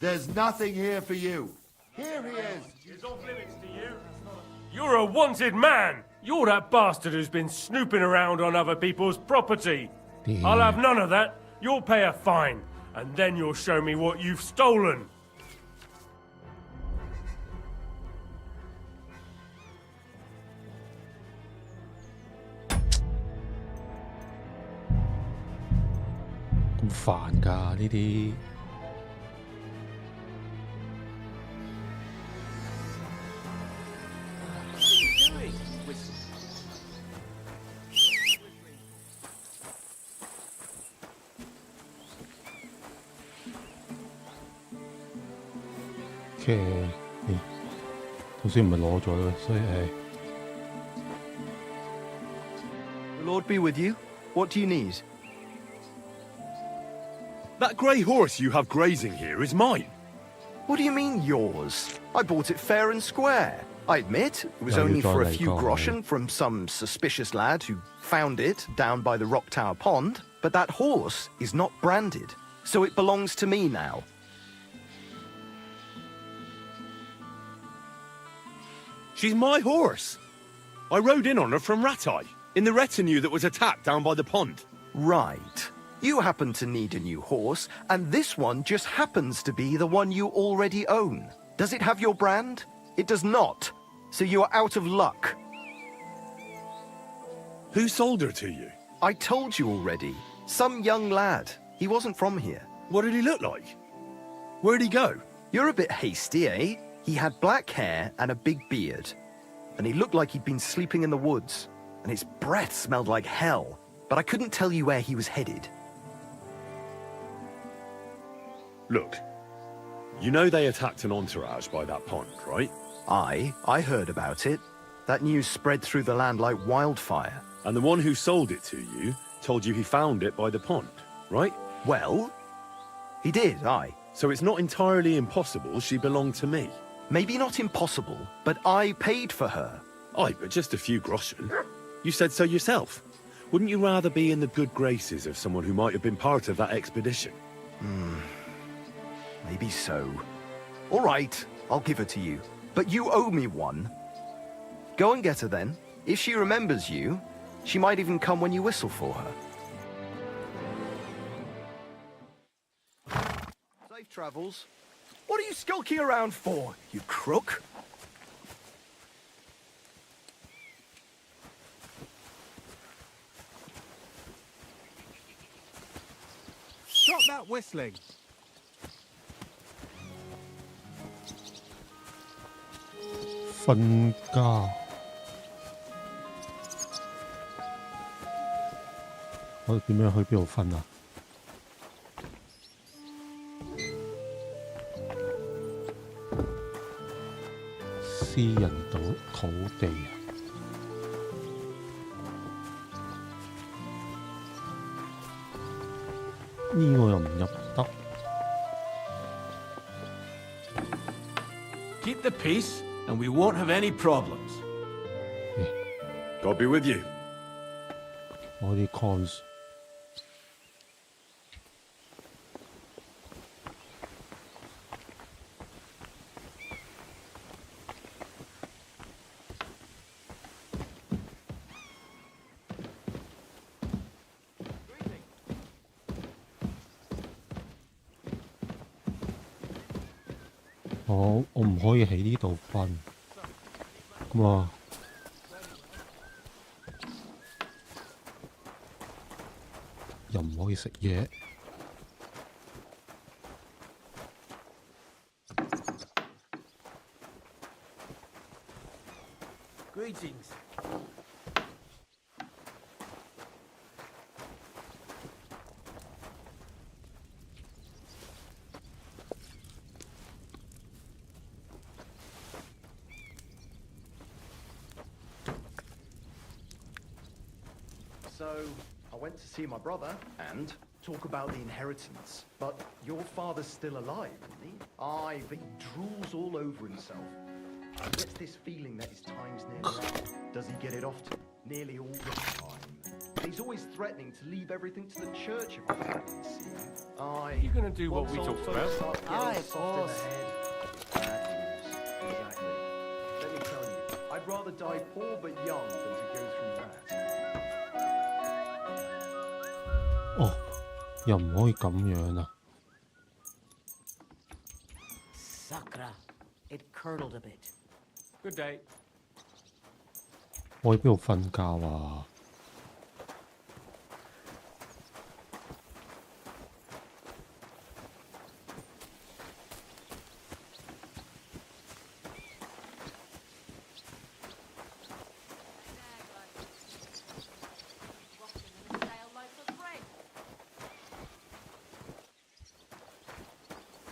There's nothing here for you. Here he is. It's off limits to you. You're a wanted man. You're that bastard who's been snooping around on other people's property. I'll have none of that. You'll pay a fine, and then you'll show me what you've stolen.咁煩㗎呢啲。嘅，頭先唔係攞咗嘅，所以The Lord be with you. What do you need? That grey horse you have grazing here is mine. What do you mean, yours? I bought it fair and square. I admit, it was No, you only for a don't, few can't, groschen from some suspicious lad who found it down by the Rock Tower Pond, but that horse is not branded, so it belongs to me now. She's my horse. I rode in on her from Ratai, in the retinue that was attacked down by the pond. Right. You happen to need a new horse, and this one just happens to be the one you already own. Does it have your brand? It does not. So you are out of luck. Who sold her to you? I told you already. Some young lad. He wasn't from here. What did he look like? Where'd he go? You're a bit hasty, eh? He had black hair and a big beard. And he looked like he'd been sleeping in the woods. And his breath smelled like hell. But I couldn't tell you where he was headed. Look, you know they attacked an entourage by that pond, right? I heard about it. That news spread through the land like wildfire. And the one who sold it to you told you he found it by the pond, right? Well, he did, aye. So it's not entirely impossible she belonged to me. Maybe not impossible, but I paid for her. Aye, but just a few groschen. You said so yourself. Wouldn't you rather be in the good graces of someone who might have been part of that expedition? Maybe so. All right, I'll give her to you. But you owe me one. Go and get her then. If she remembers you, she might even come when you whistle for her. Safe travels. What are you skulking around for, you crook? Stop that whistling.瞓覺。我哋點樣去邊度瞓啊？私人土地啊！呢個又唔入得。Keep the peace, and we won't have any problems. God be with you. 我啲 cons。我唔可以喺呢度瞓。咁啊，又唔可以食嘢。Greetings. So, I went to see my brother and talk about the inheritance. But your father's still alive, isn't he? Aye, but he drools all over himself. He gets this feeling that his time's nearly up. Does he get it often? Nearly all the time. He's always threatening to leave everything to the church if I can't see him. Aye. You gonna do what once we old talked folks about? start getting Aye, of soft in course. the head, bad news. Exactly. Let me tell you, I'd rather die poor but young than to go through that. 哦，又唔可以咁樣啊！ Sakra. It curdled a bit. Good day. 我喺邊度瞓覺啊？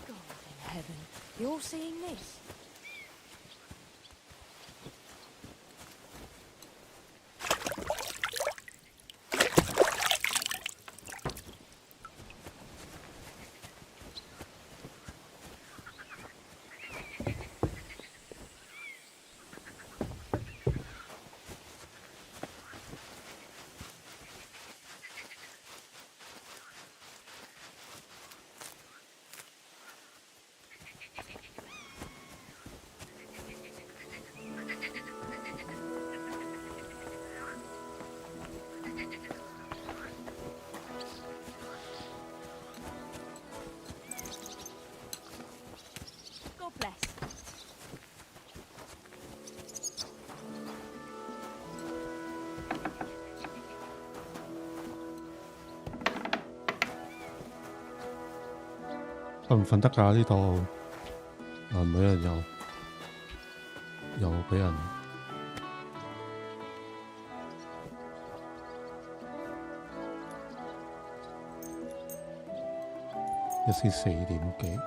God in heaven, you're seeing this? God bless. 瞓唔瞓得㗎呢度？啊，每人又俾人一時4點幾。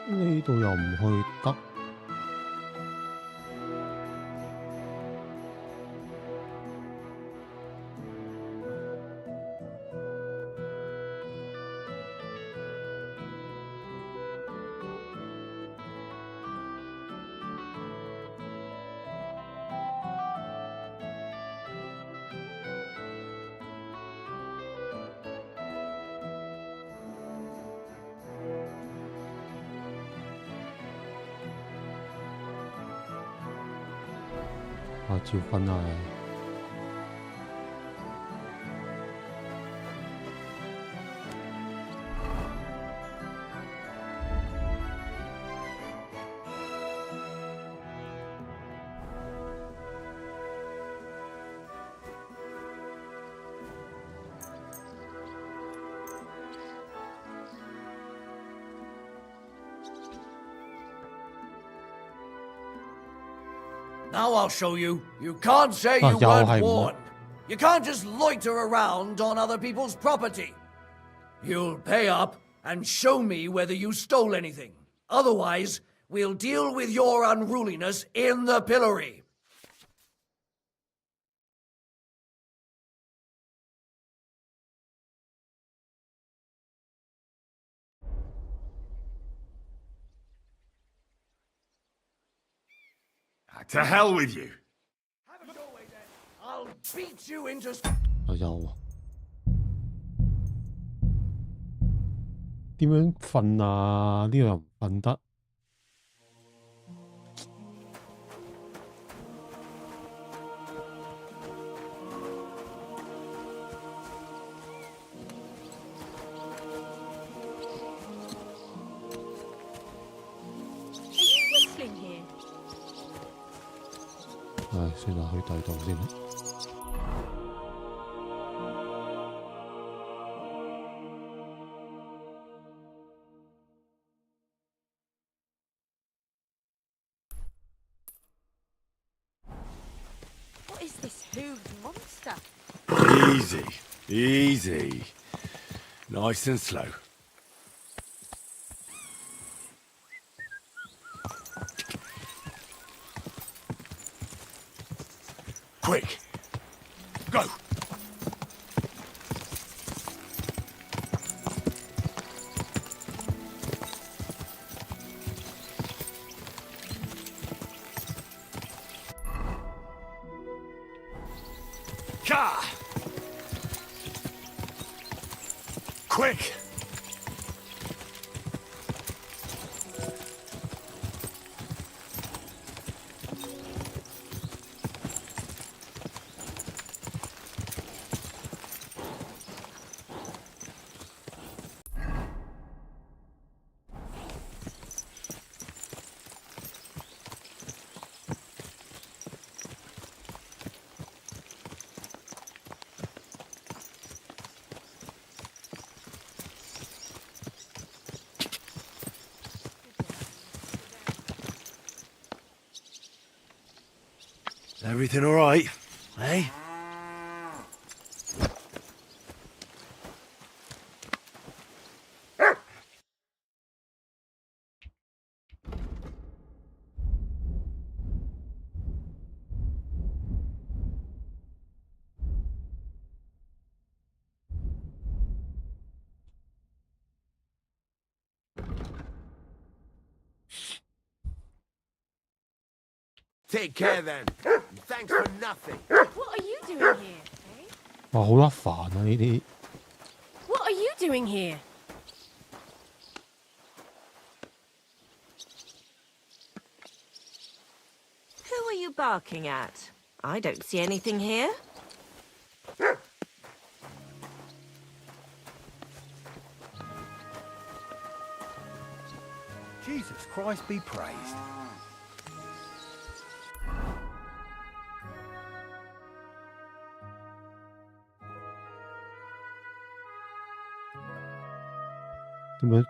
呢度又唔去得。啊，照瞓啊！Now I'll show you. You can't say you weren't warned. You can't just loiter around on other people's property. You'll pay up and show me whether you stole anything. Otherwise, we'll deal with your unruliness in the pillory. To hell with you. I'll beat you into... 又點樣瞓啊？呢度又唔瞓得。唉，算啦，去第度先啦。What is this hooved monster? Easy, easy. Nice and slow. Quick! Go! Ka! Quick! Everything all right, eh? Take care then. Thanks for nothing. What are you doing here? 哇，好啦煩啊呢啲。What are you doing here? Who are you barking at? I don't see anything here. Jesus Christ be praised.點樣？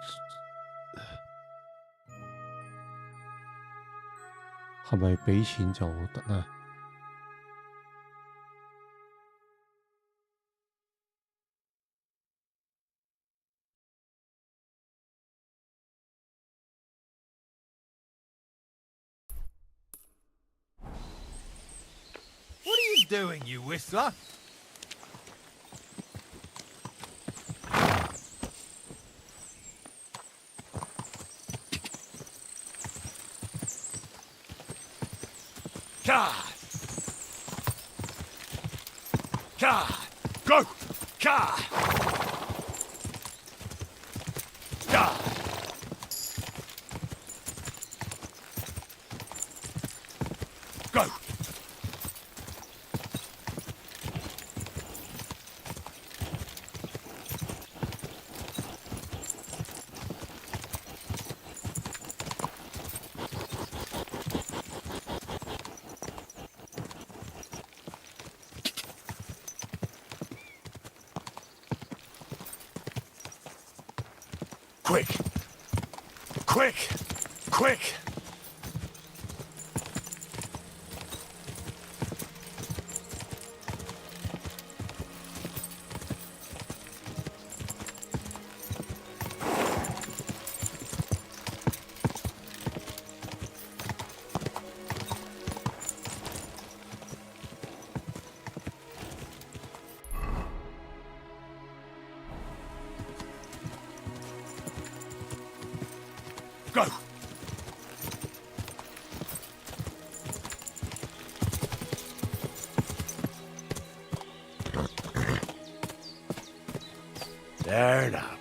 係咪俾錢就得咧？What are you doing, you whistler? Ka! Ka! Go! Ka! Ka! Go! Quick! Quick! Quick! Go! There now.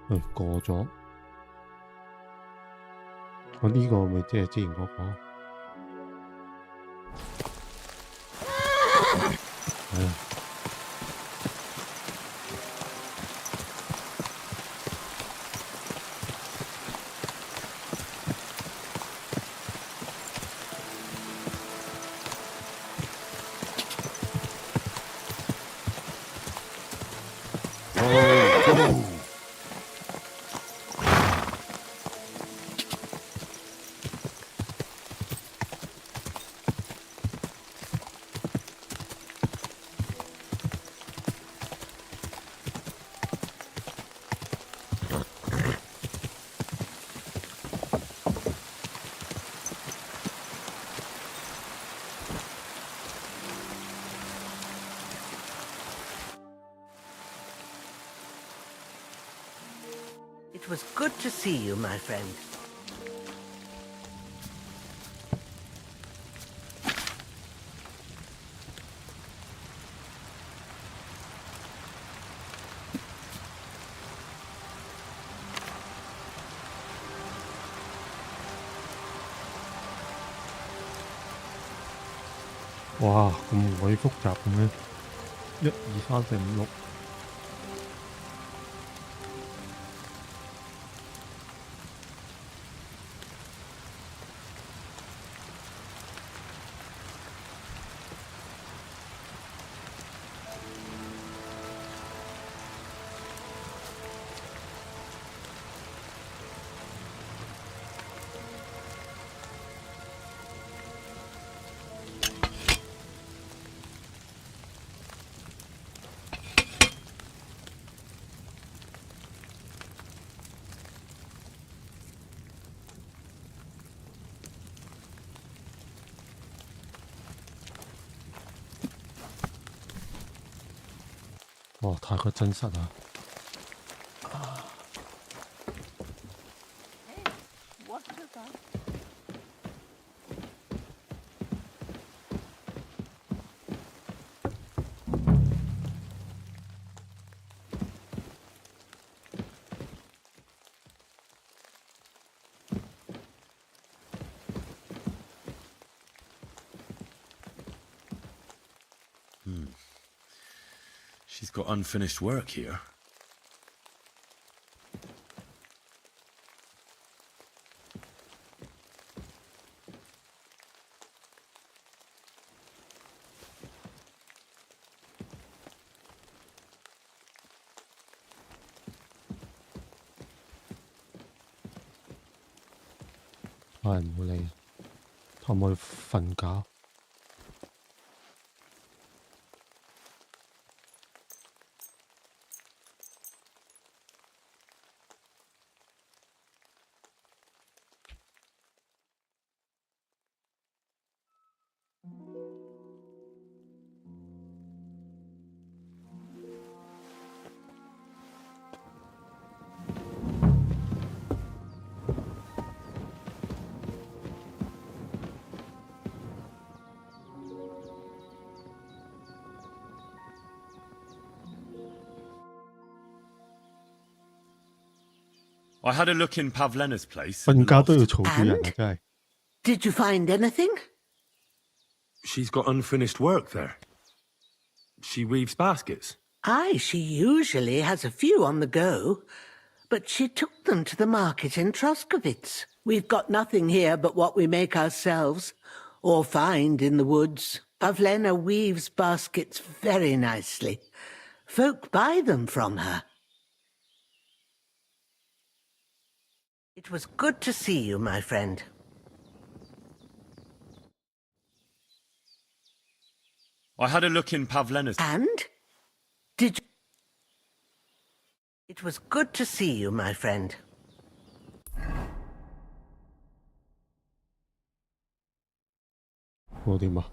過咗。我呢個咪即係之前嗰個。係啊。It was good to see you, my friend.哇，咁鬼複雜嘅咩？1、2、3、4、5、6。哇！太過真實啦〜She's got unfinished work here.唉，唔好理，可唔可以瞓覺？I had a look in Pavlena's place. 瞓覺都要嘈住人啊！真係。Did you find anything? She's got unfinished work there. She weaves baskets. Aye, she usually has a few on the go, but she took them to the market in Troskovitz. We've got nothing here but what we make ourselves, or find in the woods. Pavlena weaves baskets very nicely. Folk buy them from her. It was good to see you, my friend. I had a look in Pavlena's... And? Did you... It was good to see you, my friend. 我點啊？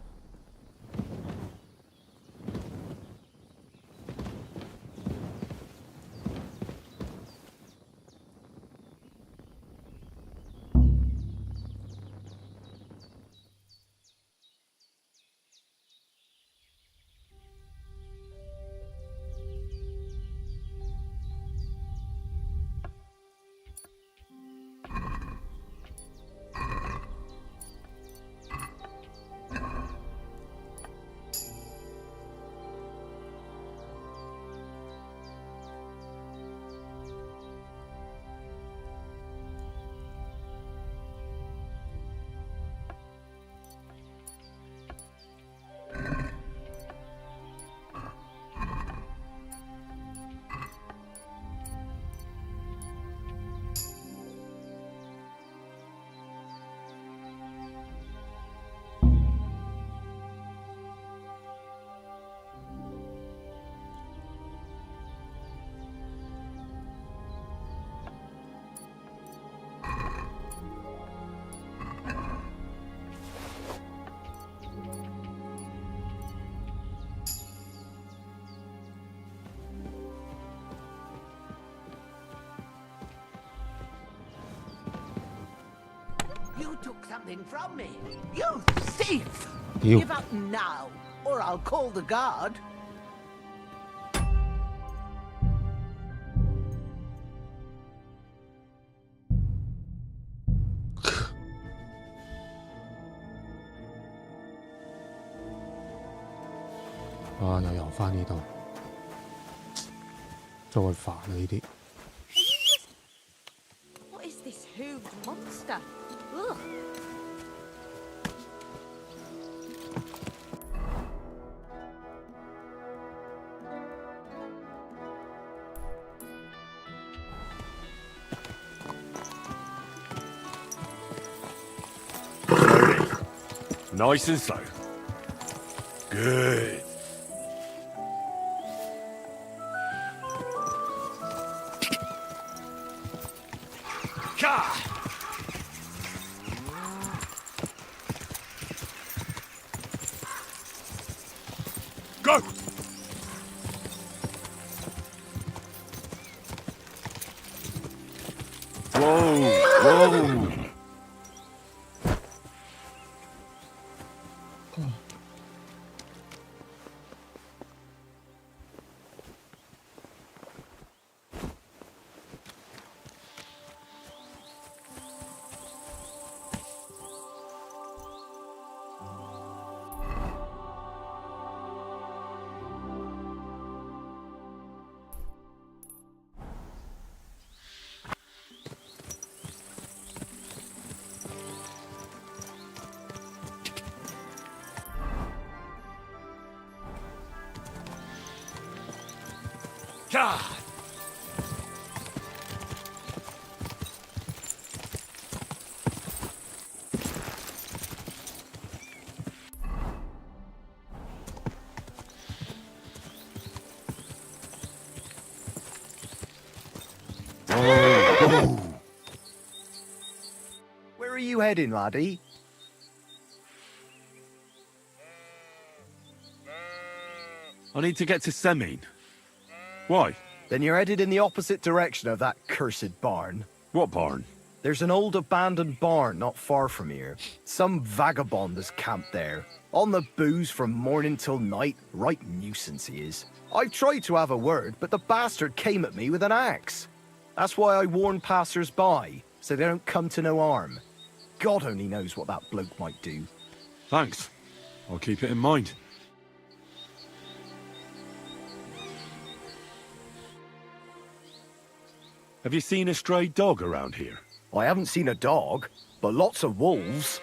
You took something from me. You thief! You. Give up now, or I'll call the guard.哇！又游翻呢度，再煩啊呢啲。What is this hooved monster? Ugh. Nice and slow. Good. Go! Whoa! Whoa! God! Where are you heading, laddie? I need to get to Semine. Why? Then you're headed in the opposite direction of that cursed barn. What barn? There's an old abandoned barn not far from here. Some vagabond has camped there. On the booze from morning till night. Right nuisance he is. I tried to have a word, but the bastard came at me with an axe. That's why I warn passers-by, so they don't come to no harm. God only knows what that bloke might do. Thanks. I'll keep it in mind. Have you seen a stray dog around here? I haven't seen a dog, but lots of wolves.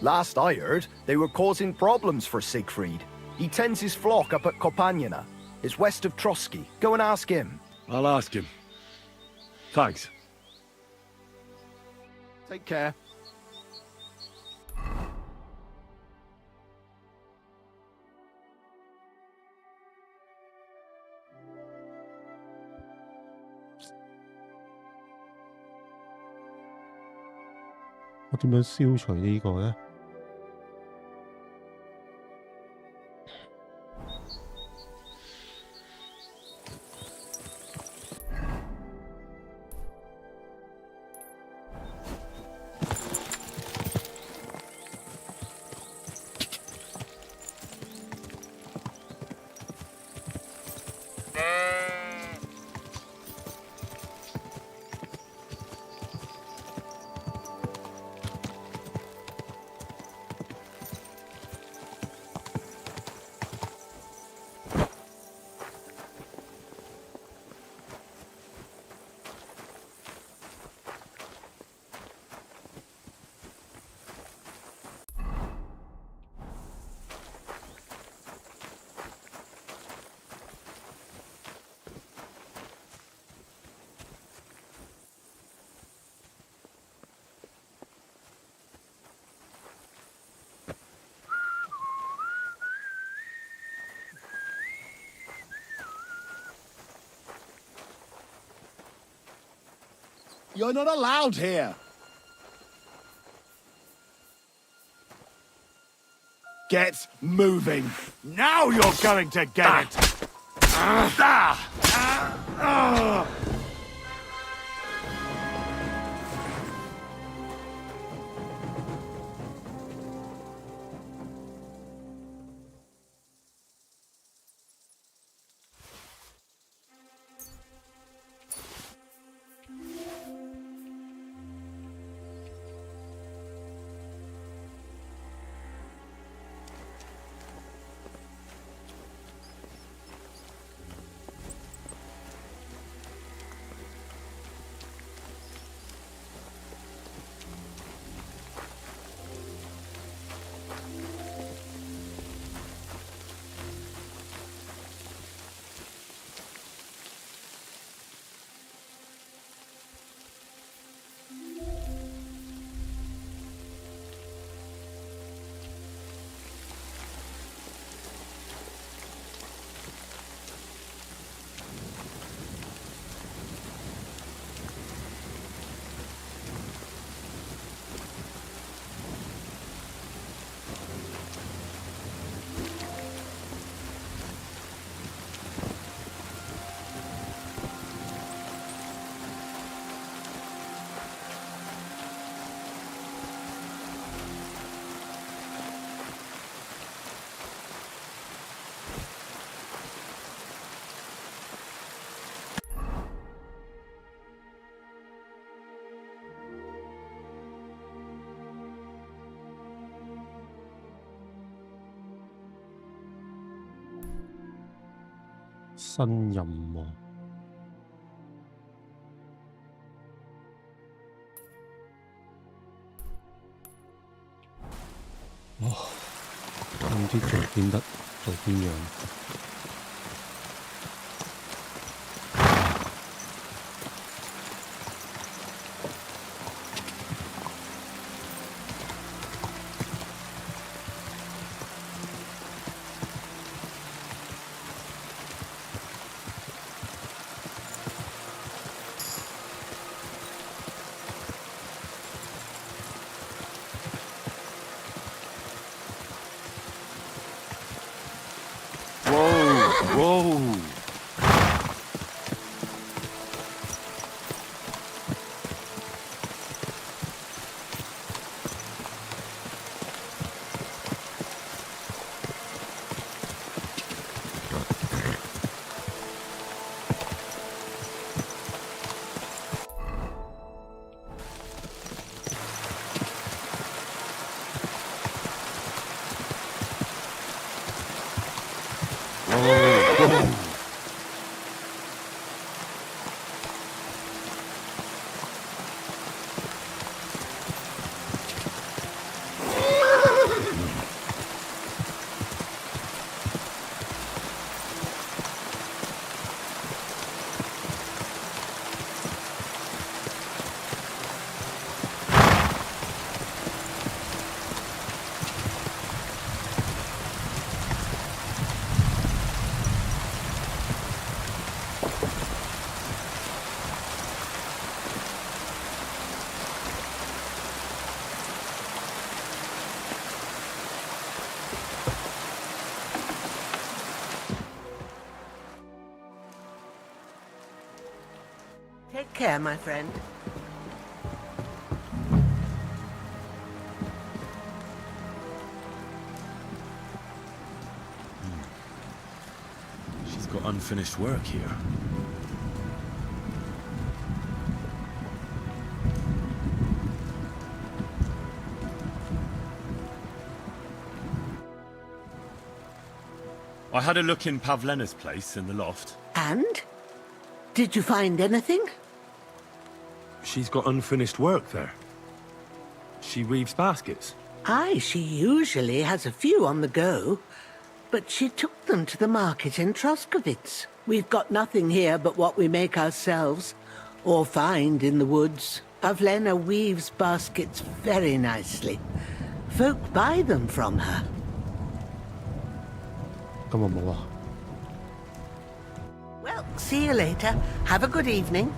Last I heard, they were causing problems for Siegfried. He tends his flock up at Kopaniana. It's west of Trotsky. Go and ask him. I'll ask him. Thanks. Take care.我點樣消除呢個呢？You're not allowed here. Get moving. Now you're going to get it. 新任務。哇！唔知做邊樣。Whoa! Take care, my friend. She's got unfinished work here. I had a look in Pavlena's place in the loft. And? Did you find anything? She's got unfinished work there. She weaves baskets. Aye, she usually has a few on the go, but she took them to the market in Troskovitz. We've got nothing here but what we make ourselves, or find in the woods. Pavlena weaves baskets very nicely. Folk buy them from her. Come on, Mama. Well, see you later. Have a good evening.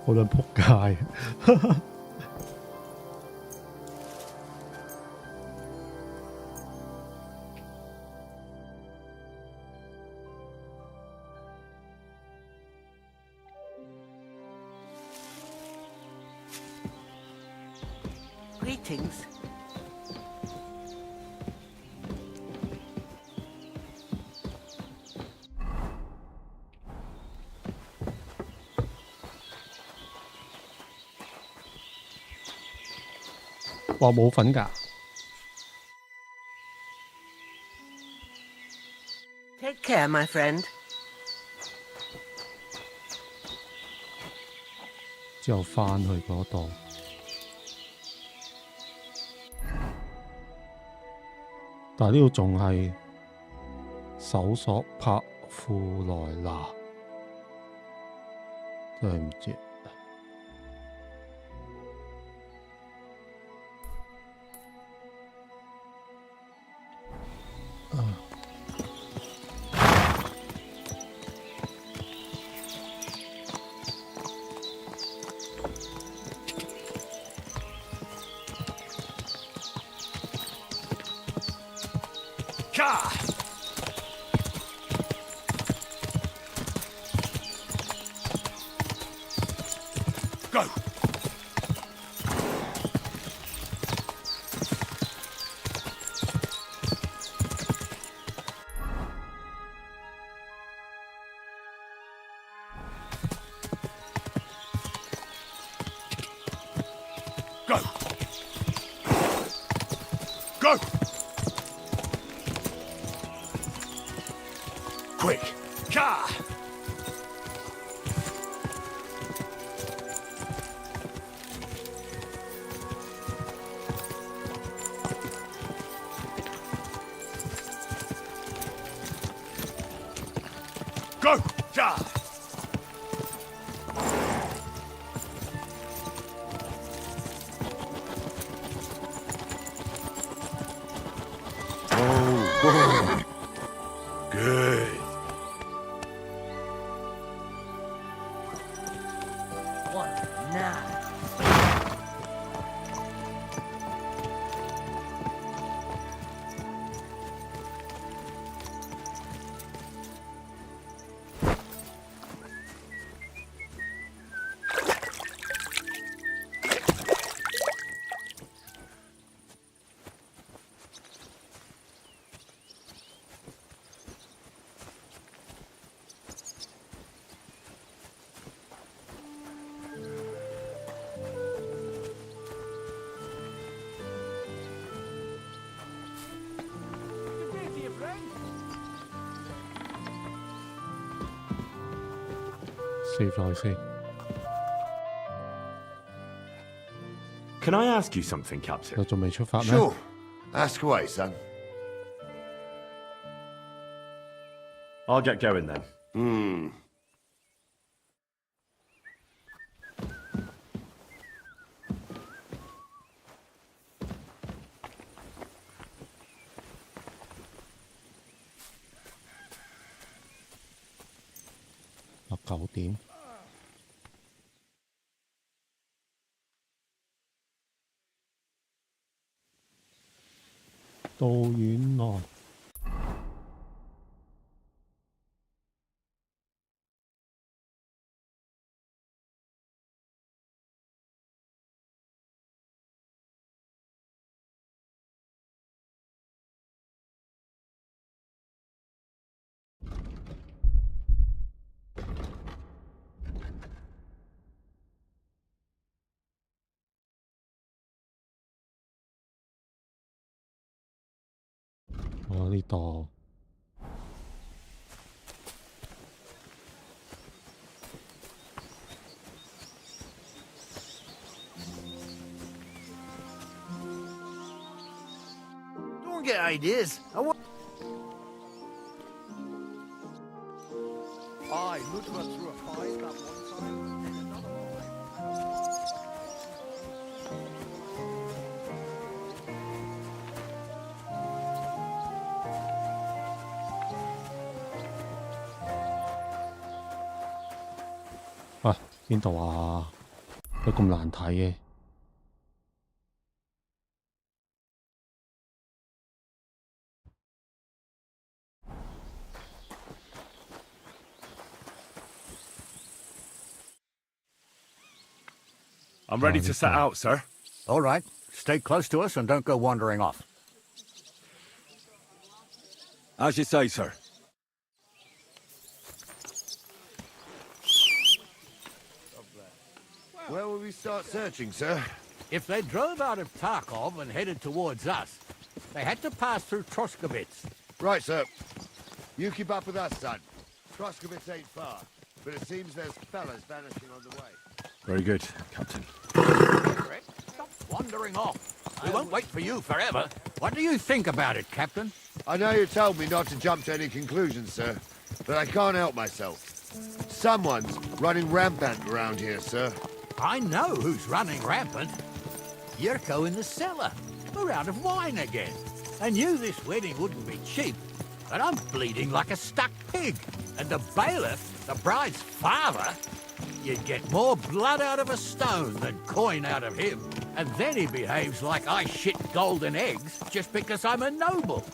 好撚仆街。Greetings.「話冇份㗎。Take care, my friend. 之後翻去嗰度，但係呢度仲係搜索帕庫萊拿，真係唔知。Go! Go! Go! Quick! Car! Go! Ja! Oh, good. What now? save 咗先。Can I ask you something, Captain? 我仲未出發咩？ Sure. Ask away, son. I'll get going then. Hmm. Hoặc 9點。到院內。我呢度。Don't get ideas. I looked her through a pipe that one time, then another 邊度啊？有咁難睇嘅？ I'm ready to set out, sir. All right. Stay close to us and don't go wandering off. As you say, sir. Where will we start searching, sir? If they drove out of Tarkov and headed towards us, they had to pass through Troskovitz. Right, sir. You keep up with us, son. Troskovitz ain't far, but it seems there's fellas vanishing on the way. Very good, Captain. Stop wandering off. We won't wait for you forever. What do you think about it, Captain? I know you told me not to jump to any conclusions, sir, but I can't help myself. Someone's running rampant around here, sir. I know who's running rampant. Yurko in the cellar. We're out of wine again. I knew this wedding wouldn't be cheap, but I'm bleeding like a stuck pig. And the bailiff, the bride's father, you'd get more blood out of a stone than coin out of him. And then he behaves like I shit golden eggs just because I'm a noble.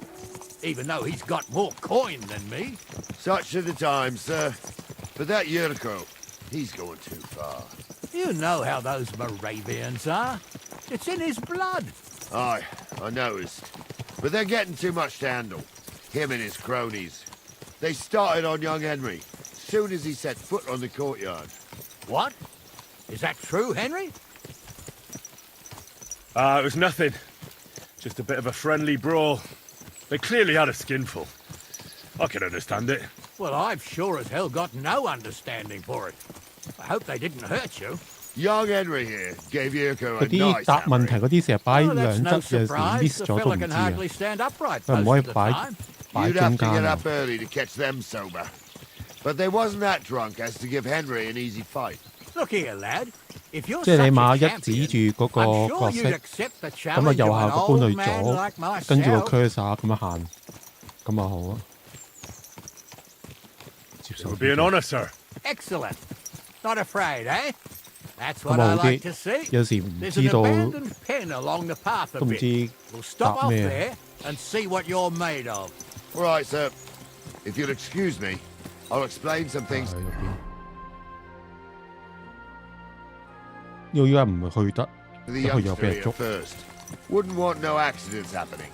Even though he's got more coin than me. Such are the times, sir. But that Yurko, he's going too far. You know how those Moravians are. It's in his blood. Aye, I noticed. But they're getting too much to handle. Him and his cronies. They started on young Henry, soon as he set foot on the courtyard. What? Is that true, Henry? It was nothing. Just a bit of a friendly brawl. They clearly had a skinful. I can understand it. Well, I've sure as hell got no understanding for it. I hope they didn't hurt you. Young Henry here gave Yurko 嗰 a 啲 nice 答問題嗰啲成日擺 Well, 兩 that's 側， no 有時 surprise. miss The 咗都 fella 唔 can 知啊 hardly。stand upright 佢唔 most 可以 of the 擺 time. 擺 You'd 中 have to 間 get 啊 up。early to catch them sober. But they wasn't that drunk as to give Henry an easy fight. Look here, lad. If you're 即係 such 你 a 馬一 champion, 指住嗰個 I'm 角 sure you'd 色， accept the 咁啊 challenge 右 of 下 an 角搬 old 去 man 左 like， 跟住個 myself. cursor 咁樣行，咁啊好啊。接 It 受 would be an honour, sir. Excellent. Not afraid, eh? That's 咁 what 啊 I 好 like 啲 to see.，有時唔 There's 知 an 道 abandoned pen along the path a 都唔 bit. 知 We'll stop 答 off 咩。 there and see what you're made of. All right, sir. If you'll excuse me, I'll explain some things. 呢個依家唔係去得， To the 一去又 youngster 俾人 here 捉。 first. Wouldn't want no accidents happening.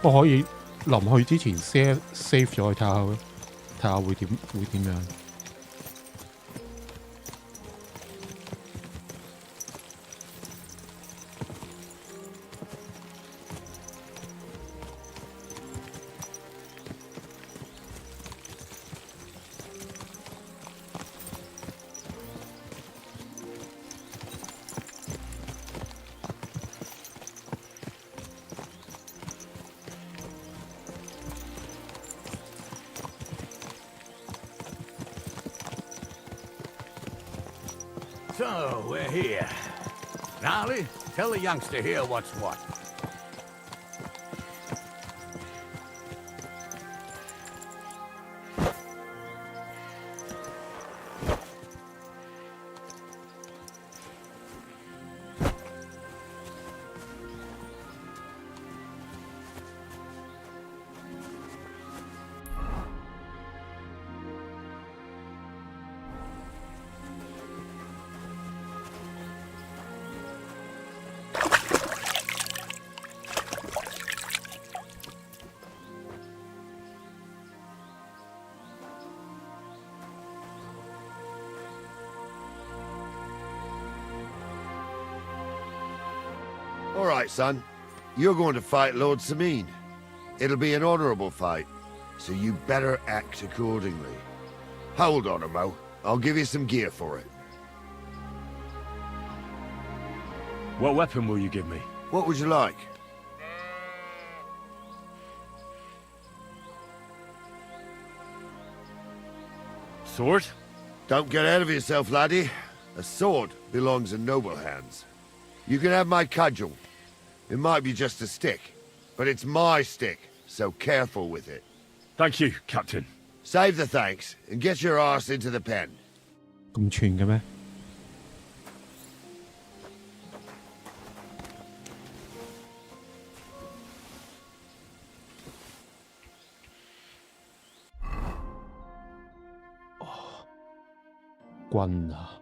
不過可以臨去之前 save 咗佢睇下會點樣。So, we're here. Gnarly, tell the youngster here what's what. All right, son. You're going to fight Lord Sameen. It'll be an honorable fight, so you better act accordingly. Hold on, Mo. I'll give you some gear for it. What weapon will you give me? What would you like? Sword? Don't get ahead of yourself, laddie. A sword belongs in noble hands. You can have my cudgel. It might be just a stick, but it's my stick, so careful with it. Thank you, Captain. Save the thanks and get your arse into the pen. 咁串嘅咩？棍啊！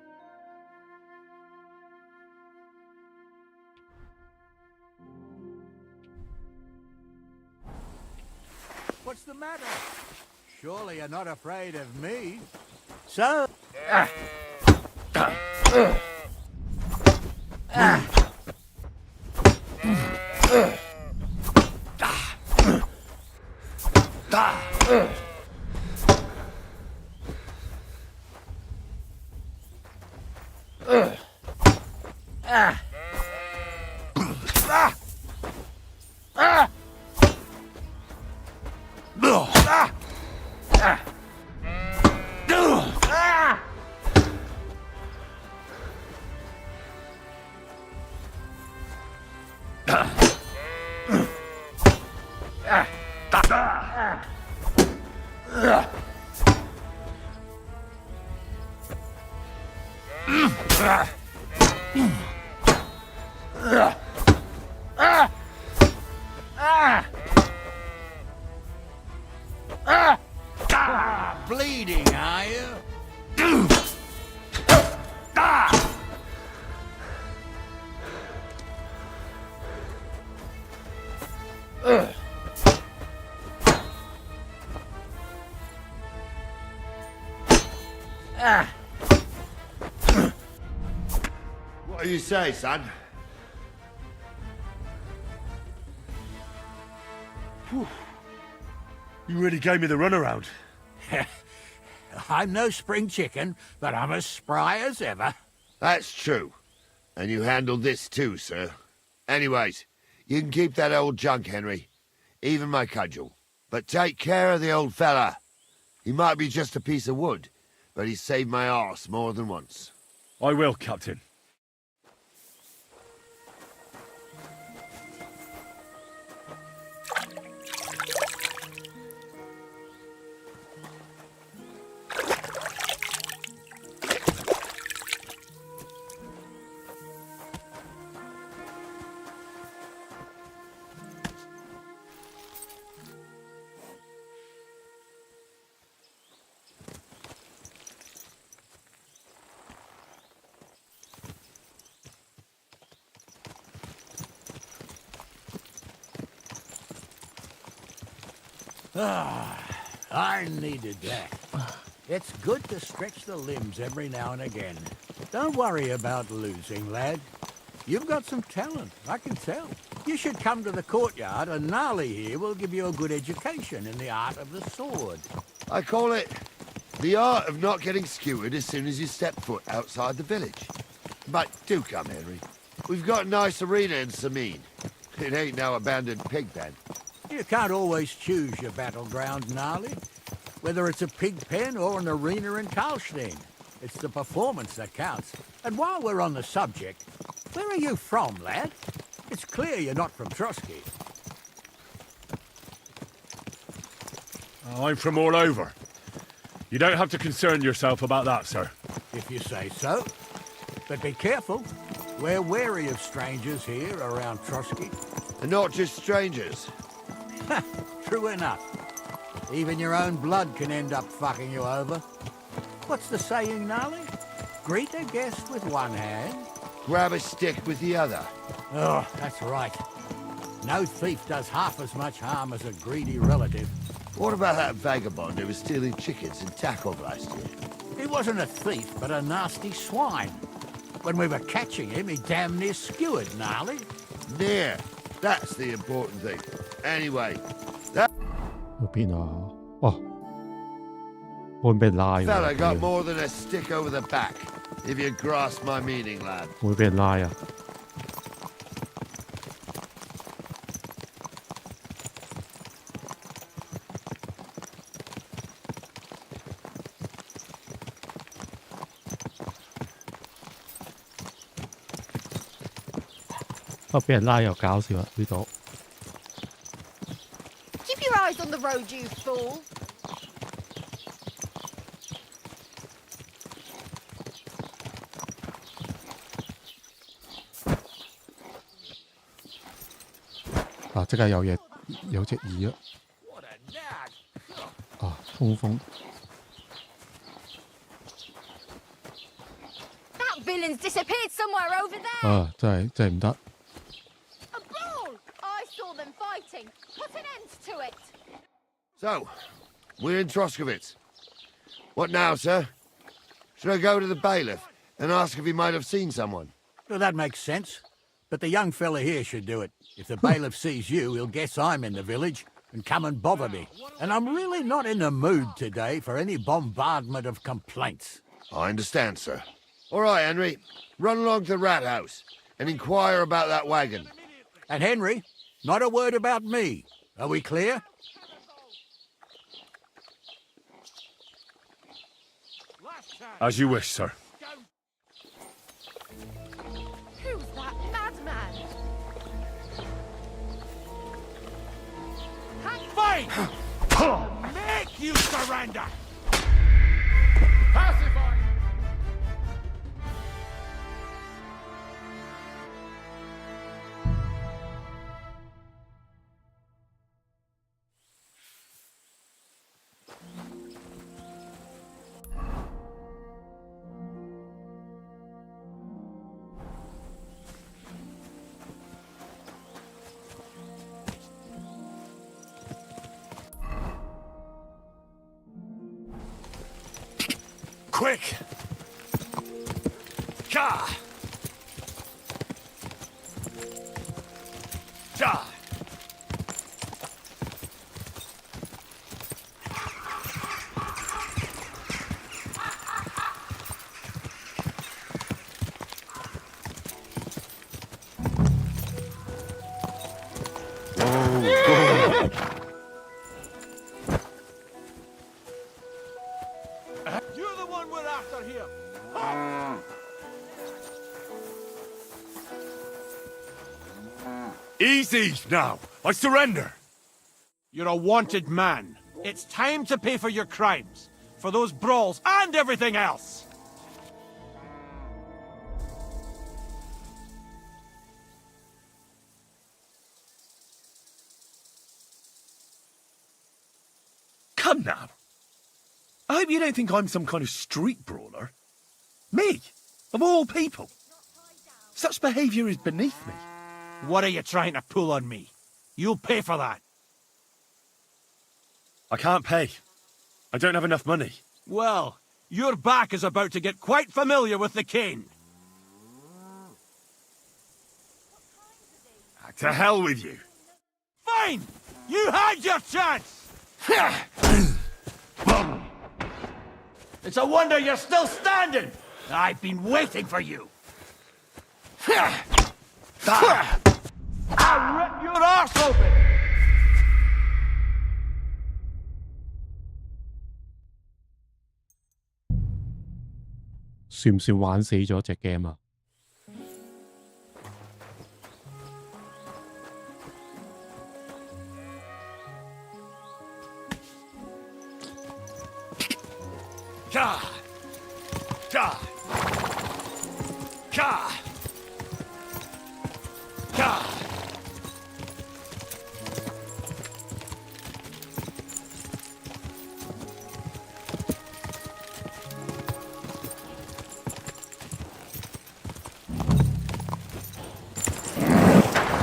What's the matter? Surely you're not afraid of me. So... Bleeding, are you? What do you say, son? You really gave me the runaround. I'm no spring chicken, but I'm as spry as ever. That's true. And you handled this too, sir. Anyways, you can keep that old junk, Henry. Even my cudgel. But take care of the old fella. He might be just a piece of wood, but he's saved my arse more than once. I will, Captain. I needed that. It's good to stretch the limbs every now and again. Don't worry about losing, lad. You've got some talent, I can tell. You should come to the courtyard, and Gnarly here will give you a good education in the art of the sword. I call it the art of not getting skewered as soon as you step foot outside the village. But do come, Henry. We've got a nice arena in Sameen. It ain't no abandoned pig pen. You can't always choose your battleground, Gnarly. Whether it's a pig pen or an arena in Karlstein. It's the performance that counts. And while we're on the subject, where are you from, lad? It's clear you're not from Trotsky. I'm from all over. You don't have to concern yourself about that, sir. If you say so. But be careful. We're wary of strangers here around Trotsky. And not just strangers. True enough. Even your own blood can end up fucking you over. What's the saying, Gnarly? Greet a guest with one hand. Grab a stick with the other. Oh, that's right. No thief does half as much harm as a greedy relative. What about that vagabond who was stealing chickens in Tackle last year? He wasn't a thief, but a nasty swine. When we were catching him, he damn near skewered, Gnarly. Near. That's the important thing. Anyway, that 去邊啊？哦，會俾人拉 fella 喎， got more than a stick over the back. If you grasp my meaning, lad. 會俾人拉啊！不過俾人拉又搞笑啊！呢度 Keep your eyes on the road, you fool. 啊，即係有隻耳啦。啊，通風。That villain's disappeared somewhere over there. 啊，真係唔得。A brawl! I saw them fighting. Put an end to it. So, we're in Troskovitz. What now, sir? Should I go to the bailiff and ask if he might have seen someone? Well, that makes sense. But the young fella here should do it. If the bailiff sees you, he'll guess I'm in the village and come and bother me. And I'm really not in the mood today for any bombardment of complaints. I understand, sir. All right, Henry. Run along to the rat house and inquire about that wagon. And Henry, not a word about me. Are we clear? As you wish, sir. Who's that madman? Fight! Make you surrender! Pacify! Quick! Ka! Ja! You're the one we're after here. Easy now! I surrender! You're a wanted man. It's time to pay for your crimes. For those brawls and everything else. Come now. I hope you don't think I'm some kind of street brawler. Me, of all people. Such behaviour is beneath me. What are you trying to pull on me? You'll pay for that. I can't pay. I don't have enough money. Well, your back is about to get quite familiar with the cane. To hell with you. Fine! You had your chance! It's a wonder you're still standing! I've been waiting for you! I'll rip your arse open!算唔算玩死咗隻 game 啊？Ka! Ka! Ka! Ka!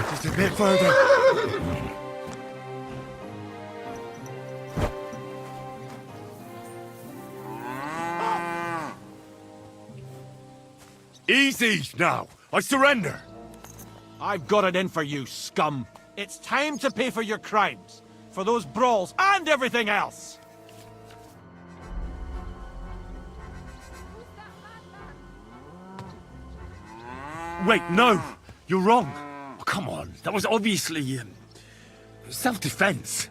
Just a bit further. Easy now! I surrender! I've got it in for you, scum. It's time to pay for your crimes. For those brawls and everything else. Wait, no! You're wrong. Oh, come on, that was obviously, self-defense.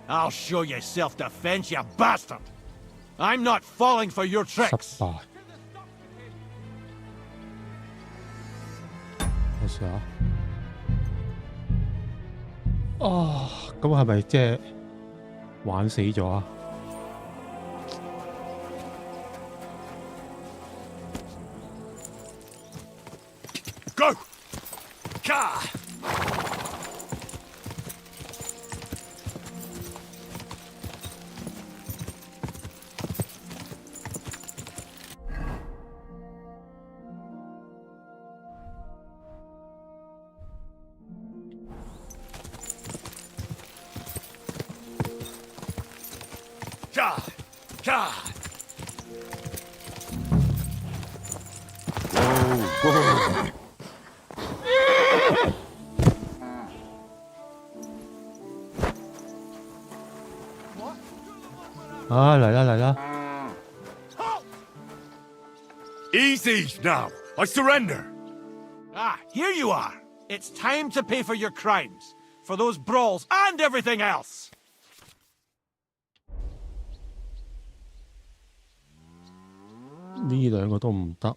I'll show you self-defense, you bastard! I'm not falling for your tricks. 我試下。哦，咁係咪即係玩死咗啊？ Go! Ka! God! God! Whoa! 啊，嚟啦嚟啦！ Easy now. I surrender. Ah, here you are. It's time to pay for your crimes, for those brawls and everything else. 呢兩個都唔得。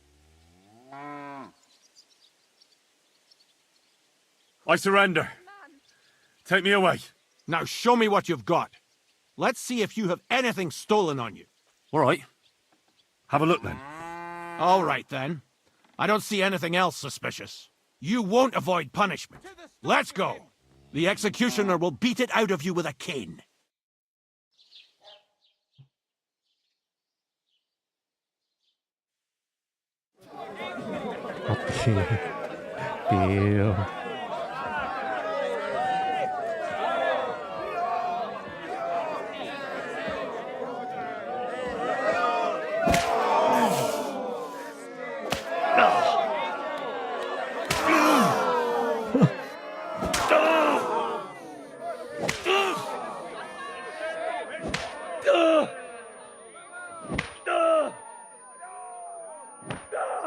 I surrender. Take me away. Now show me what you've got. Let's see if you have anything stolen on you. All right. Have a look then. All right then. I don't see anything else suspicious. You won't avoid punishment. Let's go. The executioner will beat it out of you with a cane.屌！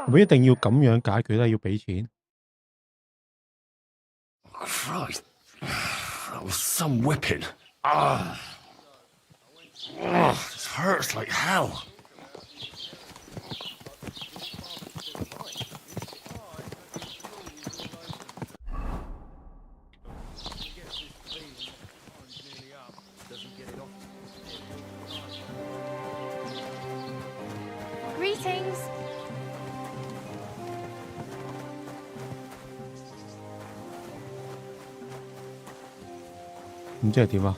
係咪一定要咁樣解決咧？要俾錢？ Christ. That was some whipping. Ah. This hurts like hell. Greetings. 唔知係點啊？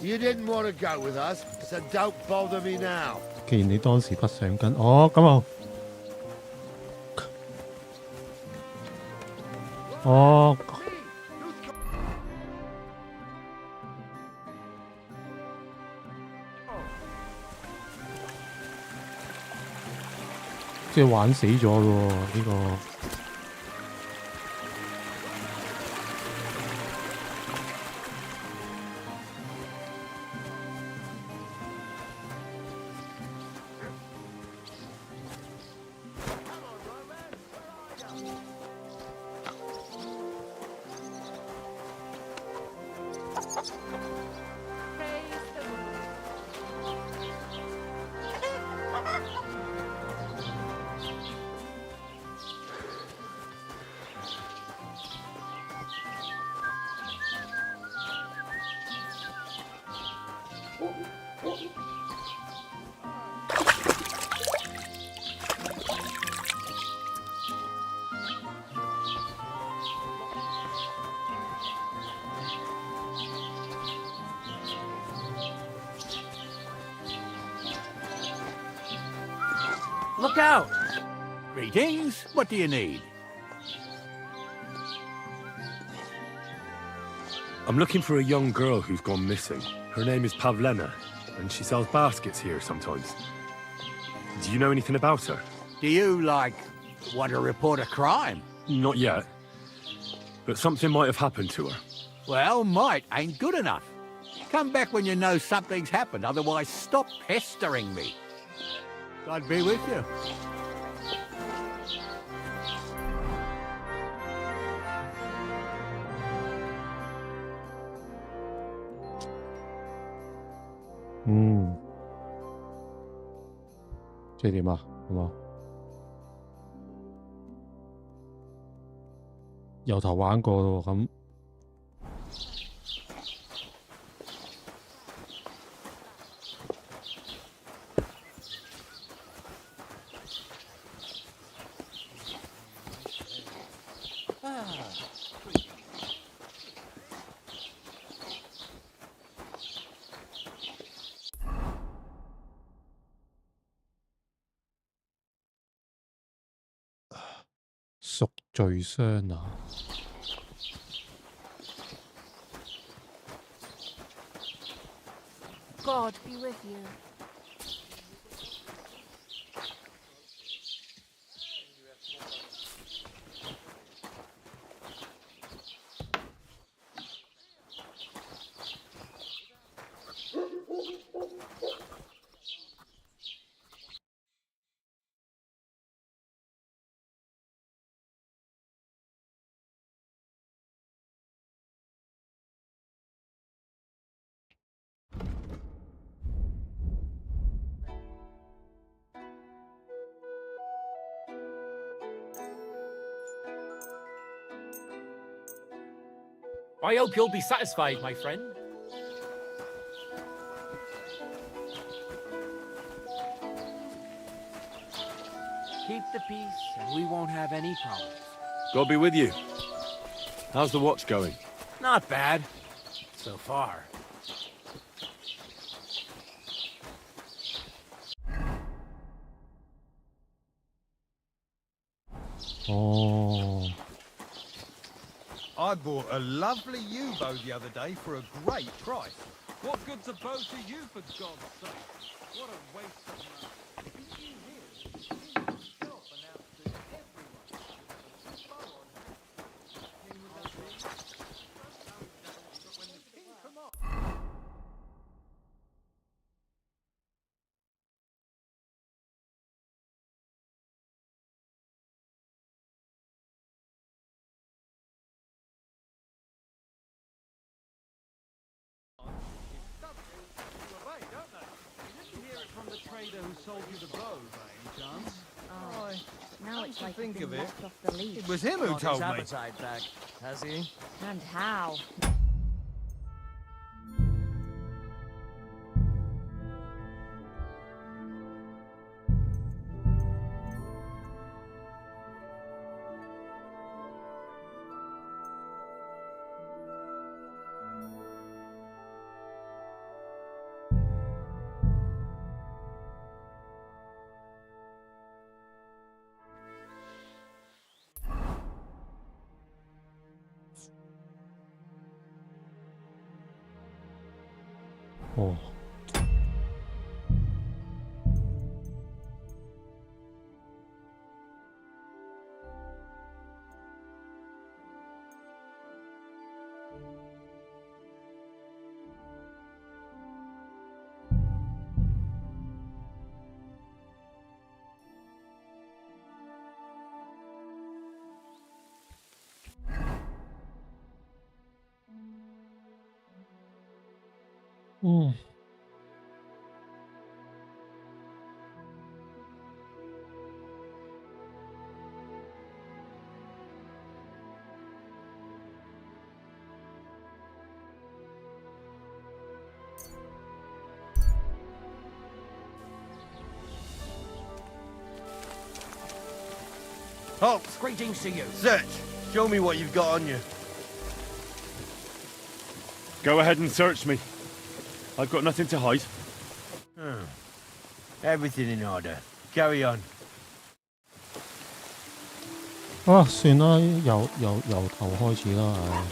You didn't want to go with us, so don't bother me now. 既然你當時不想跟，哦咁啊，哦，即係玩死咗咯喎呢個。 Look out! Greetings. What do you need? I'm looking for a young girl who's gone missing. Her name is Pavlena, and she sells baskets here sometimes. Do you know anything about her? Do you, like, want to report a crime? Not yet. But something might have happened to her. Well, might ain't good enough. Come back when you know something's happened, otherwise stop pestering me. God be with you. Ừ. 即係點啊？好冇？由頭玩過咯喎，咁。贖罪箱啊！ God be with you. I hope you'll be satisfied, my friend. Keep the peace, and we won't have any problems. God be with you. How's the watch going? Not bad. So far. Oh. I bought a lovely U-bow the other day for a great price. What good's a bow to you, for God's sake? What a waste of money. Did you hear? The king himself announced to everyone that there was a bow on hand. King was that big? Don't know exactly, but when the king come up... From the trader who sold you the bow, by any chance? Oh, now it's like think you've of been it, left off the leash. it was him who Got told his me. appetite back, has he? And how? Oh. Halt! Greetings to you. Search! Show me what you've got on you. Go ahead and search me. I've got nothing to hide. Everything in order. Carry on. 啊，算啦，由頭開始啦，唉。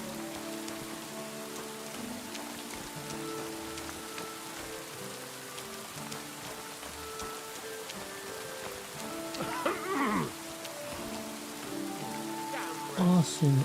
啊，算啦。